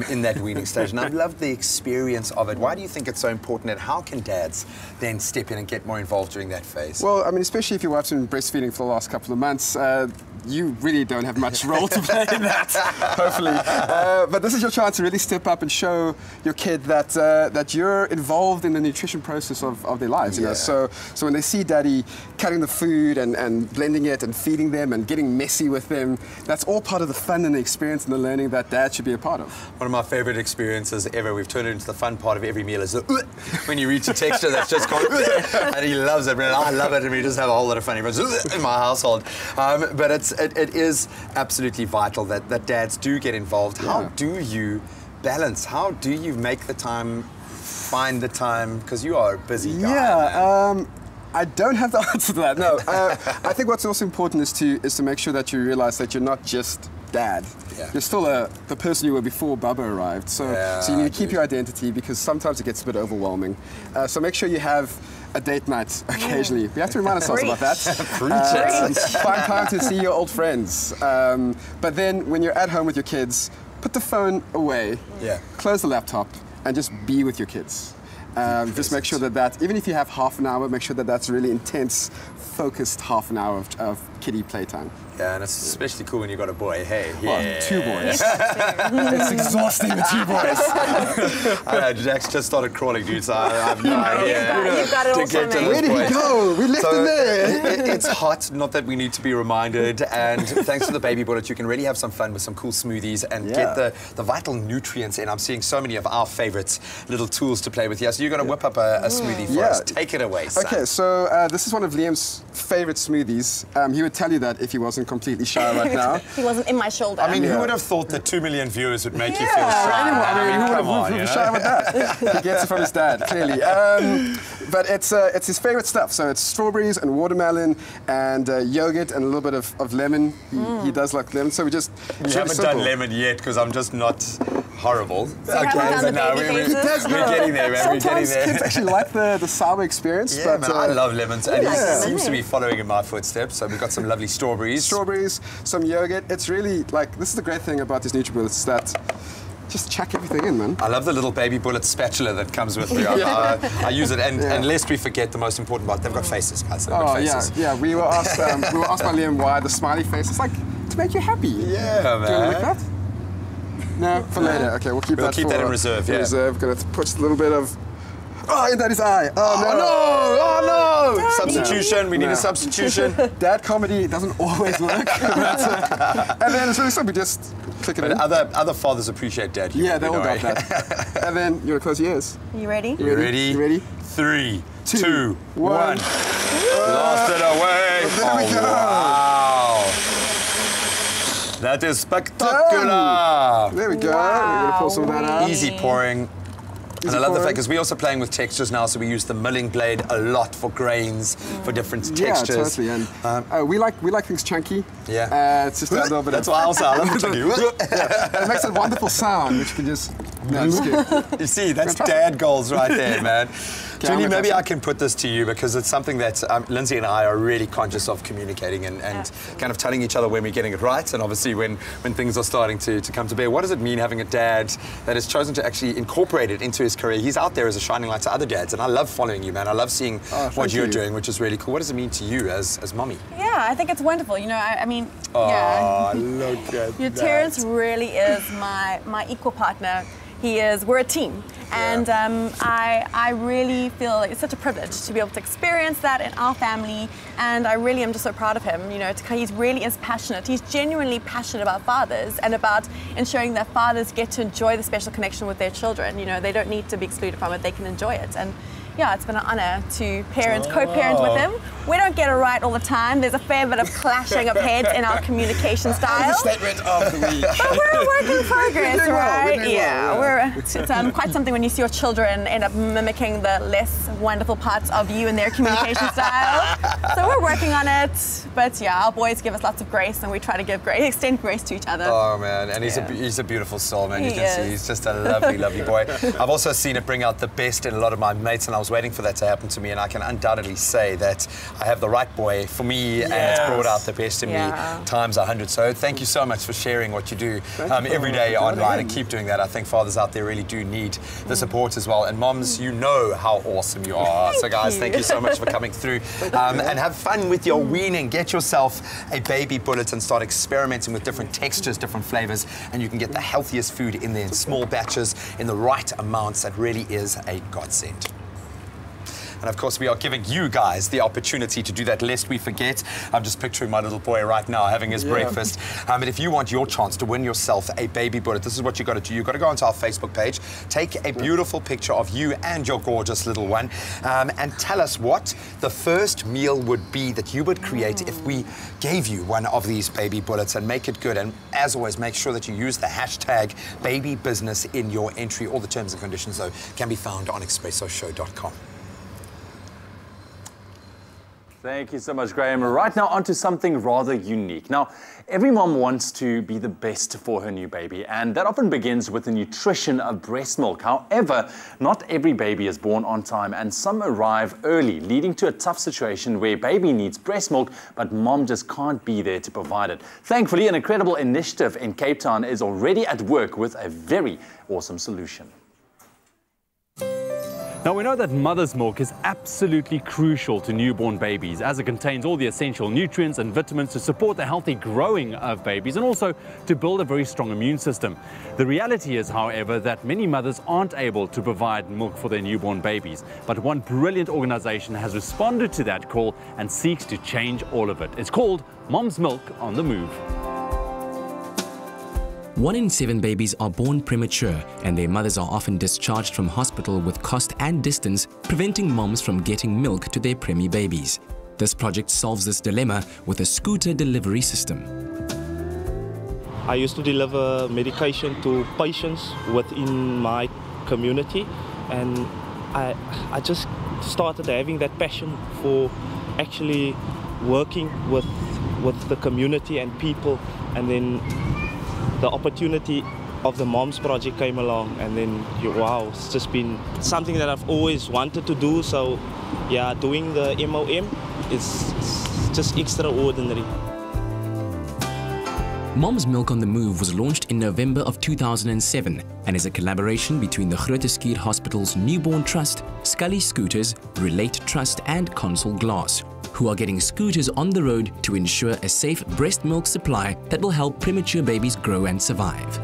C: in that weaning stage. And I've loved the experience of it. Why do you think it's so important, and how can dads then step in and get more involved during that phase?
K: Well, I mean, especially if your wife's been breastfeeding for the last couple of months, you really don't have much role to play in that, hopefully. But this is your chance to really step up and show your kid that that you're involved in the nutrition process of their lives. You know? So when they see daddy cutting the food and blending it and feeding them and getting messy with them, that's all part of the fun and the experience and the learning that dad should be a part of.
C: One of my favorite experiences ever, we've turned it into the fun part of every meal, is the when you reach a texture that's just called and he loves it, and I love it, and we just have a whole lot of fun in my household. But it is absolutely vital that dads do get involved. How do you balance? How do you make the time, find the time? Because you are a busy guy.
K: I don't have the answer to that. No, I think what's also important is to make sure that you realize that you're not just dad. You're still the person you were before Bubba arrived. So you need to keep your identity, because sometimes it gets a bit overwhelming. So make sure you have a date night occasionally. We have to remind ourselves about that. Find time to see your old friends. But then when you're at home with your kids, put the phone away, close the laptop, and just be with your kids. Just make sure that even if you have half an hour, make sure that that's really intense, focused half an hour of kiddie playtime.
C: Yeah, and it's especially cool when you've got a boy. Hey,
K: well, 2 boys. It's exhausting with 2 boys.
C: I know, Jack's just started crawling, dude, so I have no idea.
I: You've got it all to
K: Where did he go? We left him there.
C: It's hot, not that we need to be reminded, and thanks to the baby bullet, you can really have some fun with some cool smoothies and get the vital nutrients in. I'm seeing so many of our favorites, little tools to play with here. So you're going to whip up a smoothie for us. Take it away, son.
K: Okay, so this is one of Liam's favorite smoothies. He would tell you that if he wasn't completely shy right now.
I: He wasn't in my shoulder.
C: I mean, who would have thought that 2 million viewers would make you feel shy?
K: Who would have shy with that? He gets it from his dad, clearly. But it's his favorite stuff. So it's strawberries and watermelon and yogurt and a little bit of lemon. He does like lemon, so we just...
C: You haven't done lemon yet, because I'm just not horrible.
I: So no,
C: we're getting there, man. We're getting there.
K: Kids actually like the sour experience.
C: Yeah, but I love lemons, and he seems to be following in my footsteps. So we've got some lovely strawberries,
K: some yogurt. It's really like, this is the great thing about these NutriBullets, is that just chuck everything in, man.
C: I love the little baby bullet spatula that comes with it. I use it, and lest we forget the most important part, they've got faces, guys. They've got faces.
K: Yeah. We were asked by Liam why the smiley face. It's like to make you happy.
C: Yeah, man.
K: Do you want to like that? No, for later. Okay, we'll keep that
C: in reserve.
K: In reserve. Gonna put a little bit of. Oh, in that his eye.
C: Oh no! Substitution. We need a substitution.
K: Dad comedy doesn't always work. And then it's really simple. Just click it in.
C: Other fathers appreciate dad humor.
K: Yeah, they all got that. And then you want to close your ears.
I: You ready?
C: You ready?
K: You ready?
C: 3, 2, 1. Lost it away.
K: There we go.
C: Wow. That is spectacular.
K: There we go. We're going to pull some of that out.
C: Easy pouring. And I love the fact, because we're also playing with textures now, so we use the milling blade a lot for grains, for different textures.
K: Yeah, totally. And we like things chunky.
C: Yeah.
K: It's just a little bit.
C: That's why I also love it chunky.
K: It makes a wonderful sound, which you can just.
C: You see, that's dad goals right there, man. Julie, maybe I can put this to you because it's something that Lindsay and I are really conscious of communicating and kind of telling each other when we're getting it right, and obviously when things are starting to come to bear. What does it mean having a dad that has chosen to actually incorporate it into his career? He's out there as a shining light to other dads, and I love following you, man. I love seeing what you're doing, which is really cool. What does it mean to you as mummy?
U: Yeah, I think it's wonderful. You know, I mean,
C: yeah. Look at
U: that. Terrence really is my equal partner. We're a team. And I really feel like it's such a privilege to be able to experience that in our family, and I really am just so proud of him. You know, he really is passionate. He's genuinely passionate about fathers and about ensuring that fathers get to enjoy the special connection with their children. You know, they don't need to be excluded from it, they can enjoy it. And yeah, it's been an honor to co-parent with him. We don't get it right all the time. There's a fair bit of clashing of heads in our communication style.
C: Statement of the week.
U: But we're a work in progress, right? It's quite something when you see your children end up mimicking the less wonderful parts of you in their communication style. So we're working on it. But yeah, our boys give us lots of grace, and we try to extend grace to each other.
C: Oh man, and he's a beautiful soul, man. You can see he's just a lovely, lovely boy. I've also seen it bring out the best in a lot of my mates, and I was waiting for that to happen to me, and I can undoubtedly say that I have the right boy for me, and it's brought out the best in me times 100. So thank you so much for sharing what you do every day online, and keep doing that. I think fathers out there really do need the support as well, and moms, you know how awesome you are. So guys, thank you so much for coming through, and have fun with your weaning. Get yourself a baby bullet and start experimenting with different textures, different flavors, and you can get the healthiest food in there in small batches in the right amounts. That really is a godsend. And of course, we are giving you guys the opportunity to do that, lest we forget. I'm just picturing my little boy right now having his breakfast. But if you want your chance to win yourself a baby bullet, this is what you've got to do. You've got to go onto our Facebook page, take a beautiful picture of you and your gorgeous little one, and tell us what the first meal would be that you would create if we gave you one of these baby bullets, and make it good. And as always, make sure that you use the hashtag babybusiness in your entry. All the terms and conditions, though, can be found on expressoshow.com.
E: Thank you so much, Graham. Right now, onto something rather unique. Now, every mom wants to be the best for her new baby, and that often begins with the nutrition of breast milk. However, not every baby is born on time, and some arrive early, leading to a tough situation where baby needs breast milk, but mom just can't be there to provide it. Thankfully, an incredible initiative in Cape Town is already at work with a very awesome solution.
V: Now, we know that mother's milk is absolutely crucial to newborn babies, as it contains all the essential nutrients and vitamins to support the healthy growing of babies, and also to build a very strong immune system. The reality is, however, that many mothers aren't able to provide milk for their newborn babies. But one brilliant organization has responded to that call and seeks to change all of it. It's called Mom's Milk on the Move.
W: 1 in 7 babies are born premature, and their mothers are often discharged from hospital with cost and distance, preventing moms from getting milk to their preemie babies. This project solves this dilemma with a scooter delivery system.
X: I used to deliver medication to patients within my community, and I just started having that passion for actually working with the community and people, and then the opportunity of the Moms Project came along, and then wow, it's just been something that I've always wanted to do. So yeah, doing the MOM is just extraordinary.
W: Mom's Milk on the Move was launched in November of 2007 and is a collaboration between the Groote Schuur Hospital's Newborn Trust, Scully Scooters, Relate Trust and Consul Glass, who are getting scooters on the road to ensure a safe breast milk supply that will help premature babies grow and survive.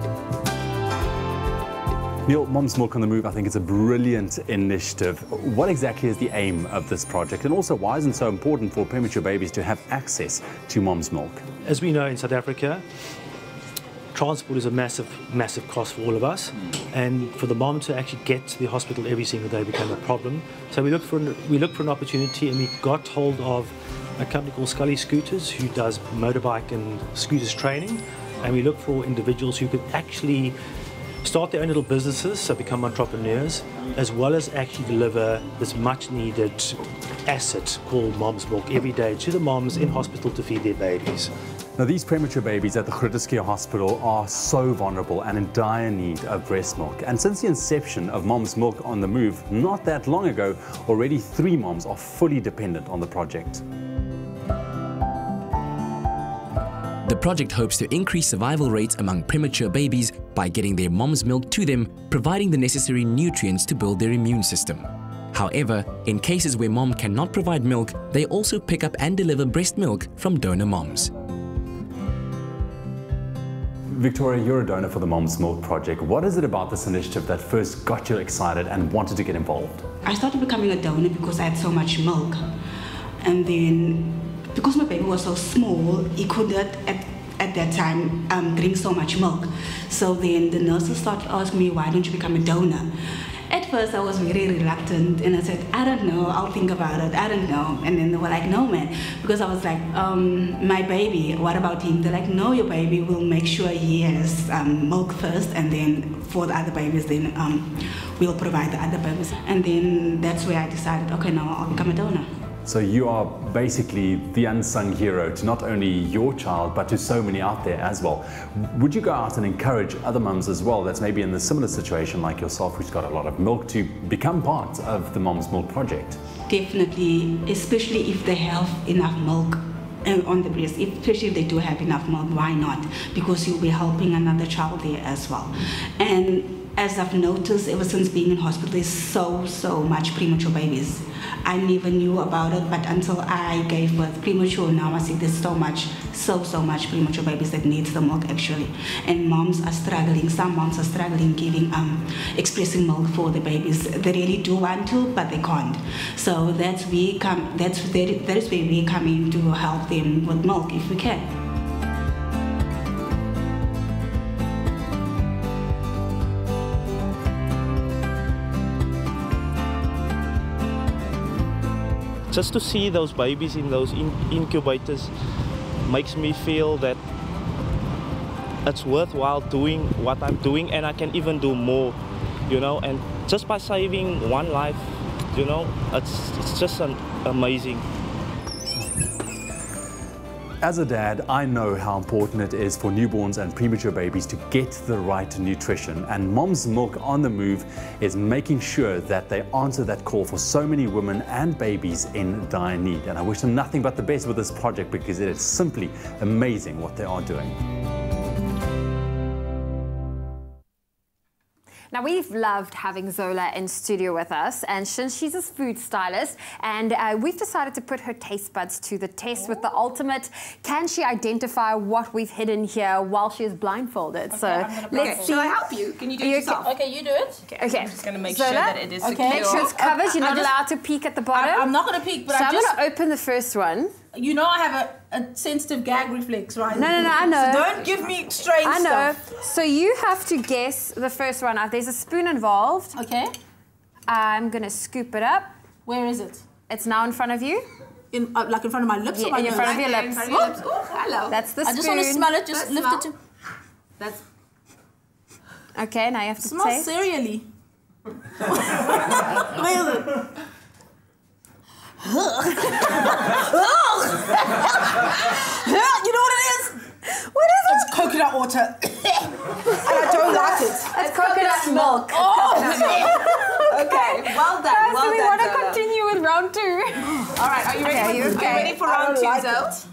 V: Neil, Mom's Milk on the Move, I think it's a brilliant initiative. What exactly is the aim of this project, and also why is it so important for premature babies to have access to mom's milk?
Y: As we know in South Africa, transport is a massive, massive cost for all of us, and for the mom to actually get to the hospital every single day became a problem. So we looked for an opportunity, and we got hold of a company called Scully Scooters, who does motorbike and scooters training, and we looked for individuals who could actually start their own little businesses, so become entrepreneurs, as well as actually deliver this much needed asset called Mom's Milk every day to the moms in hospital to feed their babies.
V: Now, these premature babies at the Groote Hospital are so vulnerable and in dire need of breast milk. And since the inception of Mom's Milk on the Move, not that long ago, already 3 moms are fully dependent on the project.
W: The project hopes to increase survival rates among premature babies by getting their mom's milk to them, providing the necessary nutrients to build their immune system. However, in cases where mom cannot provide milk, they also pick up and deliver breast milk from donor moms.
V: Victoria, you're a donor for the Mom's Milk Project. What is it about this initiative that first got you excited and wanted to get involved?
F: I started becoming a donor because I had so much milk. And then, because my baby was so small, he could not, at that time, drink so much milk. So then the nurses started asking me, why don't you become a donor? At first, I was very reluctant, and I said, I don't know, I'll think about it, I don't know. And then they were like, no, man, because I was like, my baby, what about him? They're like, no, your baby, will make sure he has milk first, and then for the other babies, then we'll provide the other babies. And then that's where I decided, okay, now I'll become a donor.
V: So you are basically the unsung hero to not only your child, but to so many out there as well. Would you go out and encourage other mums as well that's maybe in a similar situation like yourself, who's got a lot of milk, to become part of the Mom's Milk Project?
F: Definitely, especially if they have enough milk on the breast, especially if they do have enough milk, why not? Because you'll be helping another child there as well. And as I've noticed, ever since being in hospital, there's so much premature babies. I never knew about it, but until I gave birth premature, now I see there's so much premature babies that need the milk actually. And moms are struggling, some moms are struggling giving, expressing milk for the babies. They really do want to, but they can't. So that is where we come in to help them with milk if we can.
X: Just to see those babies in those incubators makes me feel that it's worthwhile doing what I'm doing, and I can even do more, you know, and just by saving one life, you know, it's just amazing.
V: As a dad, I know how important it is for newborns and premature babies to get the right nutrition, and Mom's Milk on the Move is making sure that they answer that call for so many women and babies in dire need. And I wish them nothing but the best with this project, because it is simply amazing what they are doing.
D: Now, we've loved having Zola in studio with us, and she's a food stylist, and we've decided to put her taste buds to the test with the ultimate, can she identify what we've hidden here while she is blindfolded?
B: Okay,
D: so let's see.
B: Shall I help you? Can you do it yourself?
I: Okay, you do it.
B: Okay. I'm just going to make sure that it is secure.
D: Make sure it's covered. You're not allowed to peek at the bottom.
I: I'm not going to peek, but
D: so I'm going to open the first one.
I: You know I have a sensitive gag reflex, right?
D: No, I know.
I: So don't give me strange stuff.
D: I know. So you have to guess the first one. There's a spoon involved.
I: Okay.
D: I'm going to scoop it up.
I: Where is it?
D: It's now in front of you.
I: Like in front of my lips or my nose?
D: In front of your lips.
I: Oh, hello.
D: That's the spoon.
I: I just want to smell it. Just lift it to...
B: That's...
D: Okay, now you have to taste.
I: It smells cereally. Where is it? You know what it is?
D: What is it?
I: It's coconut water. And I don't like it.
D: It's coconut milk.
I: Oh!
B: Okay, well done.
D: So we want to continue with round 2.
B: All right, are you ready? Are you ready for round 2, Zoe?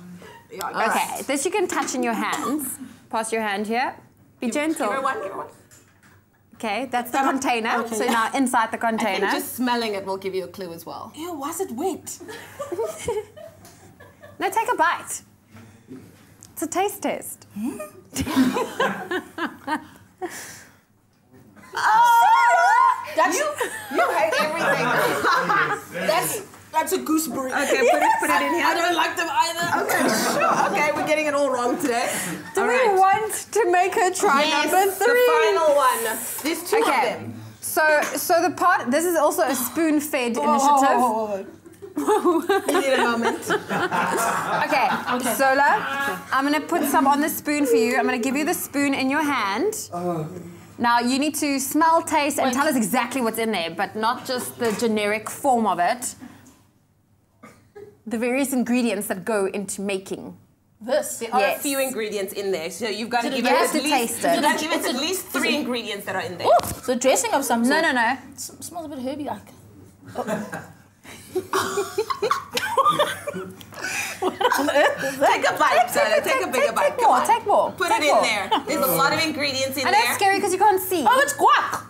D: Yeah, okay, this you can touch in your hands. Pass your hand here. Be gentle.
B: Give her one, give her one.
D: Okay, that's the container. Okay, so now inside the container.
B: I think just smelling it will give you a clue as well.
I: Ew, why is it wet?
D: Now take a bite. It's a taste test.
B: You hate everything.
I: That's a gooseberry.
B: Okay, put it in here.
I: I don't like them either.
B: Okay, sure. Okay, we're getting it all wrong today.
D: Do we want to make her try number 3?
B: The final one. There's 2 of them.
D: So the part, this is also a spoon-fed initiative.
B: You need a moment.
D: Okay, Zola, I'm going to put some on the spoon for you. I'm going to give you the spoon in your hand. Now, you need to smell, taste, and tell us exactly what's in there, but not just the generic form of it. The various ingredients that go into making
I: This?
B: There are
I: Yes.
B: a few ingredients in there, so you've got to
I: So
B: give
I: you
B: it
I: have
B: at
I: to
B: least,
I: taste it.
B: you've got to give it at
I: It's a-
B: least 3 ingredients that are in there.
I: Ooh, so dressing of some sort.
U: No, no, no.
I: It smells a bit herby-like. What on earth is that?
B: Take a bite, Zola. Take a bigger bite. Come on.
U: Take more.
B: Put
U: Take
B: it in
U: more.
B: there. There's a lot of ingredients in
U: And
B: there.
U: that's scary because you can't see.
I: Oh, it's guac.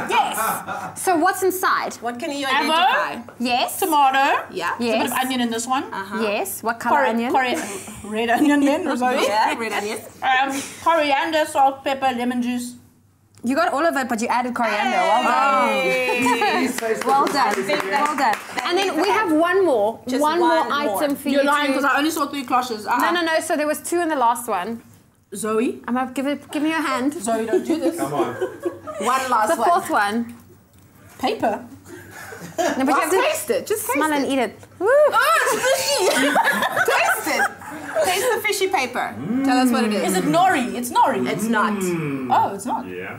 U: Yes.
D: So what's inside?
B: What can you
I: Avocado.
B: identify?
D: Yes.
I: Tomato.
B: Yeah.
I: There's a bit
D: Yes.
I: of onion in this one.
D: Yes. What color onion?
I: Red onion then, sorry.
B: Yeah, red onion.
I: Coriander, salt, pepper, lemon juice.
D: You got all of it, but you added coriander. Well done. Well done. Well done. And then we have one more.
B: Just
D: one more
B: one more.
D: item for
I: You're
D: you.
I: lying
D: to-
I: because I only saw 3 cloches.
D: No, no, no. So there was 2 in the last one.
I: Zoe.
D: I'm gonna give me your hand.
I: Zoe, don't do this.
R: Come on.
B: One last
D: The
B: one.
D: 4th one.
I: Paper.
D: No, but you have to
B: taste it. Just
D: smell
B: taste
D: and
B: it.
D: eat it. Woo.
I: Oh, it's fishy.
B: Taste it. Taste the fishy paper. Tell us what it is.
I: Is it nori? It's nori.
B: It's not.
I: Oh, it's not.
R: Yeah.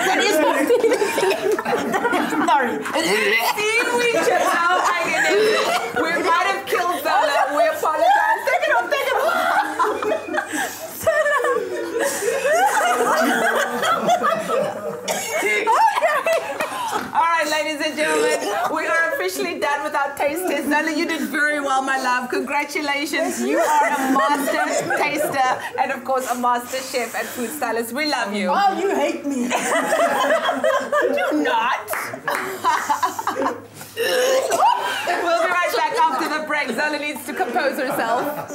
I: That is my feeling. Nori.
B: Seaweed chips. Oh my goodness. We might have killed Zola. We apologize. Take it off. Take it off. All right, ladies and gentlemen, we are officially done with our taste test. Zola, you did very well, my love. Congratulations. You are a master taster and, of course, a master chef and food stylist. We love you.
I: Oh, you hate me.
B: Do not. We'll be right back after the break. Zola needs to compose herself.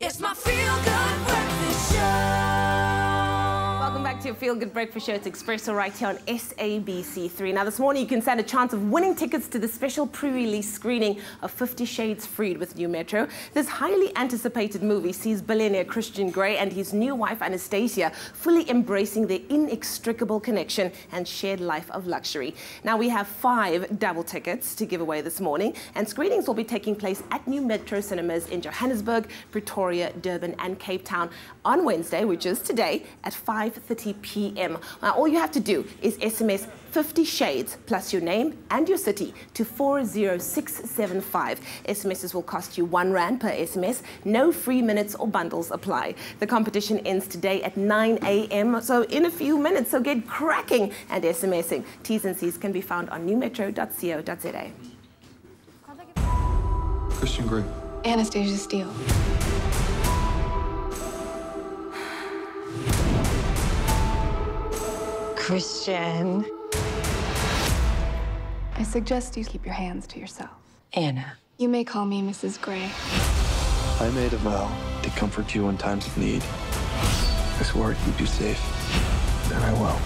B: It's my feel-good breakfast show. Welcome back to your feel-good breakfast show. It's Expresso right here on SABC3. Now, this morning you can stand a chance of winning tickets to the special pre-release screening of 50 Shades Freed with New Metro. This highly anticipated movie sees billionaire Christian Grey and his new wife Anastasia fully embracing their inextricable connection and shared life of luxury. Now, we have 5 double tickets to give away this morning, and screenings will be taking place at New Metro cinemas in Johannesburg, Pretoria, Durban and Cape Town on Wednesday, which is today, at 5:30 p.m. Now, all you have to do is SMS 50 Shades plus your name and your city to 40675. SMSs will cost you R1 per SMS. No free minutes or bundles apply. The competition ends today at 9 a.m. so in a few minutes, so get cracking and SMSing. T's and C's can be found on newmetro.co.za.
G: Christian Grey.
H: Anastasia Steele.
J: Christian.
H: I suggest you keep your hands to yourself.
J: Anna.
H: You may call me Mrs. Grey.
G: I made a vow to comfort you in times of need. I swore I'd keep you safe, and I will.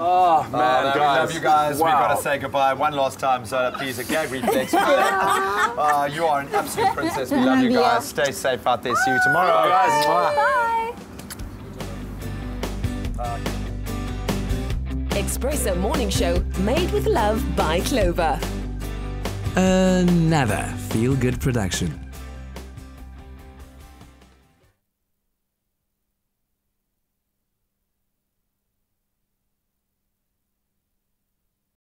E: Oh, man,
C: no,
E: guys.
C: we love you guys.
E: Wow.
C: We've got to say goodbye one last time. Zola, please, a gag reflex. You are an absolute princess. We love you guys. Stay safe out there. See you tomorrow.
E: Guys.
U: Bye.
L: Expresso Morning Show, made with love by Clover.
W: Another feel-good production.